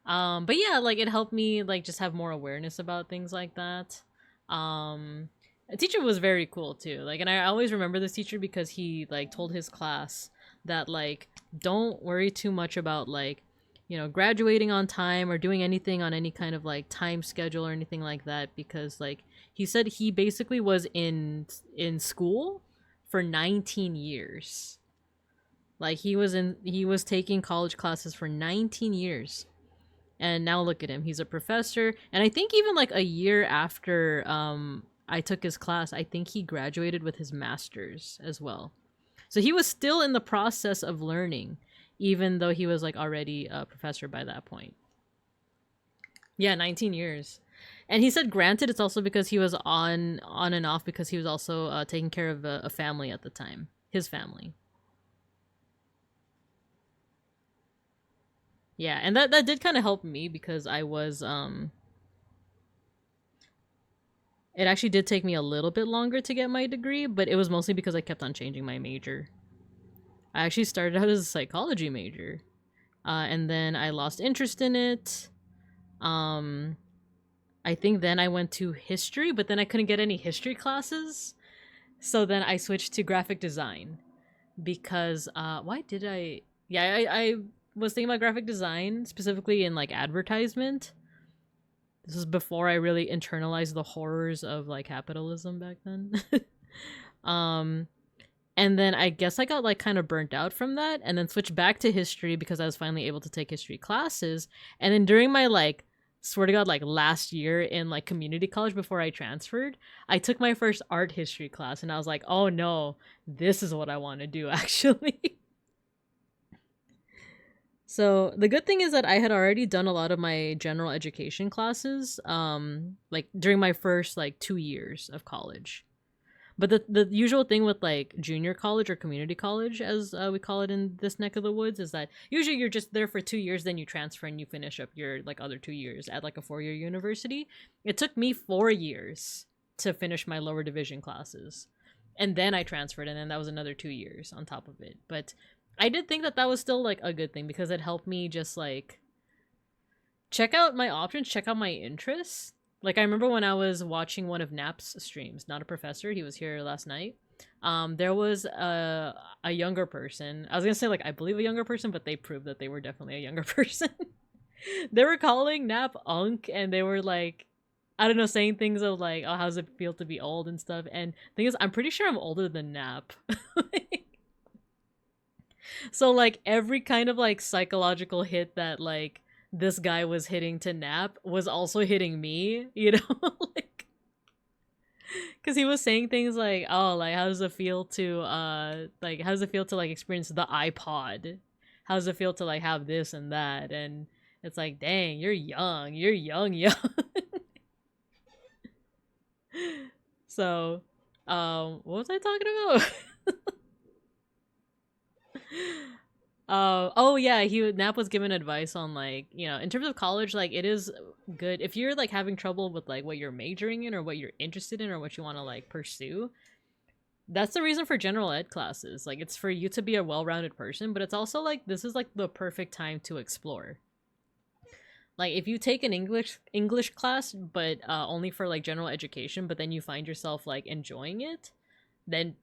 But yeah, like it helped me like just have more awareness about things like that. The teacher was very cool too, like, and I always remember this teacher because he like told his class that like don't worry too much about like, you know, graduating on time or doing anything on any kind of like time schedule or anything like that, because like he said he basically was in school for 19 years. Like he was taking college classes for 19 years. And now look at him, he's a professor. And I think even like a year after I took his class, I think he graduated with his master's as well. So he was still in the process of learning, even though he was like already a professor by that point. Yeah, 19 years. And he said granted it's also because he was on and off because he was also taking care of a family at the time, his family. Yeah, and that did kind of help me because I was it actually did take me a little bit longer to get my degree, but it was mostly because I kept on changing my major. I actually started out as a psychology major, and then I lost interest in it. I think then I went to history, but then I couldn't get any history classes, so then I switched to graphic design because why did I? Yeah, I was thinking about graphic design specifically in like advertisement. This was before I really internalized the horrors of like capitalism back then. And then I guess I got like kind of burnt out from that and then switched back to history because I was finally able to take history classes. And then during my like, swear to God, like last year in like community college before I transferred, I took my first art history class and I was like, oh no, this is what I want to do actually. So the good thing is that I had already done a lot of my general education classes, like during my first like 2 years of college. But the usual thing with like junior college or community college, as we call it in this neck of the woods, is that usually you're just there for 2 years, then you transfer and you finish up your like other 2 years at like a 4-year university. It took me 4 years to finish my lower division classes, and then I transferred, and then that was another 2 years on top of it. But I did think that was still like a good thing because it helped me just like check out my options, check out my interests. Like I remember when I was watching one of Nap's streams, not a professor, he was here last night. There was a younger person. I was gonna say like I believe a younger person, but they proved that they were definitely a younger person. They were calling Nap Unk, and they were like, I don't know, saying things of like, oh, how does it feel to be old and stuff. And the thing is, I'm pretty sure I'm older than Nap. So like every kind of like psychological hit that like this guy was hitting to Nap was also hitting me, you know? Like, because he was saying things like, oh, like how does it feel to how does it feel to like experience the iPod? How does it feel to like have this and that? And it's like, dang, you're young, young. So what was I talking about? Oh yeah, Nap was given advice on like, you know, in terms of college, like it is good if you're like having trouble with like what you're majoring in or what you're interested in or what you want to like pursue. That's the reason for general ed classes. Like it's for you to be a well-rounded person, but it's also like this is like the perfect time to explore. Like if you take an English class but only for like general education, but then you find yourself like enjoying it, then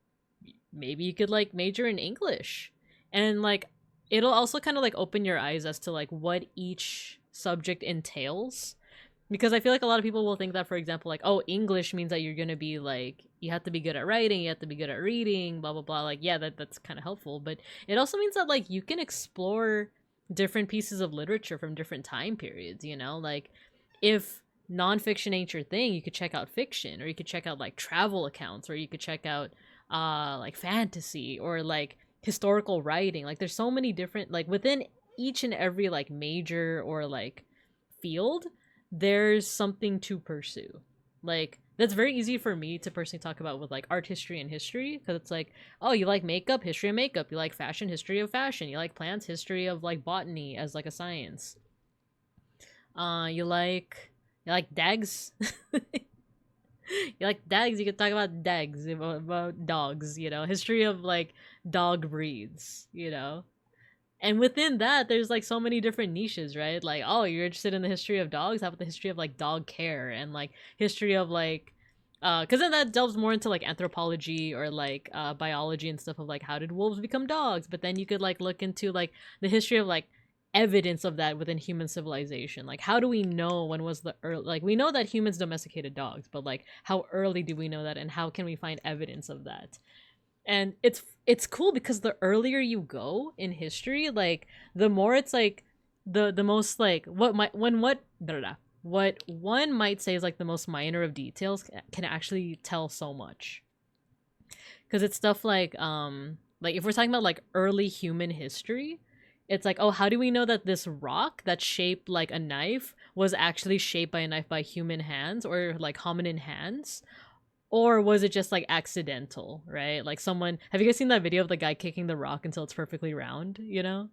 maybe you could like major in English. And like it'll also kind of like open your eyes as to like what each subject entails, because I feel like a lot of people will think that, for example, like, oh, English means that you're gonna be like, you have to be good at writing, you have to be good at reading, blah blah blah. Like yeah, that's kind of helpful, but it also means that like you can explore different pieces of literature from different time periods, you know? Like if nonfiction ain't your thing, you could check out fiction, or you could check out like travel accounts, or you could check out like fantasy or like historical writing. Like there's so many different, like within each and every like major or like field, there's something to pursue. Like that's very easy for me to personally talk about with like art history and history, because it's like, oh, you like makeup, history of makeup, you like fashion, history of fashion, you like plants, history of like botany as like a science, you like dags. You like dogs, you can talk about dogs, about dogs, you know, history of like dog breeds, you know. And within that, there's like so many different niches, right? Like, oh, you're interested in the history of dogs? How about the history of like dog care and like history of like, because then that delves more into like anthropology or like biology and stuff of like how did wolves become dogs? But then you could like look into like the history of like evidence of that within human civilization. Like how do we know when was the early, like we know that humans domesticated dogs, but like how early do we know that, and how can we find evidence of that? And it's cool because the earlier you go in history, like the more it's like the most like what one might say is like the most minor of details can actually tell so much. Because it's stuff like if we're talking about like early human history, it's like, oh, how do we know that this rock that's shaped like a knife was actually shaped by a knife by human hands or like hominin hands? Or was it just like accidental, right? Like someone, have you guys seen that video of the guy kicking the rock until it's perfectly round, you know?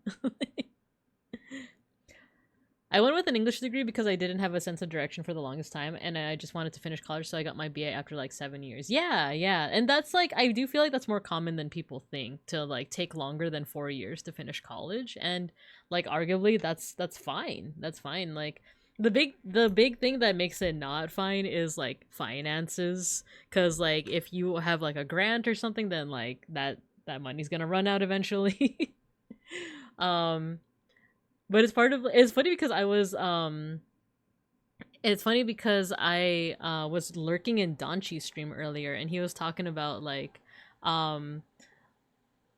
I went with an English degree because I didn't have a sense of direction for the longest time, and I just wanted to finish college, so I got my BA after like 7 years. Yeah, yeah. And that's like, I do feel like that's more common than people think, to like take longer than 4 years to finish college. And like arguably that's fine. That's fine. Like the big thing that makes it not fine is like finances, because like if you have like a grant or something, then like that money's gonna run out eventually. um but it's funny because I was lurking in Donchi's stream earlier, and he was talking about like um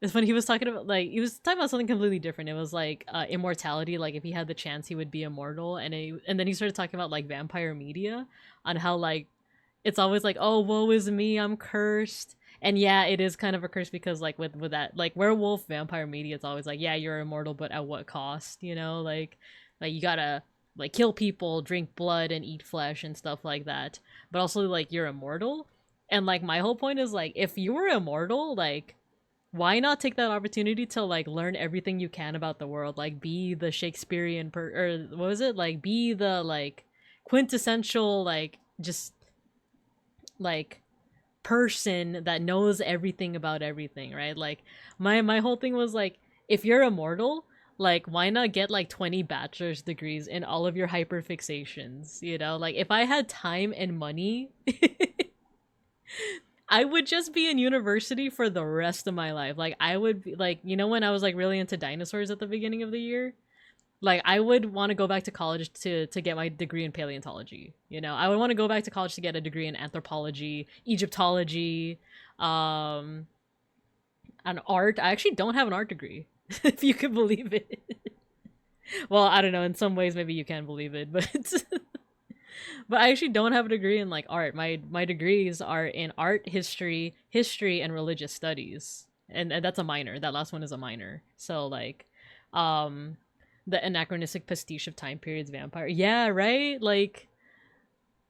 it's funny, he was talking about something completely different. It was like immortality, like if he had the chance he would be immortal, and then he started talking about like vampire media, on how like it's always like, oh, woe is me, I'm cursed. And yeah, it is kind of a curse, because like with that like werewolf vampire media, it's always like, yeah, you're immortal, but at what cost, you know? Like you gotta like kill people, drink blood, and eat flesh and stuff like that. But also like you're immortal. And like my whole point is like, if you were immortal, like why not take that opportunity to like learn everything you can about the world? Like be the Shakespearean or what was it? Like be the like quintessential like just like person that knows everything about everything, right? Like my whole thing was like, if you're immortal, like why not get like 20 bachelor's degrees in all of your hyperfixations, you know? Like if I had time and money, I would just be in university for the rest of my life. Like I would be like, you know, when I was like really into dinosaurs at the beginning of the year, like I would want to go back to college to get my degree in paleontology. You know, I would want to go back to college to get a degree in anthropology, Egyptology, and art. I actually don't have an art degree. if you can believe it. Well, I don't know. In some ways, maybe you can believe it, but but I actually don't have a degree in like art. My degrees are in art history, and religious studies, and that's a minor. That last one is a minor. So like, the anachronistic pastiche of time periods, vampire. Yeah, right. Like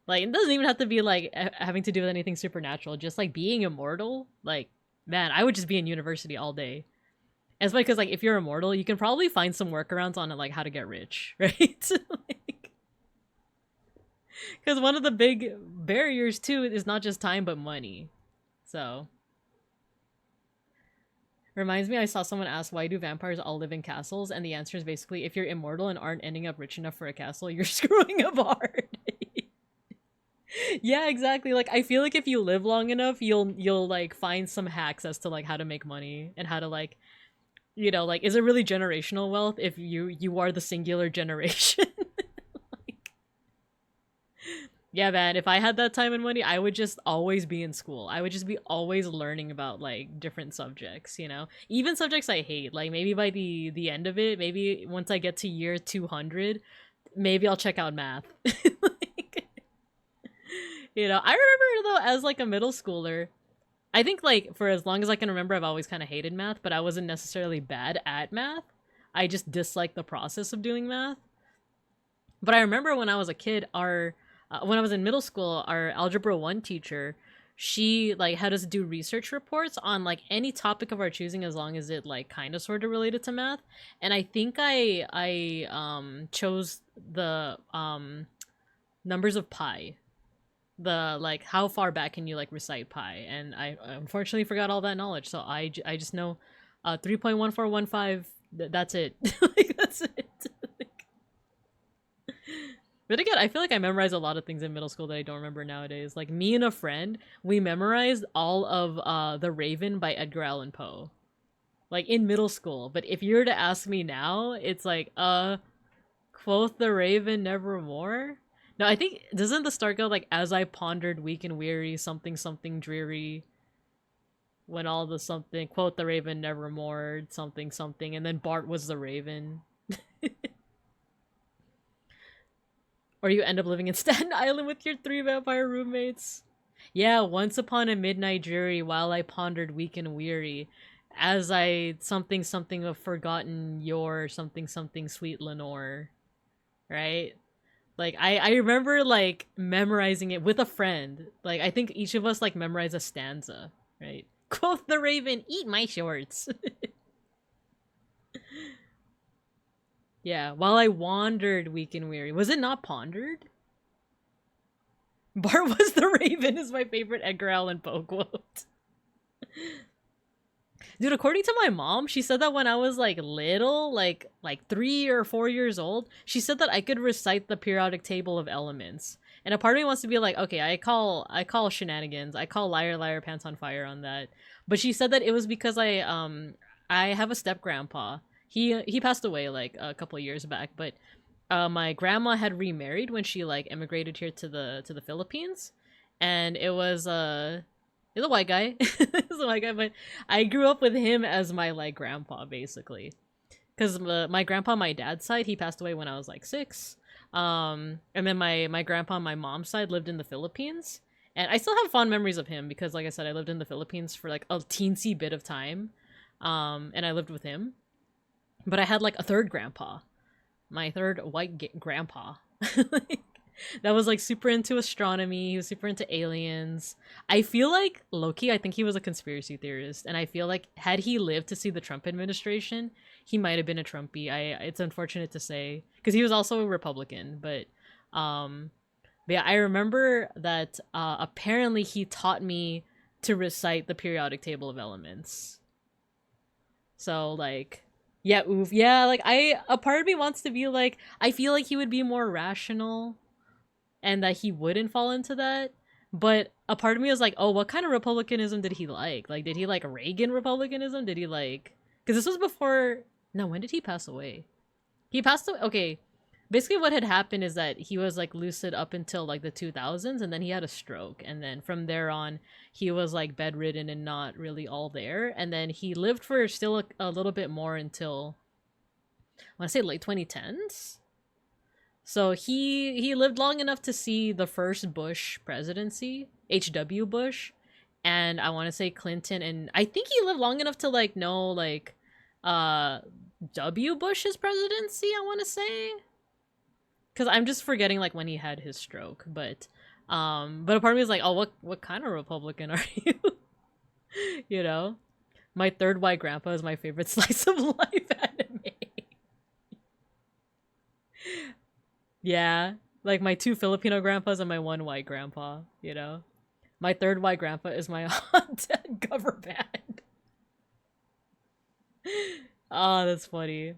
it doesn't even have to be like having to do with anything supernatural. Just like being immortal. Like, man, I would just be in university all day. And it's because like if you're immortal, you can probably find some workarounds on like how to get rich, right? Because one of the big barriers too is not just time but money. So reminds me, I saw someone ask, why do vampires all live in castles? And the answer is basically, if you're immortal and aren't ending up rich enough for a castle, you're screwing up hard. Yeah, exactly. Like I feel like if you live long enough, you'll like find some hacks as to like how to make money and how to like, you know, like, is it really generational wealth if you are the singular generation? Like, yeah, man, if I had that time and money, I would just always be in school. I would just be always learning about like different subjects, you know? Even subjects I hate. Like maybe by the end of it, maybe once I get to year 200, maybe I'll check out math. Like, you know, I remember though as like a middle schooler, I think like for as long as I can remember, I've always kind of hated math, but I wasn't necessarily bad at math. I just disliked the process of doing math. But I remember when I was a kid, when I was in middle school, our algebra 1 teacher, she like had us do research reports on like any topic of our choosing as long as it like kind of sort of related to math. And I think I chose the numbers of pi. The like how far back can you like recite pi, and I unfortunately forgot all that knowledge, so I just know 3.1415. That's it. Like that's it. But again, I feel like I memorized a lot of things in middle school that I don't remember nowadays. Like me and a friend, we memorized all of The Raven by Edgar Allan Poe, like in middle school. But if you were to ask me now, it's like quoth the raven nevermore. No, I think, doesn't the start go like, as I pondered weak and weary, something something dreary, when all the something, quote the raven nevermore, something something, and then Bart was the raven. Or you end up living in Staten Island with your 3 vampire roommates. Yeah, once upon a midnight dreary, while I pondered weak and weary, as I something something of forgotten your something something sweet Lenore. Right? Like, I remember, like, memorizing it with a friend. Like, I think each of us, like, memorized a stanza, right? Quoth the raven, eat my shorts. Yeah, while I wandered weak and weary. Was it not pondered? Bart was the raven is my favorite Edgar Allan Poe quote. Dude, according to my mom, she said that when I was like little, like 3 or 4 years old, she said that I could recite the periodic table of elements. And a part of me wants to be like, okay, I call shenanigans. I call liar liar pants on fire on that. But she said that it was because I have a step grandpa. He passed away like a couple of years back, but my grandma had remarried when she like immigrated here to the Philippines, and it was he's a white guy. He's a white guy, but I grew up with him as my like grandpa basically, because my grandpa on my dad's side, he passed away when I was like 6, and then my grandpa on my mom's side lived in the Philippines, and I still have fond memories of him because, like I said, I lived in the Philippines for like a teensy bit of time, and I lived with him. But I had like a third grandpa, my third white grandpa. That was like super into astronomy. He was super into aliens. I feel like Loki, I think he was a conspiracy theorist, and I feel like had he lived to see the Trump administration, he might have been a Trumpy. It's unfortunate to say because he was also a Republican, but yeah, I remember that apparently he taught me to recite the periodic table of elements. So like, yeah, oof, yeah, like a part of me wants to be like, I feel like he would be more rational and that he wouldn't fall into that. But a part of me was like, oh, what kind of republicanism did he like? Like, did he like Reagan republicanism? Did he like... Because this was before... No, when did he pass away? He passed away... Okay. basically what had happened is that he was like lucid up until like the 2000s, and then he had a stroke, and then from there on he was like bedridden and not really all there, and then he lived for still a little bit more until I want to say late 2010s. So he lived long enough to see the first Bush presidency, H.W. Bush, and I want to say Clinton, and I think he lived long enough to like know like W. Bush's presidency, I want to say. Because I'm just forgetting like when he had his stroke, but a part of me is like, oh, what kind of Republican are you? You know, my third white grandpa is my favorite slice of life anime. Yeah, like my 2 Filipino grandpas and my 1 white grandpa. You know, my third white grandpa is my dead government. Oh, that's funny.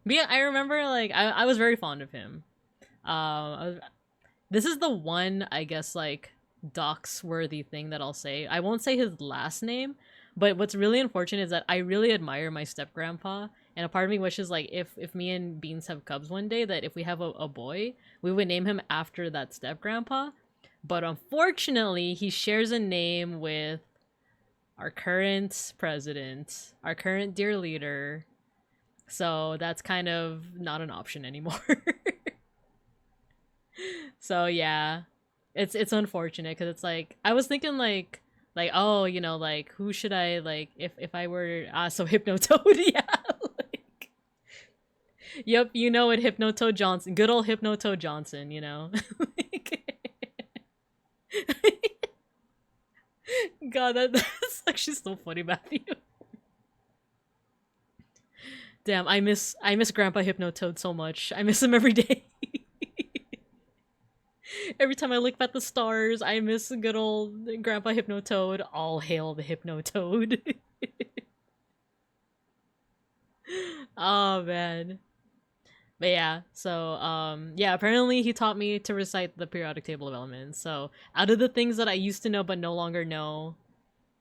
But yeah, I remember like I was very fond of him. This is the one, I guess, like dox worthy thing that I'll say. I won't say his last name, but what's really unfortunate is that I really admire my step grandpa, and a part of me wishes like if me and Beans have cubs one day, that if we have a boy, we would name him after that step grandpa. But unfortunately, he shares a name with our current president, our current dear leader. So that's kind of not an option anymore. So yeah, it's unfortunate because it's like I was thinking like oh, you know, like who should I like if I were so Hypnotoad. Yeah, like yep, you know it, Hypnotoad Johnson, good old Hypnotoad Johnson, you know. God, that's actually so funny, Matthew. Damn, I miss Grandpa Hypnotoad so much. I miss him every day. Every time I look at the stars, I miss good old Grandpa Hypnotoad. All hail the Hypnotoad. Oh man. But yeah, so yeah, apparently he taught me to recite the periodic table of elements. So out of the things that I used to know but no longer know,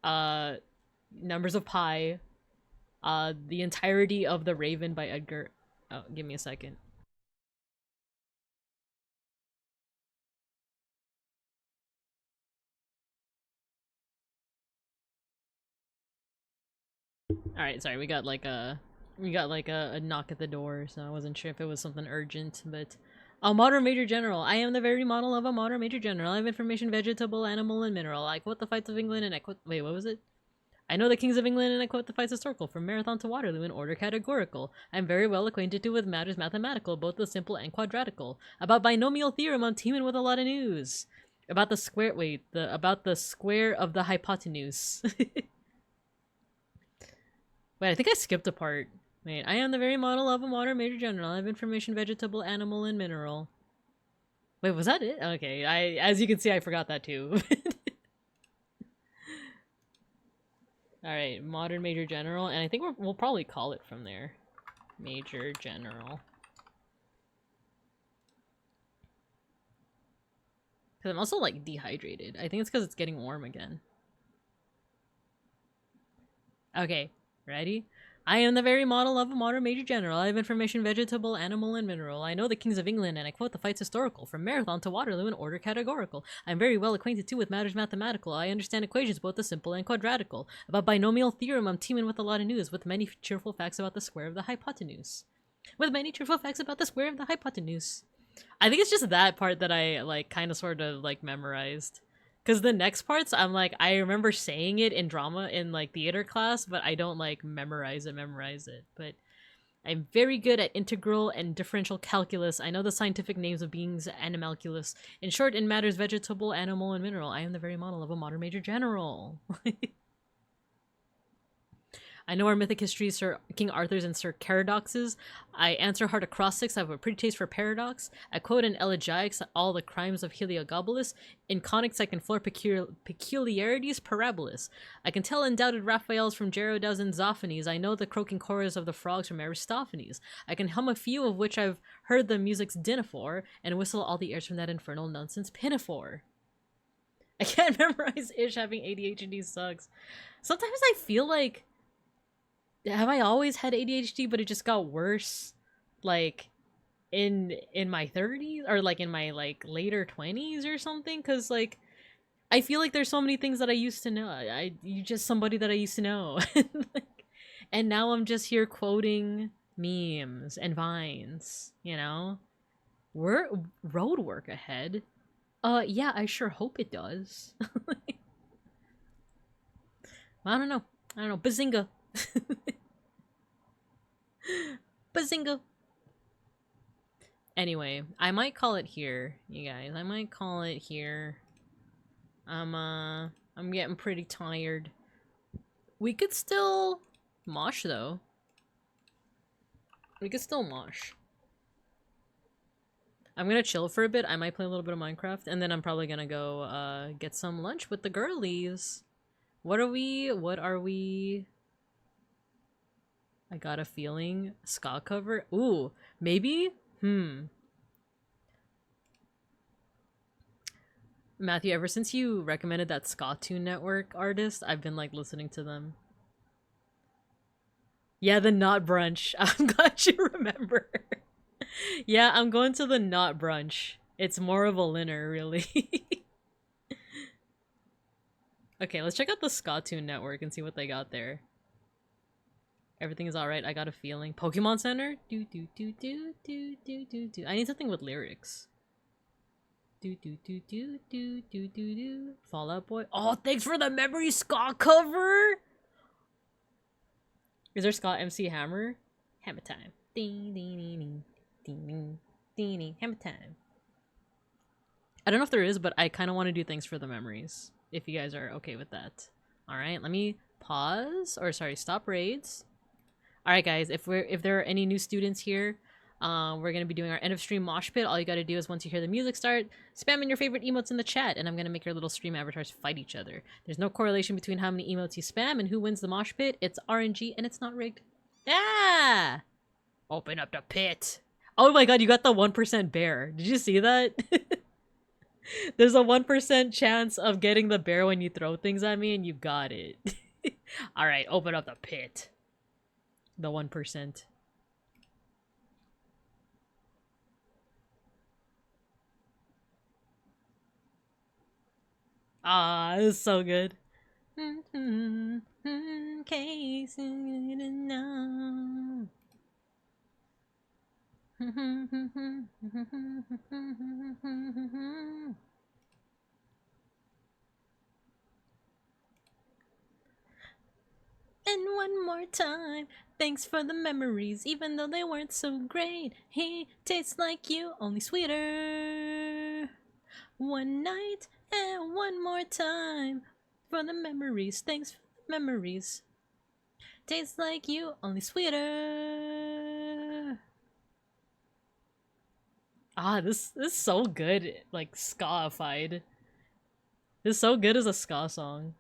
numbers of pi, the entirety of The Raven by Edgar. Oh, give me a second. All right, sorry, we got like a knock at the door, so I wasn't sure if it was something urgent, but a modern major general. I am the very model of a modern major general. I have information, vegetable, animal, and mineral. I quote the fights of England and I quote. Wait, what was it? I know the kings of England and I quote the fights historical, from Marathon to Waterloo in order categorical. I am very well acquainted too with matters mathematical, both the simple and quadratical. About binomial theorem, I'm teaming with a lot of news. About the square, about the square of the hypotenuse. Wait, I think I skipped a part. Wait, I am the very model of a modern major general. I have information, vegetable, animal, and mineral. Wait, was that it? Okay, as you can see, I forgot that too. Alright, modern major general, and I think we'll probably call it from there. Major general. Because I'm also, like, dehydrated. I think it's because it's getting warm again. Okay, ready? I am the very model of a modern major general. I have information, vegetable, animal, and mineral. I know the kings of England, and I quote the fights historical, from Marathon to Waterloo in order categorical. I am very well acquainted too with matters mathematical. I understand equations, both the simple and quadratical. About binomial theorem, I'm teaming with a lot of news, with many cheerful facts about the square of the hypotenuse. With many cheerful facts about the square of the hypotenuse. I think it's just that part that I, like, kind of sort of, like, memorized. Because the next parts, I'm like, I remember saying it in drama in, like, theater class, but I don't, like, memorize it. But I'm very good at integral and differential calculus. I know the scientific names of beings, animalculus. In short, in matters vegetable, animal, and mineral, I am the very model of a modern major general. I know our mythic history, Sir King Arthur's and Sir Caradox's. I answer hard acrostics. I have a pretty taste for paradox. I quote in elegiacs all the crimes of Heliogabalus. In conics, I can floor peculiarities parabolas. I can tell undoubted Raphaels from Geroda's and Zophanies. I know the croaking chorus of the frogs from Aristophanes. I can hum a few of which I've heard the music's dinaphore, and whistle all the airs from that infernal nonsense pinafore. I can't memorize ish, having ADHD sucks. Sometimes I feel like, have I always had ADHD, but it just got worse? Like, in my 30s or like in my like later 20s or something, because like I feel like there's so many things that I used to know. You just somebody that I used to know. And now I'm just here quoting memes and vines, you know? Road work ahead. Yeah, I sure hope it does. I don't know. Bazinga. Bazinga. Anyway, I might call it here, you guys. I might call it here. I'm getting pretty tired. We could still mosh though. We could still mosh. I'm gonna chill for a bit. I might play a little bit of Minecraft, and then I'm probably gonna go get some lunch with the girlies. What are we? I got a feeling. Ska cover? Ooh, maybe? Matthew, ever since you recommended that Ska Tune Network artist, I've been like listening to them. Yeah, the Not Brunch. I'm glad you remember. Yeah, I'm going to the Not Brunch. It's more of a linner, really. Okay, let's check out the Ska Tune Network and see what they got there. Everything is alright, I got a feeling. Pokemon Center? Do. I need something with lyrics. Do. Fall Out Boy. Oh, thanks for the memory ska cover! Is there Scott MC Hammer? Hammer time. Ding ding ding ding ding ding. Hammer time. I don't know if there is, but I kind of want to do things for the memories. If you guys are okay with that. Alright, let me pause. Or sorry, stop raids. Alright guys, if there are any new students here, we're gonna be doing our end of stream mosh pit. All you gotta do is once you hear the music start, spam in your favorite emotes in the chat, and I'm gonna make your little stream avatars fight each other. There's no correlation between how many emotes you spam and who wins the mosh pit. It's RNG and it's not rigged. Ah! Open up the pit. Oh my god, you got the 1% bear. Did you see that? There's a 1% chance of getting the bear when you throw things at me, and you got it. Alright, open up the pit. The 1%. Ah, this is so good. Case you didn't know. And one more time, thanks for the memories, even though they weren't so great. He tastes like you, only sweeter. One night and one more time for the memories, thanks for the memories. Tastes like you, only sweeter. Ah, this is so good, like ska-ified. This is so good as a ska song.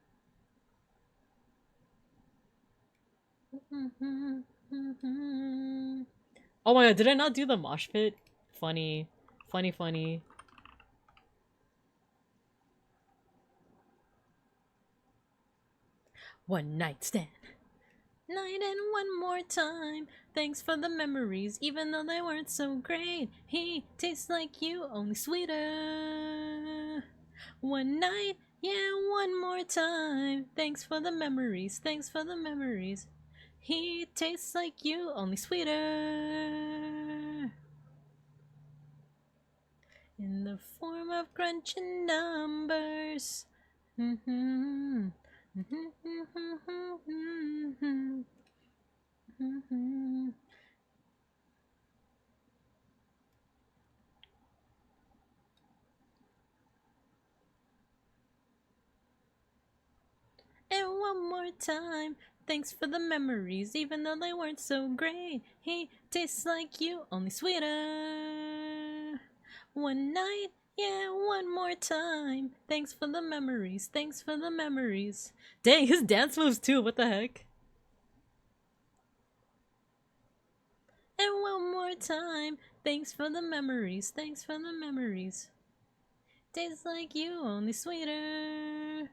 Oh my god, did I not do the mosh pit? Funny. Funny. One night stand. Night and one more time. Thanks for the memories, even though they weren't so great. He tastes like you, only sweeter. One night, yeah, one more time. Thanks for the memories, thanks for the memories. He tastes like you, only sweeter. In the form of crunching numbers. And one more time, thanks for the memories, even though they weren't so great. He tastes like you, only sweeter. One night, yeah, one more time. Thanks for the memories, thanks for the memories. Dang, his dance moves too, what the heck? And one more time, thanks for the memories, thanks for the memories. Tastes like you, only sweeter.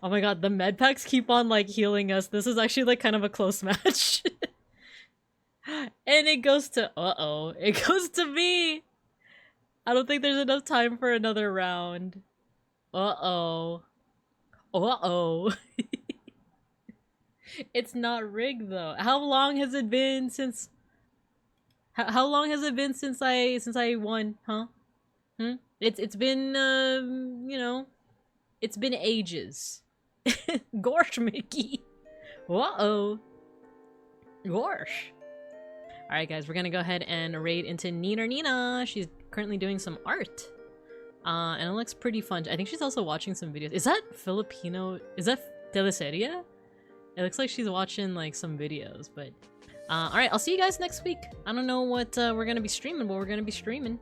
Oh my god, the med packs keep on like healing us. This is actually like kind of a close match. And it goes to it goes to me. I don't think there's enough time for another round. It's not rigged though. How long has it been since how long has it been since I won, huh? It's been you know, it's been ages. Gosh, Mickey. Gosh. Alright guys, we're gonna go ahead and raid into Nina. She's currently doing some art. And it looks pretty fun. I think she's also watching some videos. Is that Filipino? Is that teleserie? It looks like she's watching like some videos, but alright, I'll see you guys next week. I don't know what we're gonna be streaming, but we're gonna be streaming.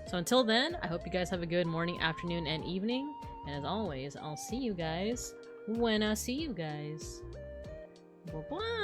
So until then, I hope you guys have a good morning, afternoon, and evening. And as always, I'll see you guys when I see you guys. Bye-bye!